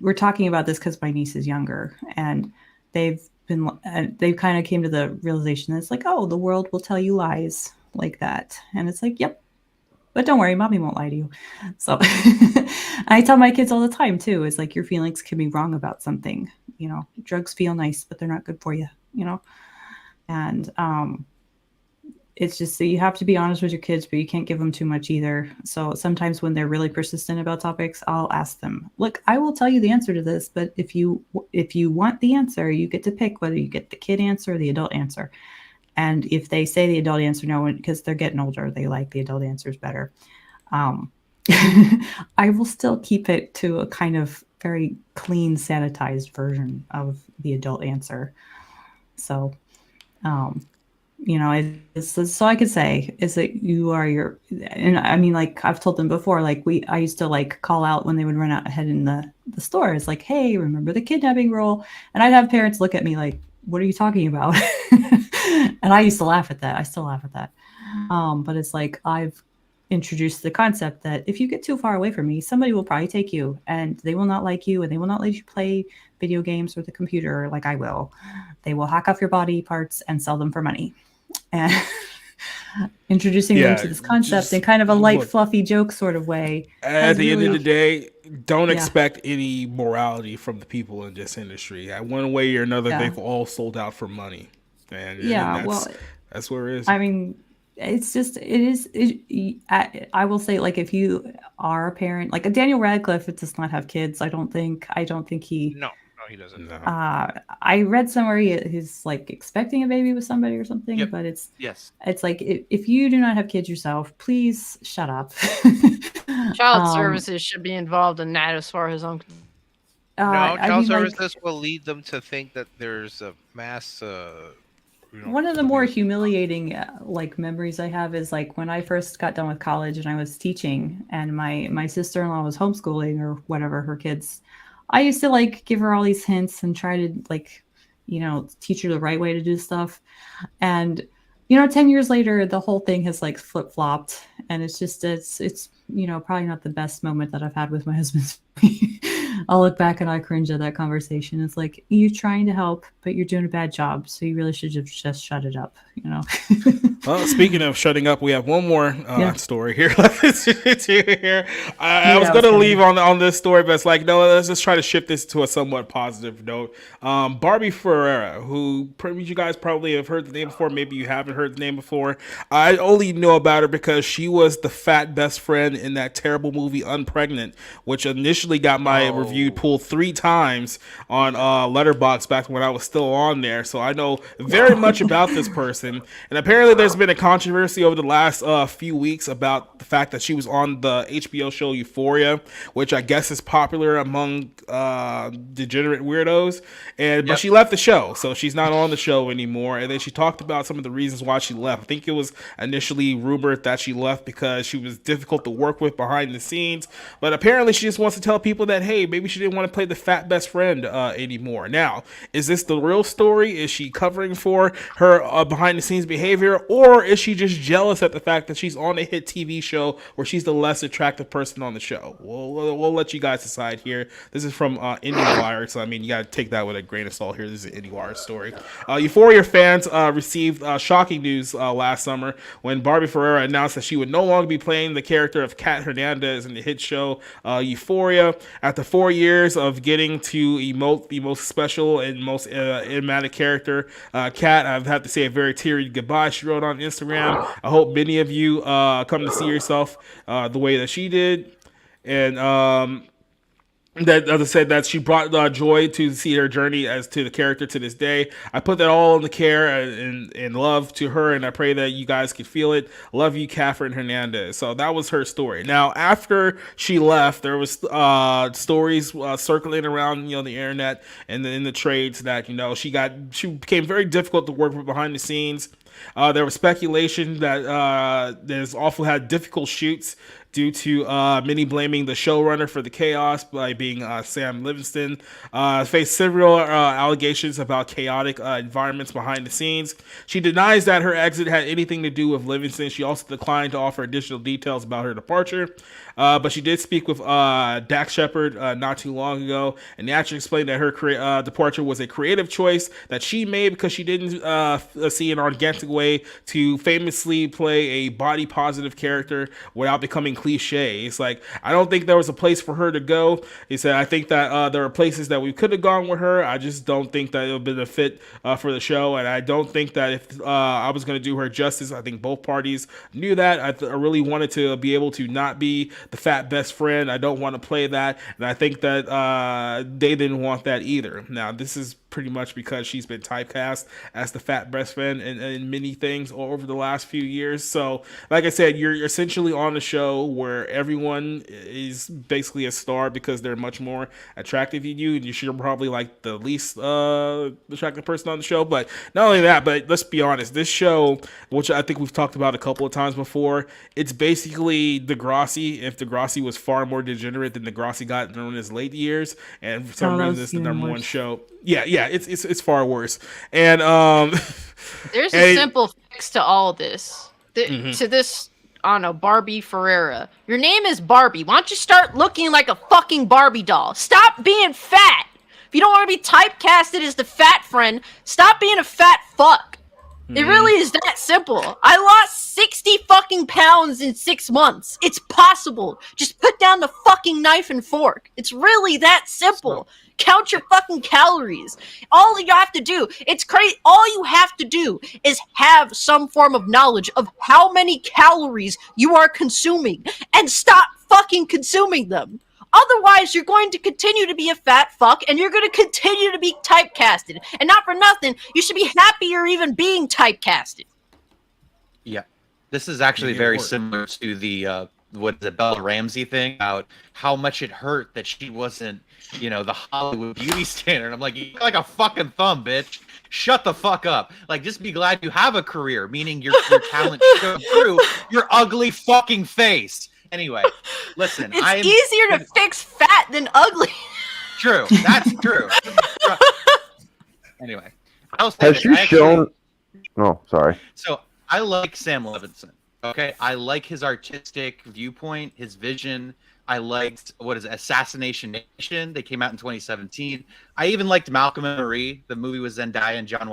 we're talking about this because my niece is younger, and they've kind of came to the realization that it's like, oh, the world will tell you lies like that. And it's like, yep. But don't worry, mommy won't lie to you. So I tell my kids all the time too, is like, your feelings can be wrong about something. Drugs feel nice, but they're not good for you, and it's just that you have to be honest with your kids, but you can't give them too much either. So sometimes when they're really persistent about topics, I'll ask them, look, I will tell you the answer to this, but if you want the answer, you get to pick whether you get the kid answer or the adult answer. And if they say the adult answer, no, because they're getting older, they like the adult answers better. I will still keep it to a kind of very clean, sanitized version of the adult answer. So, so I could say is that you are and I mean, like I've told them before, like I used to like call out when they would run out ahead in the stores, like, hey, remember the kidnapping rule? And I'd have parents look at me like, what are you talking about? And I used to laugh at that. I still laugh at that. But it's like, I've introduced the concept that if you get too far away from me, somebody will probably take you, and they will not like you, and they will not let you play video games or the computer like I will. They will hack off your body parts and sell them for money. And introducing them to this concept in kind of a light, fluffy joke sort of way. At the end of the day, don't expect any morality from the people in this industry. One way or another, they've all sold out for money. And that's where it is. I mean, it's just, I will say, like, if you are a parent, like a Daniel Radcliffe, it does not have kids. I don't think he. No, he doesn't. No. I read somewhere he's like expecting a baby with somebody or something, but it's like, if you do not have kids yourself, please shut up. Child services should be involved in that as far as I'm concerned. Child services will lead them to think that there's a mass. One of the more humiliating memories I have is like when I first got done with college and I was teaching, and my sister-in-law was homeschooling or whatever her kids. I used to like give her all these hints and try to teach her the right way to do stuff. And 10 years later, the whole thing has like flip-flopped, and it's probably not the best moment that I've had with my husband. I'll look back and I cringe at that conversation. It's like, you're trying to help, but you're doing a bad job. So you really should have just shut it up, Well, speaking of shutting up, we have one more story here. I was going to leave on this story, but it's like, no, let's just try to shift this to a somewhat positive note. Barbie Ferreira, who you guys probably have heard the name before. Maybe you haven't heard the name before. I only know about her because she was the fat best friend in that terrible movie Unpregnant, which initially got my review pulled 3 times on Letterboxd back when I was still on there. So I know very much about this person. And apparently there's been a controversy over the last few weeks about the fact that she was on the HBO show Euphoria, which I guess is popular among degenerate weirdos. But she left the show, so she's not on the show anymore. And then she talked about some of the reasons why she left. I think it was initially rumored that she left because she was difficult to work with behind the scenes. But apparently she just wants to tell people that, hey, maybe maybe she didn't want to play the fat best friend anymore. Now, is this the real story? Is she covering for her behind the scenes behavior, or is she just jealous at the fact that she's on a hit TV show where she's the less attractive person on the show? We'll let you guys decide here. This is from IndieWire, so I mean, you got to take that with a grain of salt here. This is an IndieWire story. Euphoria fans received shocking news last summer when Barbie Ferreira announced that she would no longer be playing the character of Kat Hernandez in the hit show Euphoria. After 4 years of getting to emote the most special and most enigmatic character, Kat, I've had to say a very teary goodbye, she wrote on Instagram. I hope many of you come to see yourself the way that she did. And that, as I said, that she brought joy to see her journey as to the character to this day. I put that all in the care and love to her, and I pray that you guys can feel it. Love you, Catherine Hernandez. So that was her story. Now, after she left, there was stories circling around, the internet and in the trades that she became very difficult to work with behind the scenes. There was speculation that there's also had difficult shoots due to many blaming the showrunner for the chaos by being Sam Livingston. Faced several allegations about chaotic environments behind the scenes. She denies that her exit had anything to do with Livingston. She also declined to offer additional details about her departure. But she did speak with Dax Shepard not too long ago, and the actress explained that her departure was a creative choice that she made because she didn't see an organic way to famously play a body-positive character without becoming cliche. It's like, I don't think there was a place for her to go. He said, I think that there are places that we could have gone with her. I just don't think that it would have been a fit for the show, and I don't think that if I was going to do her justice, I think both parties knew that. I really wanted to be able to not be the fat best friend. I don't want to play that, and I think that they didn't want that either. Now, this is pretty much because she's been typecast as the fat best friend in many things over the last few years. So, like I said, you're essentially on a show where everyone is basically a star because they're much more attractive than you, and you're probably like the least attractive person on the show. But not only that, but let's be honest, this show, which I think we've talked about a couple of times before, it's basically Degrassi if Degrassi was far more degenerate than Degrassi got in his late years, and for some reason it's the number one show. Yeah, it's far worse. And there's a simple fix to all this. To this, I don't know, Barbie Ferreira. Your name is Barbie. Why don't you start looking like a fucking Barbie doll? Stop being fat. If you don't want to be typecasted as the fat friend, stop being a fat fuck. It really is that simple. I lost 60 fucking pounds in 6 months. It's possible. Just put down the fucking knife and fork. It's really that simple. Count your fucking calories. All you have to do, it's crazy. All you have to do is have some form of knowledge of how many calories you are consuming and stop fucking consuming them. Otherwise, you're going to continue to be a fat fuck, and you're going to continue to be typecasted. And not for nothing, you should be happy you're even being typecasted. Yeah. This is actually very similar to the Bella Ramsey thing about how much it hurt that she wasn't, the Hollywood beauty standard. I'm like, you look like a fucking thumb, bitch. Shut the fuck up. Like, just be glad you have a career, meaning your talent shows through your ugly fucking face. Anyway, listen. It's easier to fix fat than ugly. True. That's true. Anyway. Has she shown... Oh, sorry. So, I like Sam Levinson. Okay? I like his artistic viewpoint, his vision. I liked, Assassination Nation. They came out in 2017. I even liked Malcolm and Marie. The movie was Zendaya and John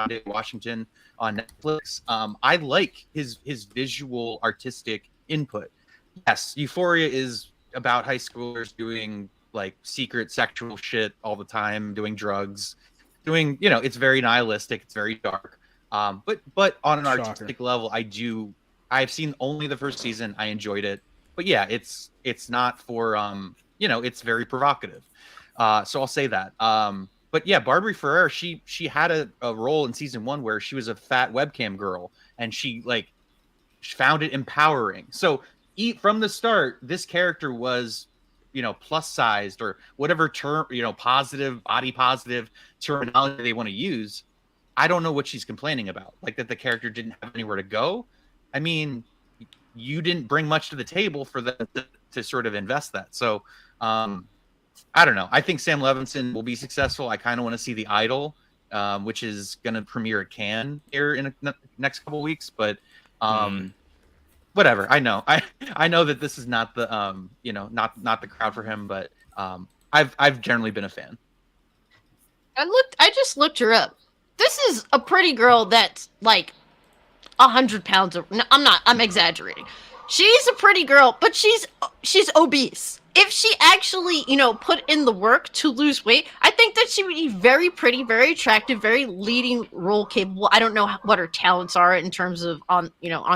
David Washington on Netflix. I like his visual artistic input. Yes, Euphoria is about high schoolers doing like secret sexual shit all the time, doing drugs, it's very nihilistic, it's very dark. But on an artistic level, I've seen only the first season. I enjoyed it. But yeah, it's not for it's very provocative. So I'll say that. But yeah, Barbie Ferreira, she had a role in season 1 where she was a fat webcam girl, and she found it empowering. So from the start, this character was, plus sized or whatever term, positive, body positive terminology they want to use. I don't know what she's complaining about. Like that the character didn't have anywhere to go. I mean, you didn't bring much to the table for them to sort of invest that. So, I don't know. I think Sam Levinson will be successful. I kind of want to see The Idol, which is going to premiere at Cannes here in the next couple of weeks. But whatever. I know. I know that this is not the not the crowd for him. But I've generally been a fan. I just looked her up. This is a pretty girl that's like 100 pounds. No, I'm exaggerating. She's a pretty girl, but she's obese. If she actually, put in the work to lose weight, I think that she would be very pretty, very attractive, very leading role capable. I don't know what her talents are in terms of on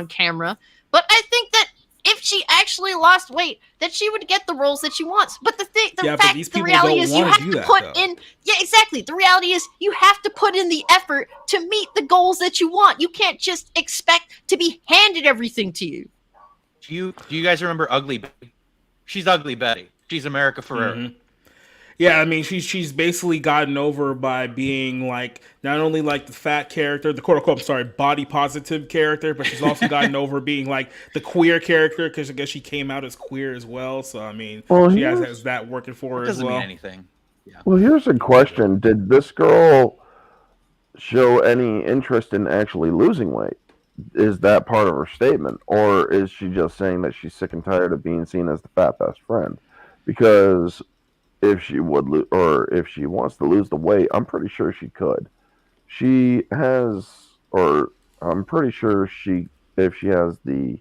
camera, but I think that if she actually lost weight, that she would get the roles that she wants. But the reality is you have to put in. Yeah, exactly. The reality is you have to put in the effort to meet the goals that you want. You can't just expect to be handed everything to you. Do you guys remember Ugly Betty? She's Ugly Betty. She's America Ferrera. Mm-hmm. Yeah, I mean, she's basically gotten over by being like not only like the fat character, the quote unquote, body positive character, but she's also gotten over being like the queer character because I guess she came out as queer as well. So I mean, she has that working for her as well. Doesn't mean anything. Yeah. Well, here's a question: did this girl show any interest in actually losing weight? Is that part of her statement, or is she just saying that she's sick and tired of being seen as the fat best friend? Because if she would or if she wants to lose the weight, I'm pretty sure she could. She has, or I'm pretty sure if she has the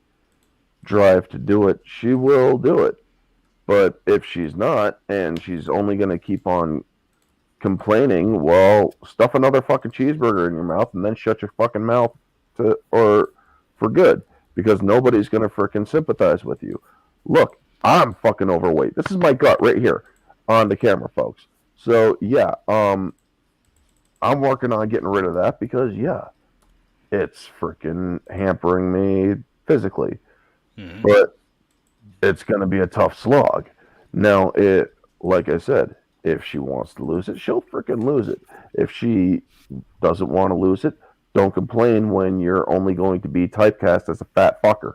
drive to do it, she will do it. But if she's not, and she's only going to keep on complaining, well, stuff another fucking cheeseburger in your mouth and then shut your fucking mouth for good, because nobody's going to freaking sympathize with you. Look, I'm fucking overweight. This is my gut right here on the camera, folks. So yeah, I'm working on getting rid of that because it's freaking hampering me physically. Mm-hmm. But it's going to be a tough slog. Now, like I said, if she wants to lose it, she'll freaking lose it. If she doesn't want to lose it, don't complain when you're only going to be typecast as a fat fucker.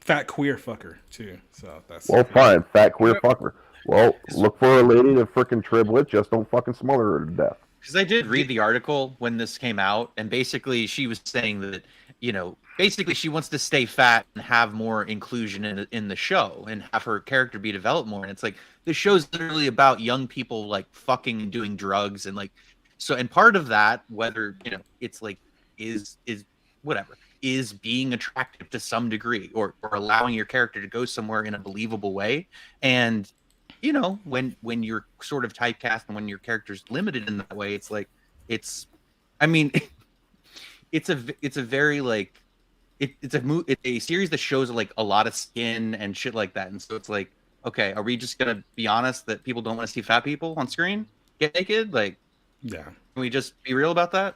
Fat queer fucker too. So that's fine. Fat queer fucker. Well, look for a lady to freaking trib with. Just don't fucking smother her to death. Because I did read the article when this came out, and basically she was saying that basically she wants to stay fat and have more inclusion in the show and have her character be developed more. And it's like the show's literally about young people like fucking and doing drugs and like. So, and part of that, whether, it's like, is whatever, is being attractive to some degree or allowing your character to go somewhere in a believable way. And, when you're sort of typecast and when your character's limited in that way, it's like, it's a very like, it's a series that shows like a lot of skin and shit like that. And so it's like, okay, are we just going to be honest that people don't want to see fat people on screen get naked? Like, yeah. Can we just be real about that?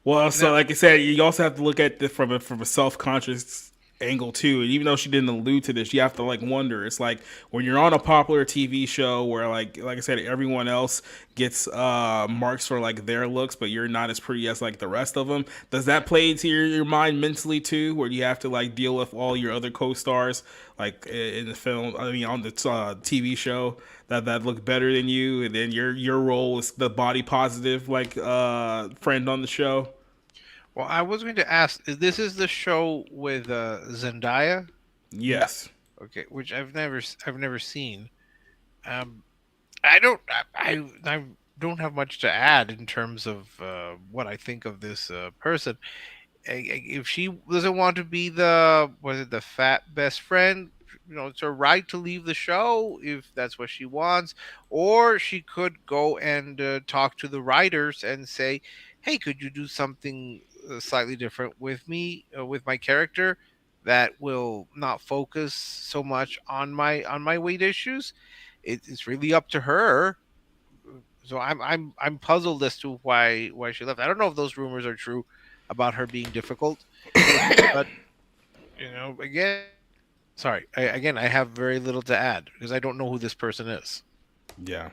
Well, so like I said, you also have to look at this from a self-conscious angle too. And even though she didn't allude to this, you have to like wonder. It's like when you're on a popular TV show where like I said, everyone else gets marks for like their looks, but you're not as pretty as like the rest of them. Does that play into your mind mentally too, where you have to like deal with all your other co-stars like in the film? I mean, on the TV show that look better than you, and then your role is the body positive like friend on the show. Well, I was going to ask, this is the show with Zendaya? Yes. Okay, which I've never seen. I don't have much to add in terms of what I think of this person. If she doesn't want to be the fat best friend, it's her right to leave the show if that's what she wants, or she could go and talk to the writers and say, hey, could you do something slightly different with me, with my character, that will not focus so much on my weight issues? It's really up to her. So I'm puzzled as to why she left. I don't know if those rumors are true about her being difficult, but again, sorry. I have very little to add because I don't know who this person is. Yeah,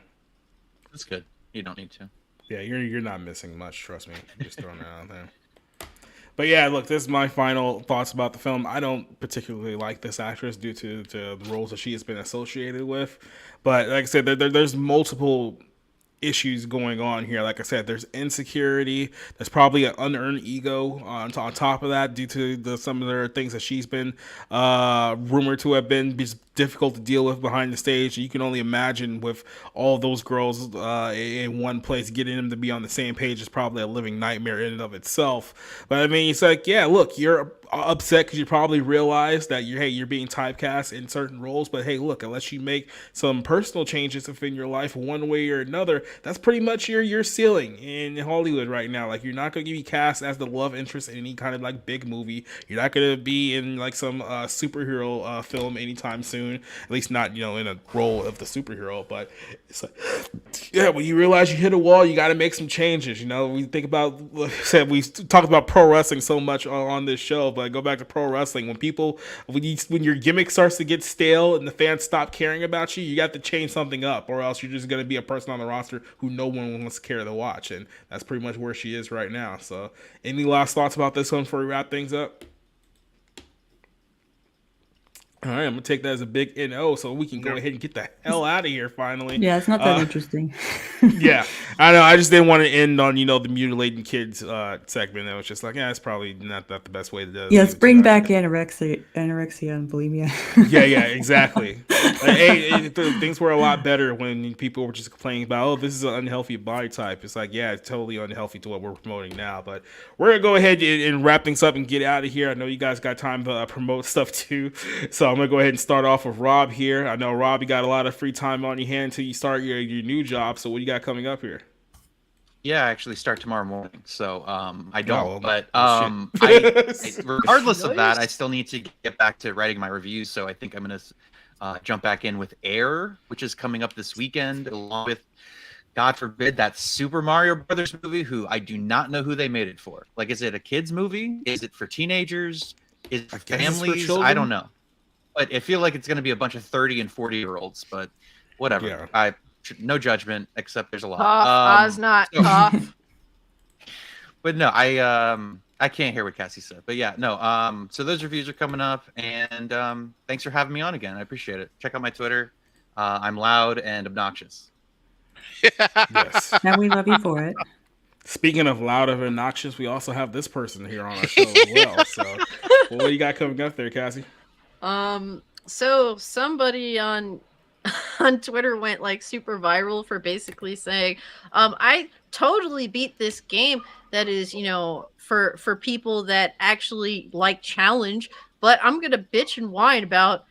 that's good. You don't need to. Yeah, you're not missing much. Trust me. I'm just throwing it out there. But yeah, look, this is my final thoughts about the film. I don't particularly like this actress due to the roles that she has been associated with. But like I said, there's multiple issues going on here. Like I said, there's insecurity. There's probably an unearned ego on top of that due to some of the things that she's been rumored to have been difficult to deal with behind the stage. You can only imagine with all those girls in one place, getting them to be on the same page is probably a living nightmare in and of itself. But I mean, it's like, yeah, look, you're upset because you probably realize that you're being typecast in certain roles. But hey, look, unless you make some personal changes within your life one way or another, that's pretty much your ceiling in Hollywood right now. Like, you're not going to be cast as the love interest in any kind of like big movie. You're not going to be in like some superhero film anytime soon. At least not, in a role of the superhero. But it's like, yeah, when you realize you hit a wall, you got to make some changes. We think about, like I said, we talked about pro wrestling so much on this show, but go back to pro wrestling. When your gimmick starts to get stale and the fans stop caring about you, you got to change something up, or else you're just going to be a person on the roster who no one wants to care to watch. And that's pretty much where she is right now. So, any last thoughts about this one before we wrap things up? All right, I'm going to take that as a big NO so we can go ahead and get the hell out of here finally. Yeah, it's not that interesting. Yeah, I know. I just didn't want to end on, the mutilating kids segment. I was just like, it's probably not the best way to do it. Yeah, let's bring back anorexia and bulimia. Yeah, exactly. Things were a lot better when people were just complaining about, this is an unhealthy body type. It's like, yeah, it's totally unhealthy to what we're promoting now. But we're going to go ahead and wrap things up and get out of here. I know you guys got time to promote stuff too. So I'm going to go ahead and start off with Rob here. I know, Rob, you got a lot of free time on your hand until you start your new job. So what do you got coming up here? Yeah, I actually start tomorrow morning. So I don't. But regardless of that, I still need to get back to writing my reviews. So I think I'm going to jump back in with Air, which is coming up this weekend, along with, God forbid, that Super Mario Brothers movie, who I do not know who they made it for. Like, is it a kids movie? Is it for teenagers? Is it for families? I don't know. But I feel like it's going to be a bunch of 30 and 40-year-olds, but whatever. Yeah. No judgment, except there's a lot. Oz not cough. But no, I can't hear what Cassie said. But yeah, no. So those reviews are coming up, and thanks for having me on again. I appreciate it. Check out my Twitter. I'm loud and obnoxious. Yes. And we love you for it. Speaking of loud and obnoxious, we also have this person here on our show as well. So what do you got coming up there, Cassie? So somebody on Twitter went like super viral for basically saying, I totally beat this game that is, for people that actually like challenge, but I'm going to bitch and whine about,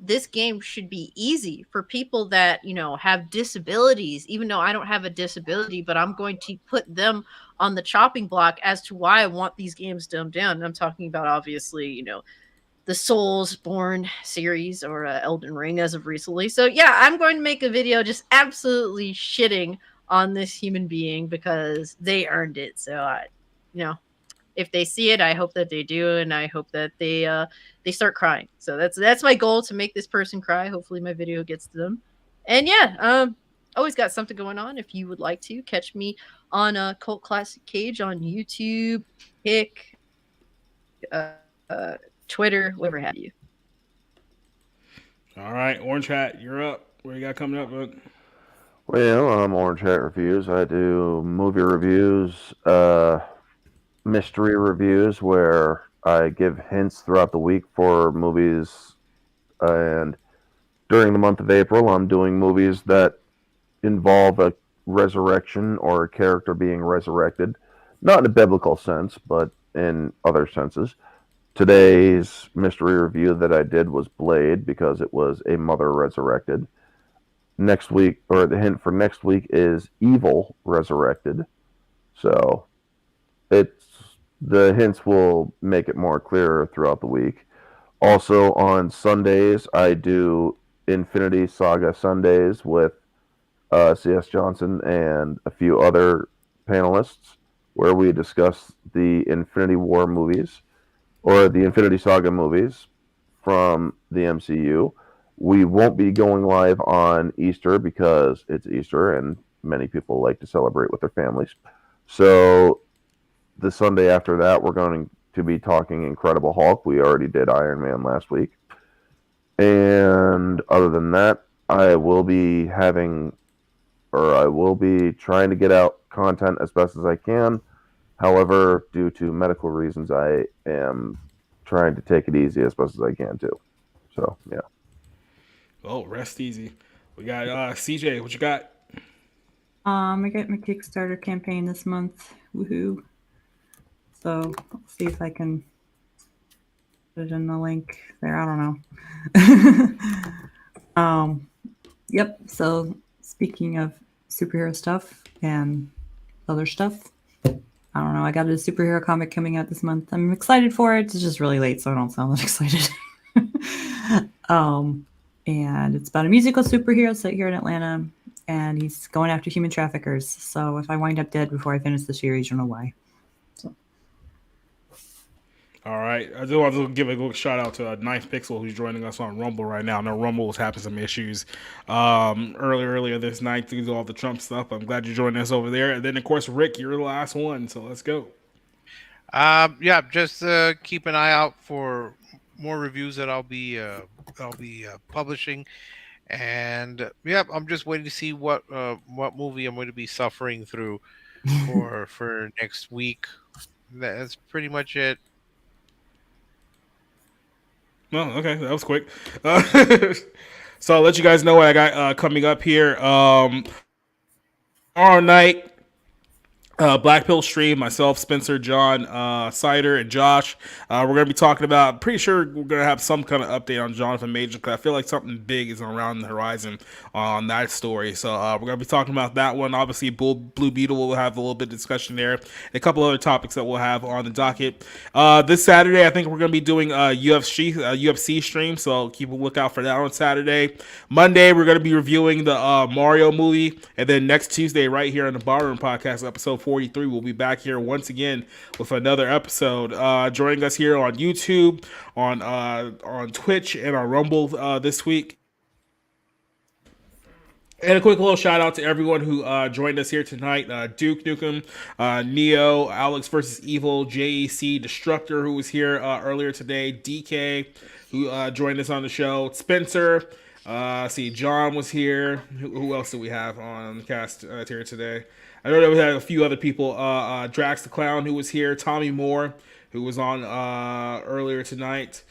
this game should be easy for people that, have disabilities, even though I don't have a disability, but I'm going to put them on the chopping block as to why I want these games dumbed down. And I'm talking about, obviously, the Soulsborne series or Elden Ring as of recently. So yeah, I'm going to make a video just absolutely shitting on this human being because they earned it. So if they see it, I hope that they do, and I hope that they start crying. So that's my goal, to make this person cry. Hopefully my video gets to them. And yeah, always got something going on. If you would like to catch me on Cult Classic Cage on YouTube, Kick, Twitter, whatever have you. All right, Orange Hat, you're up. What you got coming up, bud? Well, I'm Orange Hat Reviews. I do movie reviews, mystery reviews, where I give hints throughout the week for movies. And during the month of April, I'm doing movies that involve a resurrection or a character being resurrected. Not in a biblical sense, but in other senses. Today's mystery review that I did was Blade, because it was a mother resurrected. Next week, or the hint for next week, is Evil resurrected. So the hints will make it more clear throughout the week. Also on Sundays, I do Infinity Saga Sundays with C.S. Johnson and a few other panelists, where we discuss the Infinity War movies, or the Infinity Saga movies from the MCU. We won't be going live on Easter because it's Easter and many people like to celebrate with their families. So the Sunday after that, we're going to be talking Incredible Hulk. We already did Iron Man last week. And other than that, I will be trying to get out content as best as I can. However, due to medical reasons, I am trying to take it easy as best as I can too. So, yeah. Oh, rest easy. We got CJ, what you got? I got my Kickstarter campaign this month. Woohoo. So I'll see if I can put it in the link there. I don't know. Yep. So speaking of superhero stuff and other stuff, I don't know. I got a superhero comic coming out this month. I'm excited for it. It's just really late, so I don't sound that excited. And it's about a musical superhero set here in Atlanta, and he's going after human traffickers. So if I wind up dead before I finish the series, you'll know why. So. All right. I just want to give a little shout out to Ninth Pixel, who's joining us on Rumble right now. I know Rumble was having some issues earlier this night due to all the Trump stuff. I'm glad you're joining us over there. And then, of course, Rick, you're the last one, so let's go. Yeah, just keep an eye out for more reviews that I'll be publishing, and yeah, I'm just waiting to see what movie I'm going to be suffering through for next week. That's pretty much it. Well, okay, that was quick. So I'll let you guys know what I got coming up here. Tomorrow night, Black Pill stream, myself, Spencer, John, Cider, and Josh. We're going to be talking about, pretty sure we're going to have some kind of update on Jonathan Major, because I feel like something big is around the horizon on that story. So we're going to be talking about that one. Obviously, Blue Beetle will have a little bit of discussion there. And a couple other topics that we'll have on the docket. This Saturday, I think we're going to be doing a UFC stream, so keep a lookout for that on Saturday. Monday, we're going to be reviewing the Mario movie. And then next Tuesday, right here on the Barroom Podcast, episode 43, we'll be back here once again with another episode. Joining us here on YouTube, on Twitch, and on Rumble this week. And a quick little shout out to everyone who joined us here tonight. Duke Nukem, Neo, Alex vs. Evil, JEC, Destructor, who was here earlier today, DK, who joined us on the show, Spencer, John was here. Who else do we have on the cast here today? I know that we had a few other people. Drax the Clown, who was here. Tommy Moore, who was on earlier tonight.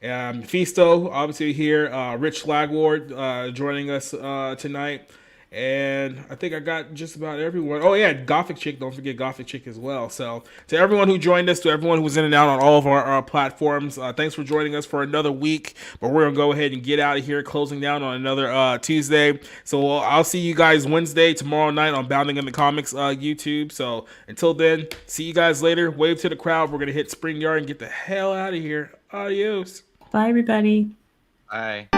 Fisto, obviously here. Rich Lagward joining us tonight. And I think I got just about everyone. Oh, yeah, Gothic Chick. Don't forget Gothic Chick as well. So to everyone who joined us, to everyone who was in and out on all of our platforms, thanks for joining us for another week. But we're going to go ahead and get out of here, closing down on another Tuesday. So I'll see you guys Wednesday, tomorrow night on Bounding in the Comics YouTube. So until then, see you guys later. Wave to the crowd. We're going to hit Spring Yard and get the hell out of here. Adios. Bye, everybody. Bye.